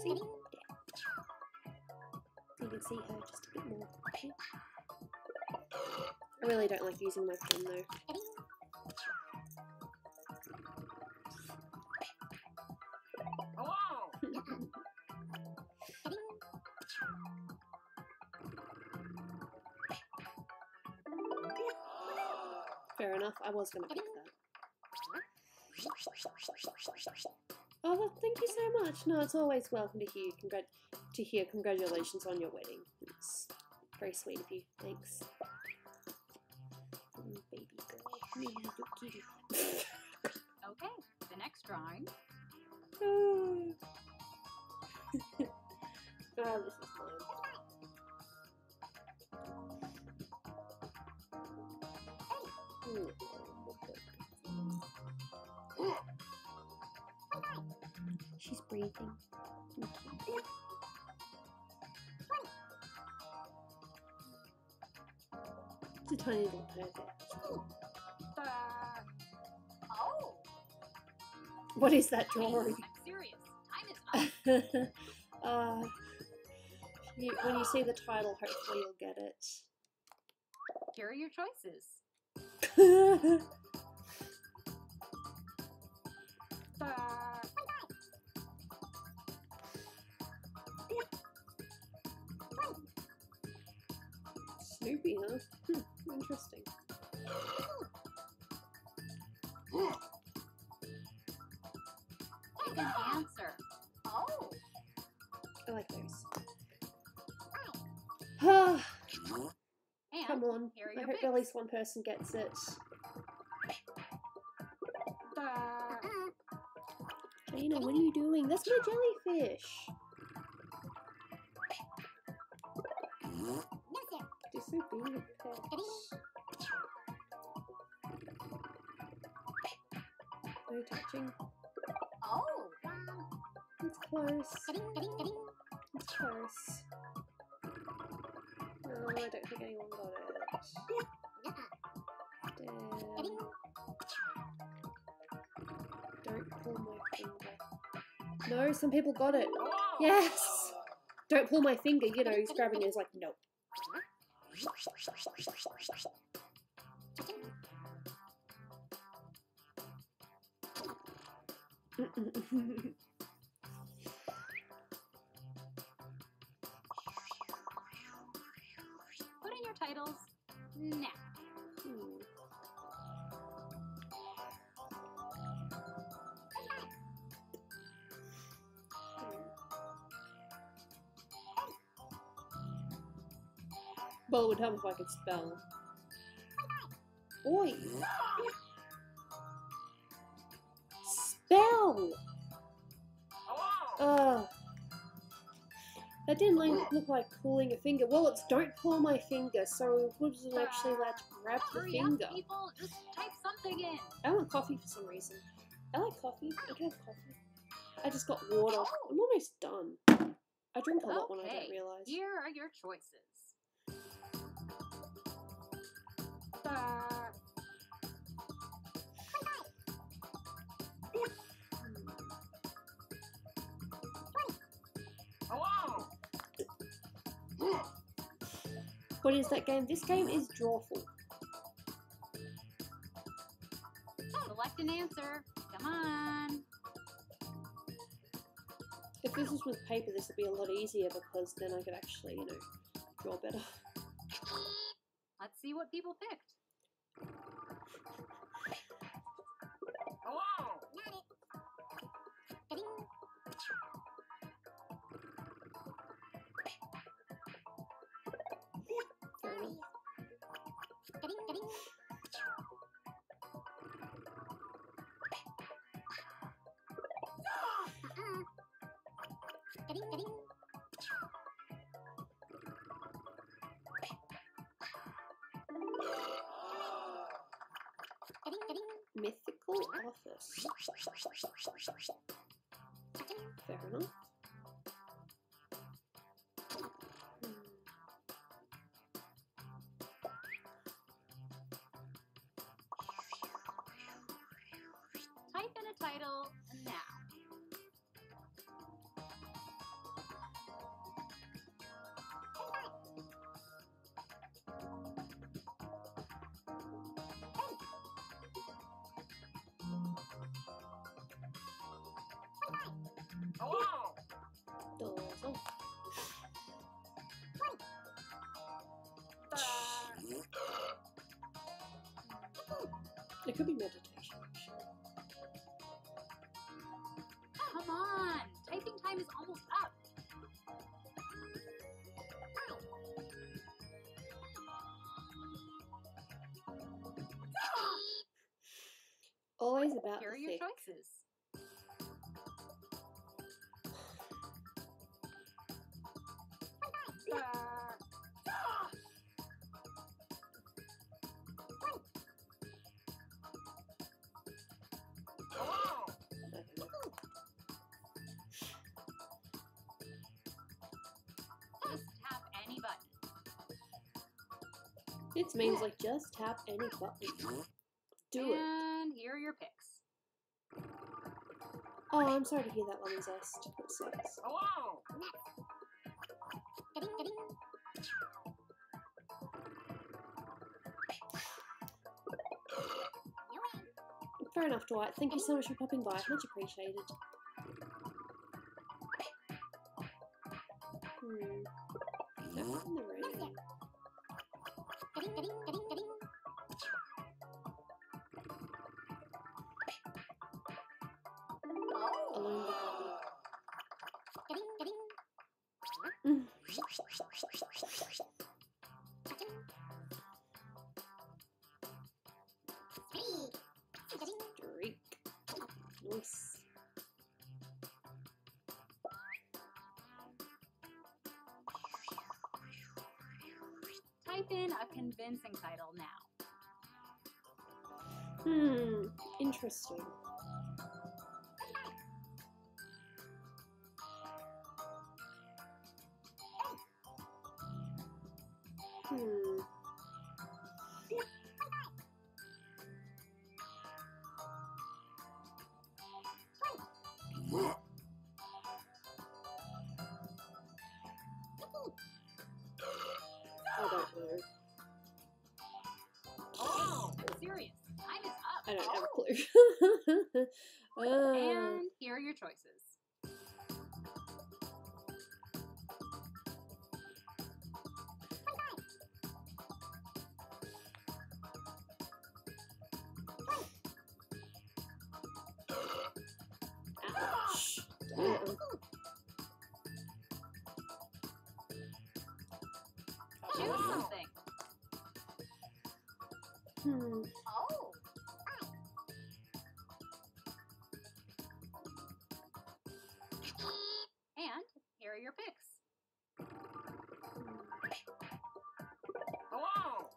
See? Yeah. So you can see her just a bit more. Okay. I really don't like using my pen though. Fair enough, I was going to pick that. Oh, well, thank you so much. No, it's always welcome to hear congratulations on your wedding. It's very sweet of you. Thanks. Baby girl. Little kitty. Okay, the next drawing. Oh, this is fun. She's breathing. Cute. It's a tiny little bird there. What is that drawing? I'm serious. Time is up. When you see the title, hopefully you'll get it. Here are your choices. Snoopy, huh? Interesting. Pick an answer. Oh. I like those. And Come on. here are I your hope picks. at least one person gets it. Dana, what are you doing? That's my jellyfish. They're so big. No touching. Oh. It's close. It's close. No, I don't think anyone got it. Damn. Don't pull my finger. No, some people got it. Yes! Don't pull my finger, you know, he's grabbing it, he's like, nope. Put in your titles now. Well, it would help if I could spell. Oi! Spell! That didn't look like pulling a finger. Well, it's don't pull my finger, so what does it actually let to grab the Hurry finger? up, people. Just type something in. I want coffee for some reason. I like coffee. I do have coffee. I just got water. I'm almost done. I drink a lot when I don't realise. Here are your choices. What is that game? This game is Drawful. Select an answer. Come on. If this was with paper, this would be a lot easier because then I could actually, you know, draw better. Let's see what people picked. Fair enough. Mythical office. Fair enough. Type in a title now. Dozo. It could be meditation, actually. Come on. Typing time is almost up. Always about Here are the your thick. choices. Just tap any button. It means like just tap any button. Do it. And here are your picks. Oh, I'm sorry to hear that, lemon zest. That sucks. Fair enough, Dwight. Thank you so much for popping by. Much appreciated. Back in the room. Alone the puppy. Streak. Nice. Type in a convincing title now. Interesting. I don't know. Oh, serious. Time is up. I don't have a clue. And here are your choices. Ouch. Damn. Choose something. Oh. And here are your picks. Hello!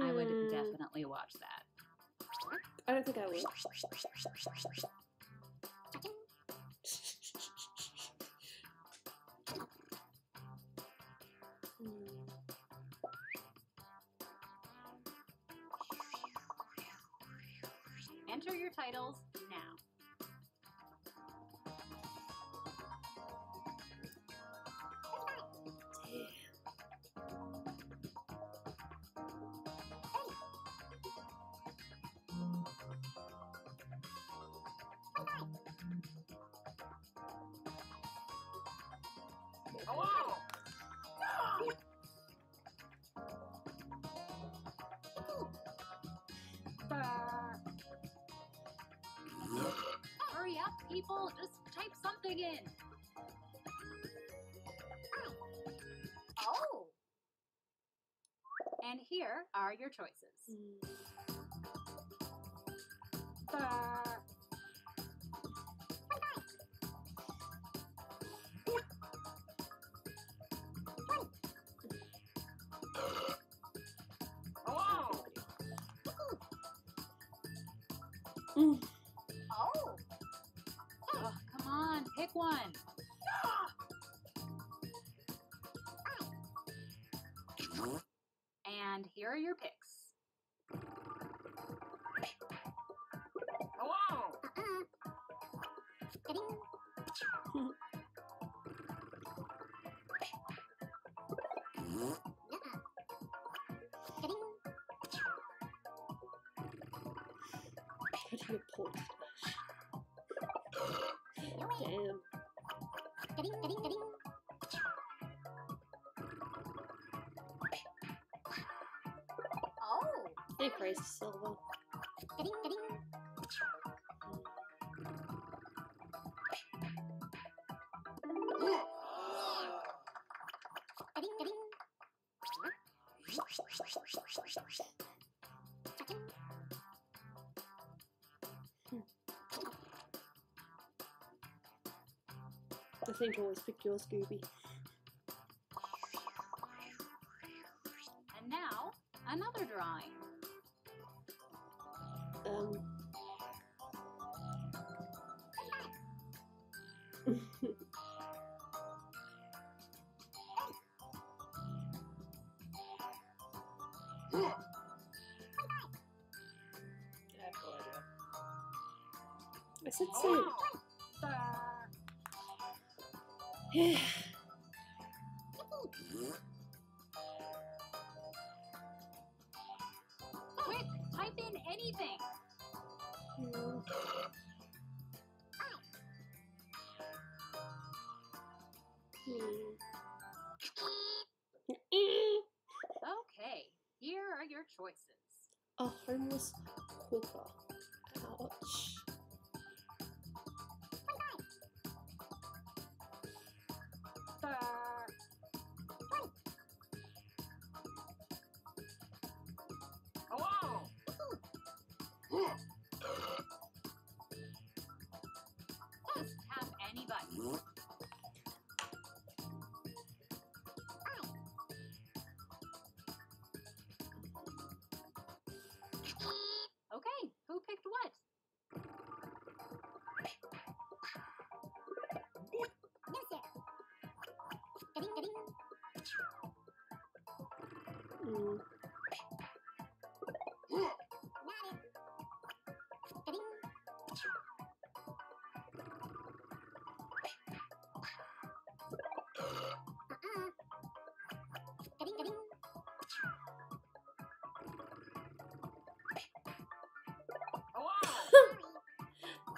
I would definitely watch that. I don't think I will. Enter your titles now. Hello! Hurry up, people! Just type something in! Oh! And here are your choices. Hello! Oh! Oh, come on, pick one! And here are your picks. Hello! How do you pull it? Damn. Oh! Hey, crazy Silver. I seem to always pick yours, Gooby. And now, another drawing. I said so. Yeah. Quick, type in anything. Okay, here are your choices. A homeless cooker. Ouch. Just tap any button. Okay, who picked what?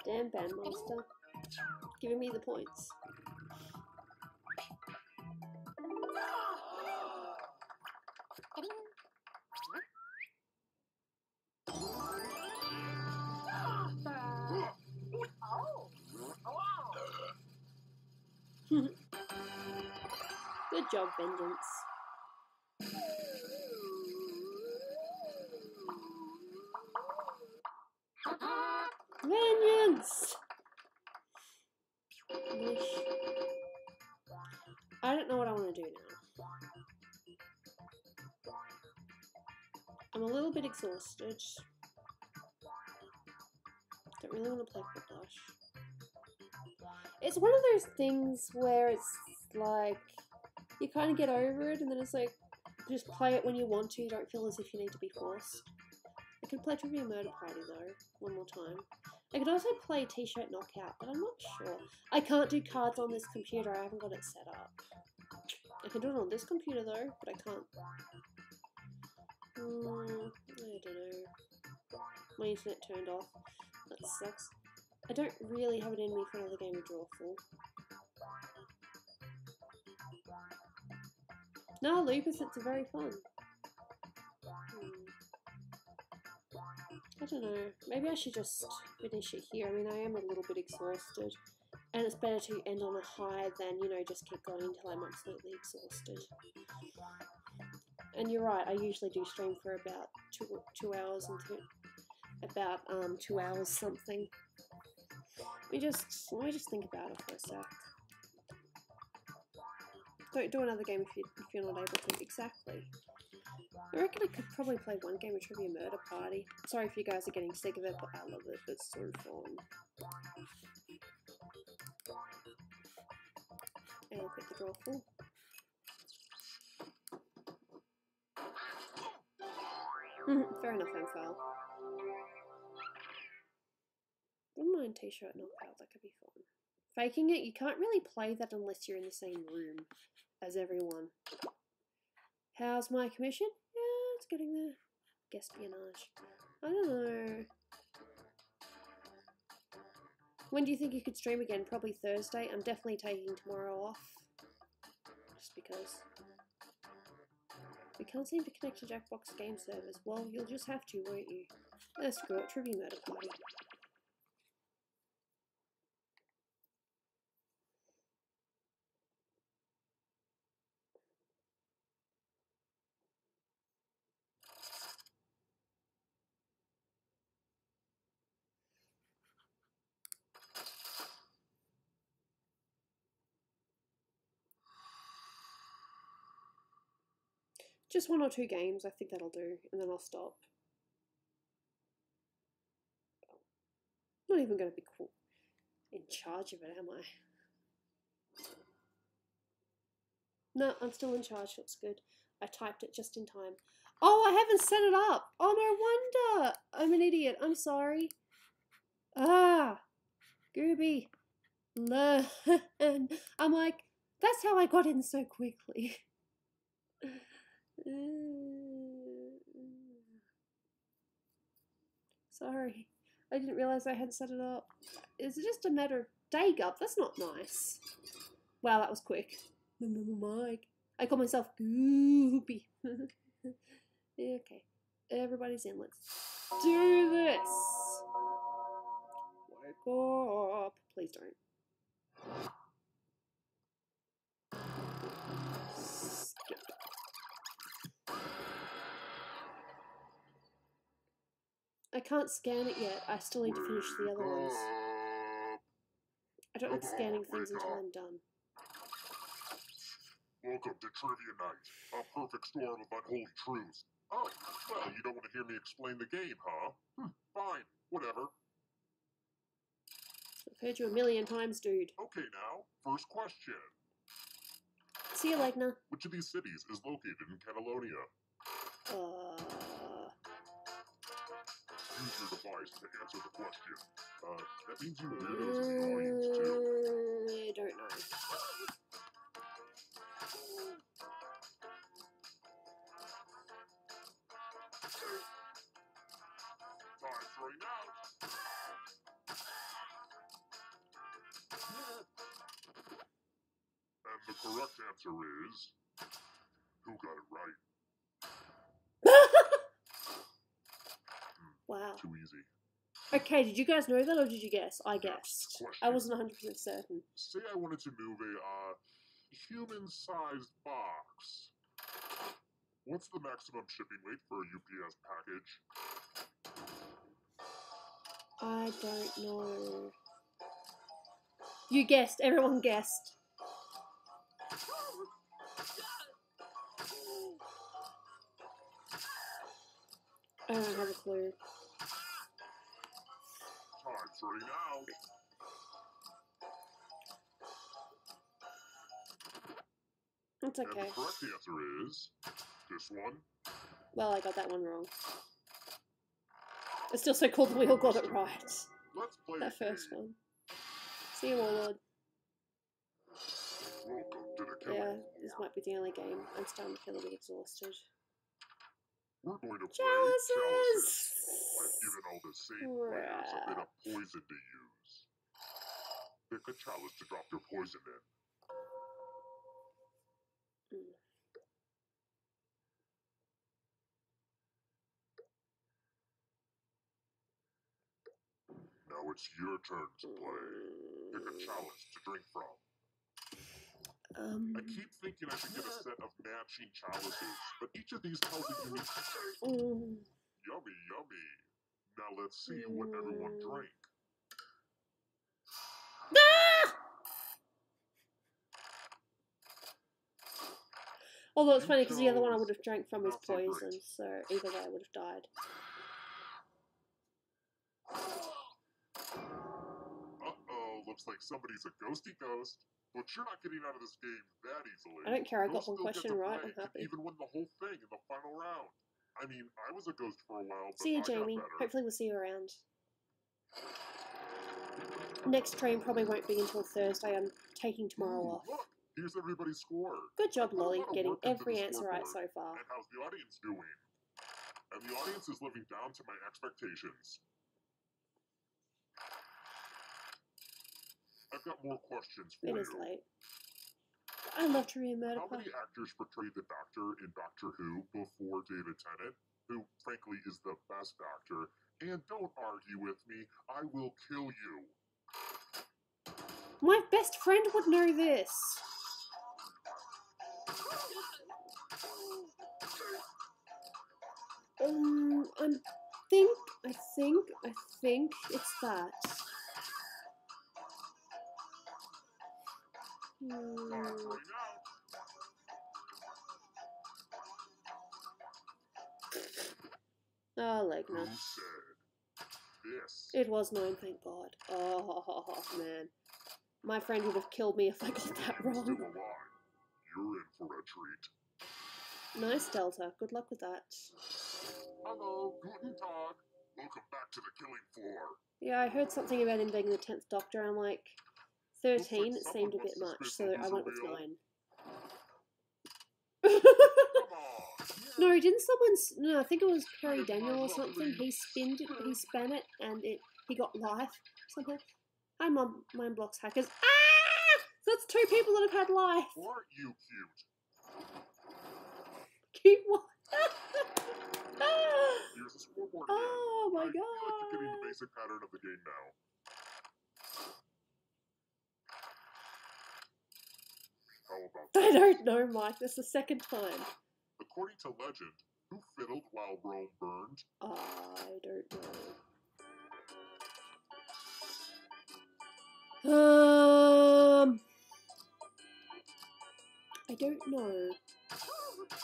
Damn bandmaster. Giving me the points. Good job, Vengeance. Vengeance! I don't know what I want to do now. I'm a little bit exhausted. Don't really want to play Whiplash. It's one of those things where it's like you kind of get over it and then it's like just play it when you want to, you don't feel as if you need to be forced. I could play Trivia Murder Party though, one more time. I could also play T-Shirt Knockout, but I'm not sure. I can't do cards on this computer, I haven't got it set up. I can do it on this computer though, but I can't. I don't know. My internet turned off. That sucks. I don't really have it in me for another game of Drawful. No, Lupus, it's very fun. I don't know. Maybe I should just finish it here. I mean, I am a little bit exhausted. And it's better to end on a high than, you know, just keep going until I'm absolutely exhausted. And you're right, I usually do stream for about two hours and about 2 hours something. Let me just think about it for a sec. Don't do another game if you're not able to. Exactly. I reckon I could probably play one game of Trivia Murder Party. Sorry if you guys are getting sick of it, but I love it. It's so fun. And I'll quit the draw full. Fair enough, Amphile. Wouldn't mind T-Shirt Knockout, that could be fun. Faking it, you can't really play that unless you're in the same room as everyone. How's my commission? Yeah, it's getting there. Espionage. I don't know. When do you think you could stream again? Probably Thursday. I'm definitely taking tomorrow off. Just because. We can't seem to connect to Jackbox game servers. Well, you'll just have to, won't you? Let's go. Trivia Murder Party. Just 1 or 2 games, I think that'll do, and then I'll stop. I'm not even going to be cool in charge of it, am I? No, I'm still in charge. Looks good. I typed it just in time. Oh, I haven't set it up. Oh, no wonder. I'm an idiot. I'm sorry. Ah, Gooby. Learn. I'm like, that's how I got in so quickly. Sorry. I didn't realise I hadn't set it up. Is it just a matter of dag up? That's not nice. Wow, that was quick. Mike. I call myself Gooby. Okay. Everybody's in. Let's do this. Wake up. Please don't. Skip. I can't scan it yet. I still need to finish the other ones. I don't like scanning things until I'm done. Welcome to Trivia Night, a perfect storm of unholy truths. Oh, well, you don't want to hear me explain the game, huh? Fine, whatever. I've heard you a million times, dude. Okay now, first question. See you, Legna. Which of these cities is located in Catalonia? Use your device to answer the question. That means you weirdos in the audience, too. I don't know. Time's running out. And the correct answer is... Who got it right? Wow. Too easy. Okay, did you guys know that or did you guess? I guessed. I wasn't 100% certain. Say I wanted to move a human-sized box. What's the maximum shipping weight for a UPS package? I don't know. You guessed. Everyone guessed. I don't have a clue. Time's running out. That's okay. And the correct answer is this one. Well, I got that one wrong. It's still so cool that we all got it right. Let's play That first one. See you, Warlord. Welcome to the killing. Yeah, this might be the only game. I'm starting to feel a bit exhausted. We're going to play Chalices! I've given all the same players a bit of poison to use. Pick a chalice to drop your poison in. Now it's your turn to play. Pick a chalice to drink from. I keep thinking I should get a set of matching chalices, but each of these tells a unique... Yummy, yummy. Now let's see what everyone drank. Although it's funny because the other one I would have drank from is poison, so either way I would have died. Uh-oh, looks like somebody's a ghosty ghost. But you're not getting out of this game that easily. I don't care, I got Ghosts one still question get to right, play I'm happy. Even win the whole thing in the final round. I mean, I was a ghost for a while, but See you, I got Jamie. better. Hopefully we'll see you around. Next stream probably won't be until Thursday. I'm taking tomorrow off. Look, here's everybody's score. Good job, I put a Lolly, lot of getting work into every the answer right scoreboard. so far. And how's the audience doing? And the audience is living down to my expectations. I've got more questions for It you. is late. I love Trivia Murder How Club. many actors portrayed the Doctor in Doctor Who before David Tennant, who frankly is the best actor? And don't argue with me, I will kill you. My best friend would know this. I think it's that. Oh, Who Legna. said this? It was 9, thank God. Oh, man. My friend would have killed me if I got that Still wrong. alive. You're in for a treat. Nice, Delta. Good luck with that. Hello, Guten Tag. Welcome back to the killing floor. Yeah, I heard something about him being the 10th Doctor. I'm like, 13, it seemed a bit much, so I went with 9. Come on. No, didn't someone... No, I think it was Perry Daniel or something. He span it, and he got life somehow. Hi, Mom. Mind blocks hackers. Ah! So that's 2 people that have had life. Aren't you cute? Cute what? Here's a scoreboard again. Oh my I feel like you're getting God. the basic pattern of the game now. How about I this? don't know, Mike. That's the 2nd time. According to legend, who fiddled while Rome burned? I don't know. I don't know.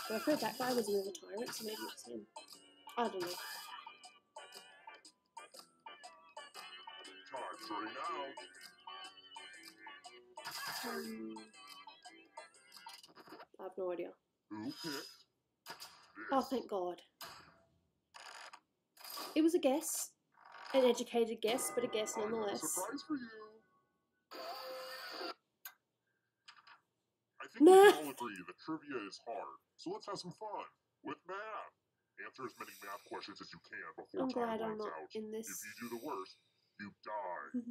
But I've heard that guy was a bit of a tyrant, so maybe it's him. I don't know. Time's running out. I have no idea. Who picked this? Oh, thank God. It was a guess. An educated guess, but a guess I have a nonetheless. surprise for you. I think we can all agree that trivia is hard, so let's have some fun with math. Answer as many math questions as you can before I'm time glad I'm runs not out. in this. If you do the worst, you die.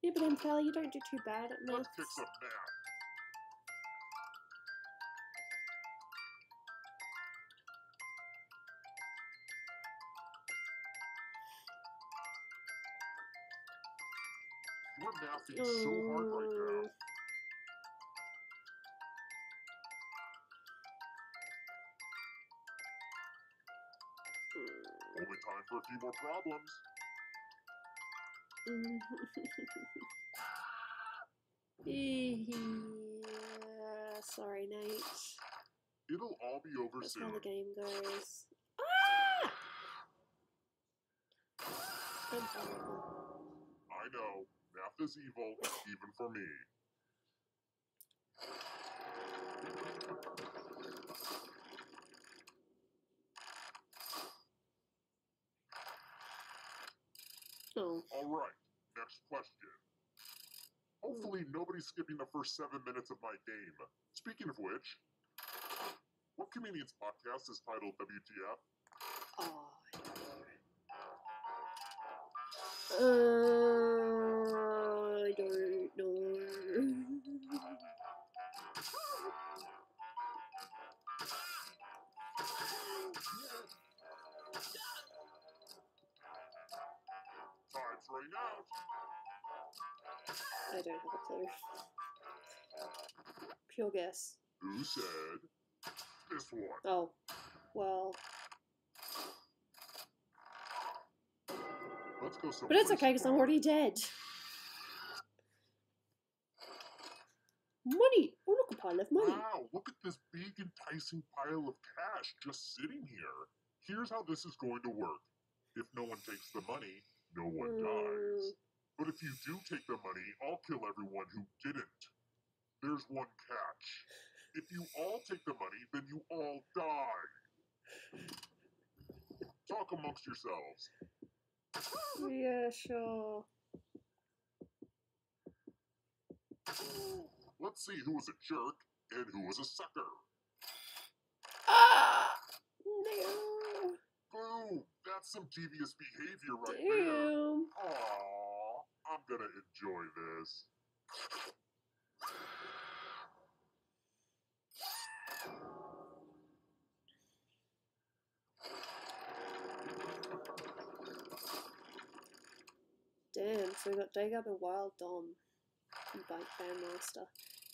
Yeah, but Fally, you don't do too bad at math. Let's kick some math. You're mathing so hard right now. Only time for a few more problems. Yeah, sorry, Nate. It'll all be over That's soon. how the game goes. Ah! I'm horrible. I know, math is evil, even for me. Oh. Alright, next question. Hopefully nobody's skipping the first 7 minutes of my game. Speaking of which, what Comedians podcast is titled WTF? Oh, I don't know. Time's running out. I don't have a clue. Pure guess. Who said this one? Oh, well. Let's go somewhere. But it's okay because I'm already dead. Money! Oh, look, a pile of money. Wow, look at this big enticing pile of cash just sitting here. Here's how this is going to work. If no one takes the money, no one dies. But if you do take the money, I'll kill everyone who didn't. There's one catch. If you all take the money, then you all die. Talk amongst yourselves. Yeah, sure. Let's see who was a jerk and who was a sucker. Ah! No. Boom! That's some devious behavior right there. Damn. Aww, I'm gonna enjoy this. Damn, so we got Dagab and Wild Dom and Bandmaster.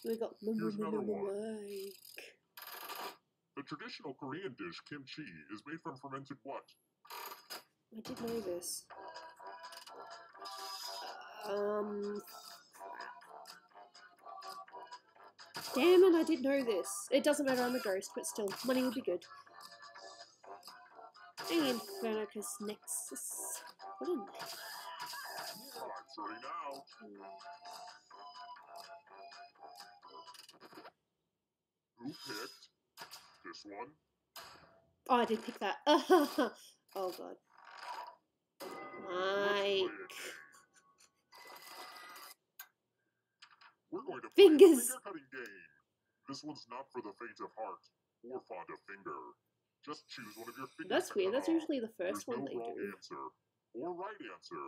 We got Here's another one. Mike. The traditional Korean dish, kimchi, is made from fermented what? I did know this. Damn it, I did know this. It doesn't matter, I'm a ghost, but still, money would be good. And Copernicus Nexus. What a name. Time's running out. Who picked this one? Oh, I did pick that. Oh god. Mike. We're going to play a Fingers. finger cutting game. This one's not for the faint of heart or fond of finger. Just choose one of your fingers. That's to weird. cut That's off. usually the first There's one no they wrong do. answer or right answer.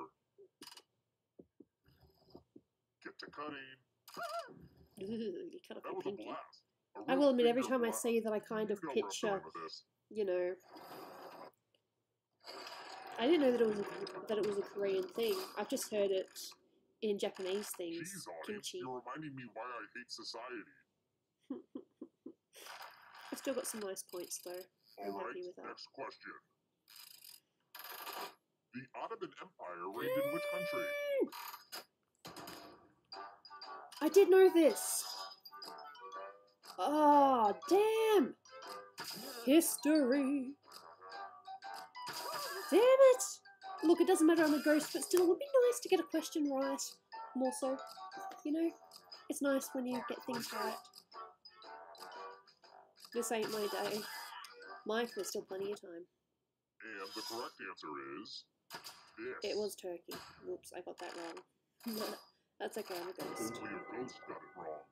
Get to cutting. You cut off That your was a pinky. blast. I will admit, every finger time I blast. say that, I kind of You know where I'm picture, going with this. you know. I didn't know that it was a Korean thing. I've just heard it in Japanese things. Jeez, audience, Kimchi. you're reminding me why I hate society. I've still got some nice points though. I'm All right, happy with that. next question. The Ottoman Empire reigned in which country? I did know this. Oh, damn. History. Damn it. Look, it doesn't matter I'm a ghost, but still, it would be nice to get a question right. More so, you know, it's nice when you get things right. This ain't my day. Mike, there's still plenty of time. And the correct answer is this. It was turkey. Whoops, I got that wrong. That's okay, I'm a ghost. Only a ghost got it wrong.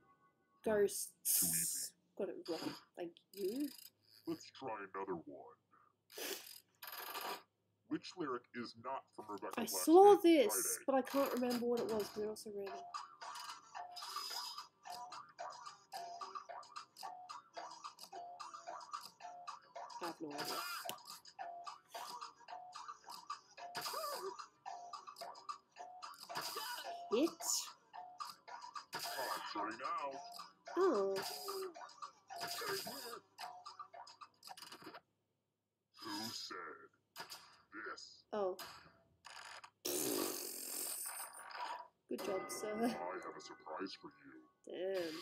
Ghosts. Too easy. Got it wrong. Thank you. Let's try another one. Which lyric is not from Rebecca I Black's saw Friday? this, but I can't remember what it was, but it also read it. I have no idea. It? Time's running out. Oh. Who said this? Oh. Good job, sir. I have a surprise for you. Damn.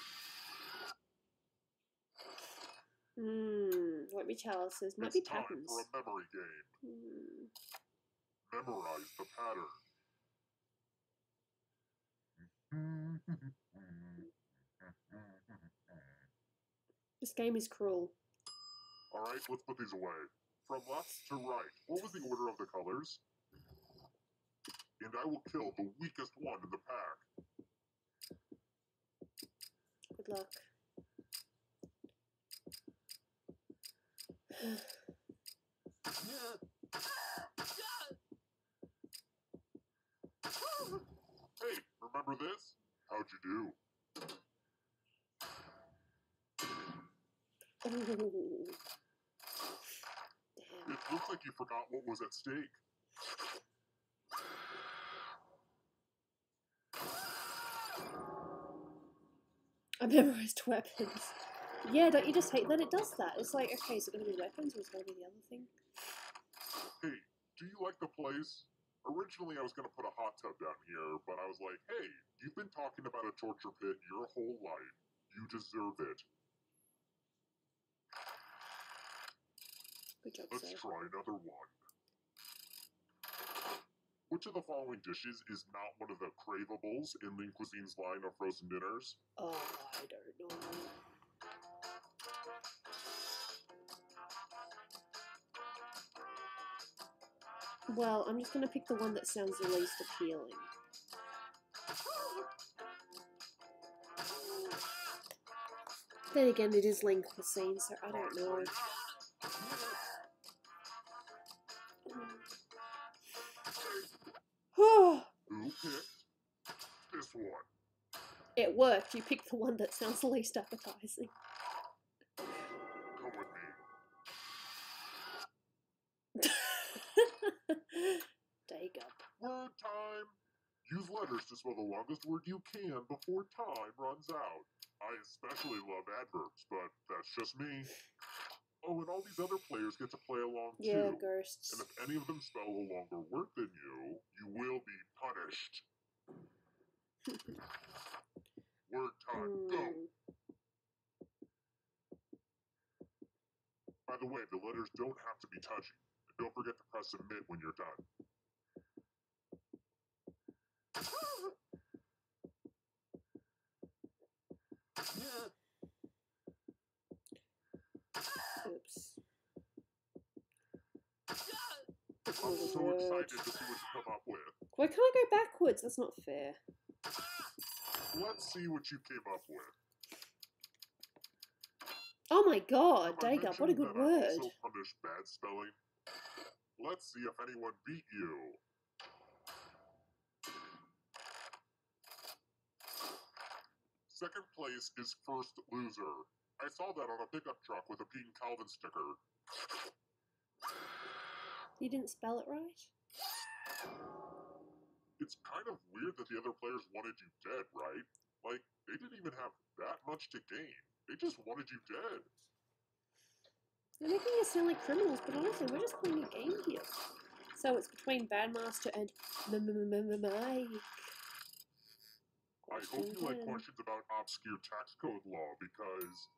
Might be chalices. Might be It's time patterns. for a memory game. Memorize the pattern. This game is cruel. Alright, let's put these away. From left to right, what was the order of the colors? And I will kill the weakest one in the pack. Good luck. Hey, remember this? How'd you do? Oh. Damn. It looks like you forgot what was at stake. I memorized weapons. Yeah, don't you just hate that it does that? It's like, okay, is it going to be weapons or is it going to be the other thing? Hey, do you like the place? Originally, I was going to put a hot tub down here, but I was like, hey, you've been talking about a torture pit your whole life. You deserve it. Good job, Let's sir. try another one. Which of the following dishes is not one of the cravables in Lean Cuisine's line of frozen dinners? Oh, I don't know. Well, I'm just going to pick the one that sounds the least appealing. Then again, it is Lean Cuisine, so I don't know. Who picked this one? It worked. You picked the one that sounds the least appetizing. Come with me. Take up. Word time! Use letters to spell the longest word you can before time runs out. I especially love adverbs, but that's just me. Oh, and all these other players get to play along Yeah, too. ghosts. And if any of them spell a longer word than you, you will be punished. Word time, go! By the way, the letters don't have to be touching. And don't forget to press submit when you're done. Oops. I'm so excited to see what you come up with. Why can't I go backwards? That's not fair. Let's see what you came up with. Oh my god, Have I Dagup, what a mentioned good that I word. also punish bad spelling? Let's see if anyone beat you. Second place is first loser. I saw that on a pickup truck with a Pete and Calvin sticker. You didn't spell it right? It's kind of weird that the other players wanted you dead, right? Like, they didn't even have that much to gain. They just wanted you dead. They're making us sound like criminals, but honestly, we're just playing a game here. So it's between Bandmaster and Mike. I hope you like questions about obscure tax code law because,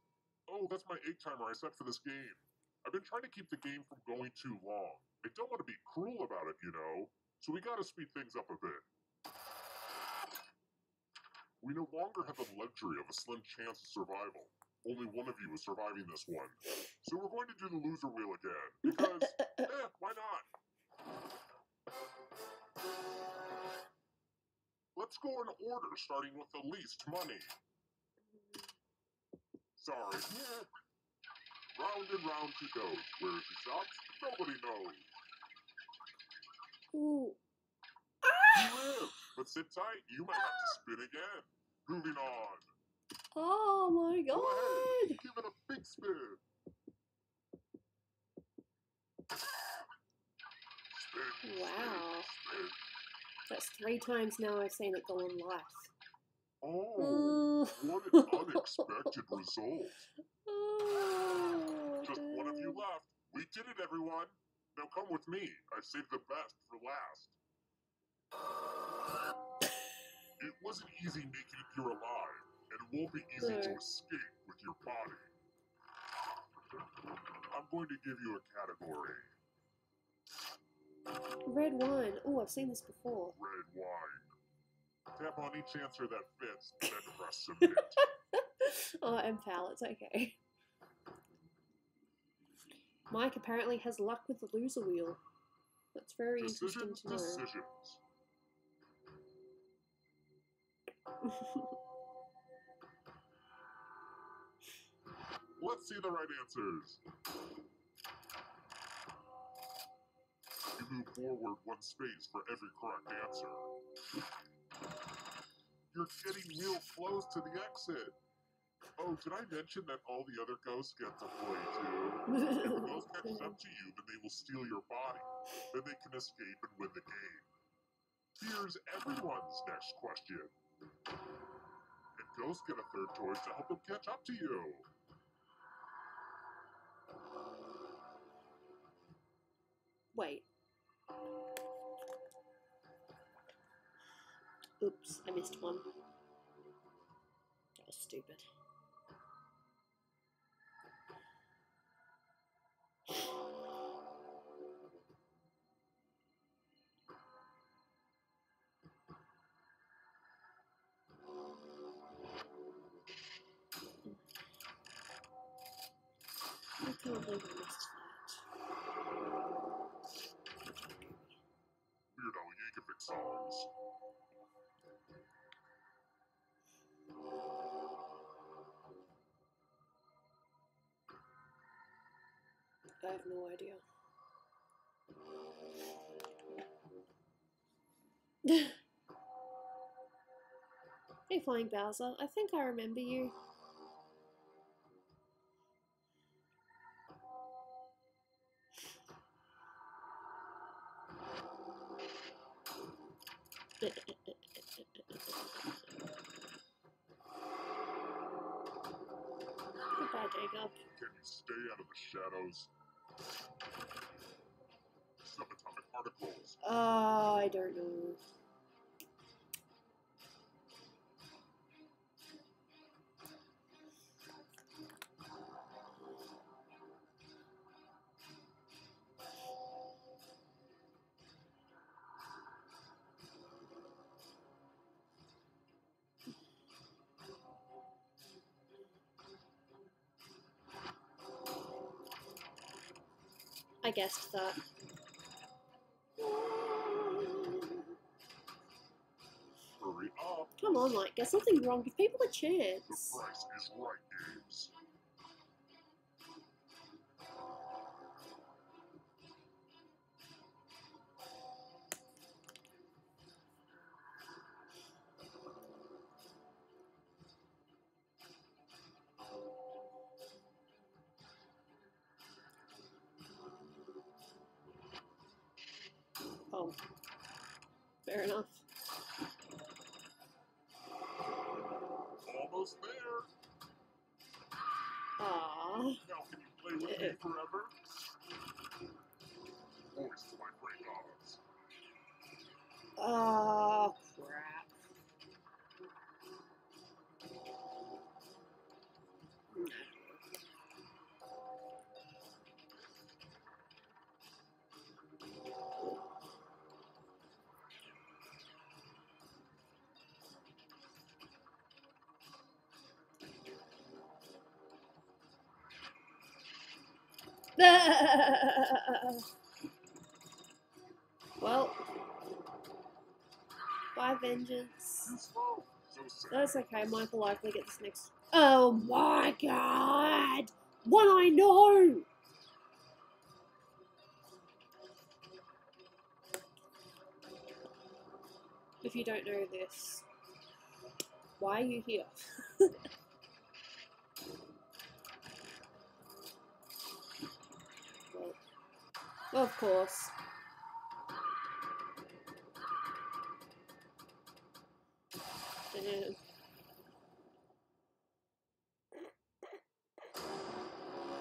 oh, that's my 8-timer I set for this game. I've been trying to keep the game from going too long. I don't want to be cruel about it, you know? So we gotta speed things up a bit. We no longer have the luxury of a slim chance of survival. Only one of you is surviving this one. So we're going to do the loser wheel again. Because, why not? Let's go in order, starting with the least money. Sorry. Round and round she goes. Where she stops, nobody knows. Ooh. You live, but sit tight. You might have to spin again. Moving on. Oh my Go god! ahead, give it a big spin. Spin, Wow. spin. That's 3 times now I've seen it go on live. Oh, what an unexpected result. Oh, Just one of you left. We did it, everyone. Now come with me. I saved the best for last. It wasn't easy making it here alive, and it won't be easy to escape with your body. I'm going to give you a category. Red wine. Oh, I've seen this before. Red wine. Tap on each answer that fits, then press submit. Oh, and pal, it's okay. Mike apparently has luck with the loser wheel. That's very interesting to know. Decisions. Let's see the right answers. You move forward 1 space for every correct answer. You're getting real close to the exit. Oh, did I mention that all the other ghosts get to play too? If a ghost catches up to you, then they will steal your body. Then they can escape and win the game. Here's everyone's next question. And ghosts get a 3rd choice to help them catch up to you. Wait. Oops, I missed one. That was stupid. I can't believe I missed Weird Al Yankovic songs. that. I have no idea. Hey, Flying Bowser, I think I remember you. Goodbye, Jacob. Can you stay out of the shadows? Subatomic particles. I don't know. I guessed that. Hurry up. Come on, like, there's something wrong. Give people a The chance. price is right, Games. Oh. Fair enough. Almost there. Aww. Now can you play with me forever? Voice to my great gods. Oh, crap. Well, bye, vengeance. Too slow. So sad. That's okay, Michael likely get this next. Oh my god! What I know! If you don't know this, why are you here? Well, of course.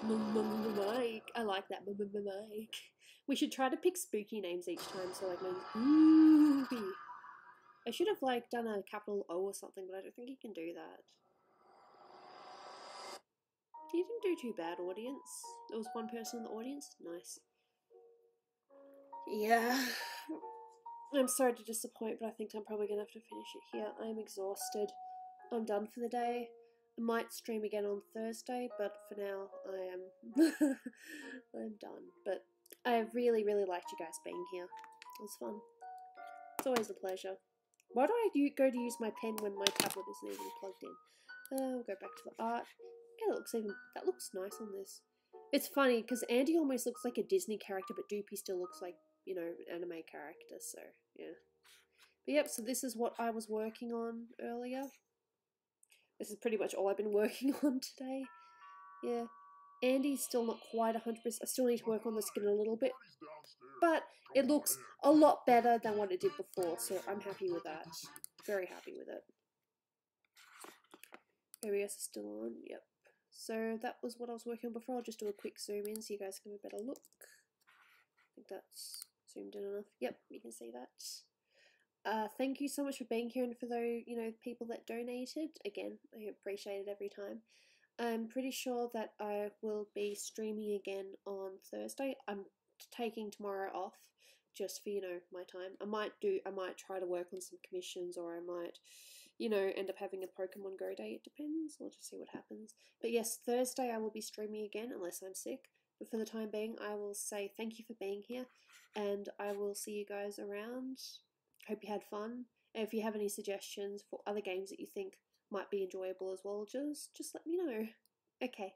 Mike. I like that. Mike. We should try to pick spooky names each time. So like maybe Gooby. I should have like done a capital O or something, but I don't think you can do that. You didn't do too bad, audience. There was one person in the audience. Nice. Yeah. I'm sorry to disappoint, but I think I'm probably going to have to finish it here. I'm exhausted. I'm done for the day. I might stream again on Thursday, but for now I am I'm done. But I really, really liked you guys being here. It was fun. It's always a pleasure. Why do I go to use my pen when my tablet isn't even plugged in? We'll go back to the art. Yeah, that looks nice on this. It's funny because Andy almost looks like a Disney character, but Doopy still looks like, you know, an anime character. So yeah. But yep. So this is what I was working on earlier. This is pretty much all I've been working on today. Yeah. Andy's still not quite 100%. I still need to work on the skin a little bit. But it looks a lot better than what it did before, so I'm happy with that. Very happy with it. OBS is still on, yep. So that was what I was working on before. I'll just do a quick zoom in so you guys can have a better look. I think that's zoomed in enough. Yep, you can see that. Thank you so much for being here, and for those, you know, people that donated. Again, I appreciate it every time. I'm pretty sure that I will be streaming again on Thursday. I'm taking tomorrow off just for, you know, my time. I might try to work on some commissions, or I might, you know, end up having a Pokemon Go day. It depends. We'll just see what happens. But yes, Thursday I will be streaming again unless I'm sick. But for the time being, I will say thank you for being here, and I will see you guys around. Hope you had fun. And if you have any suggestions for other games that you think might be enjoyable as well, just let me know. Okay,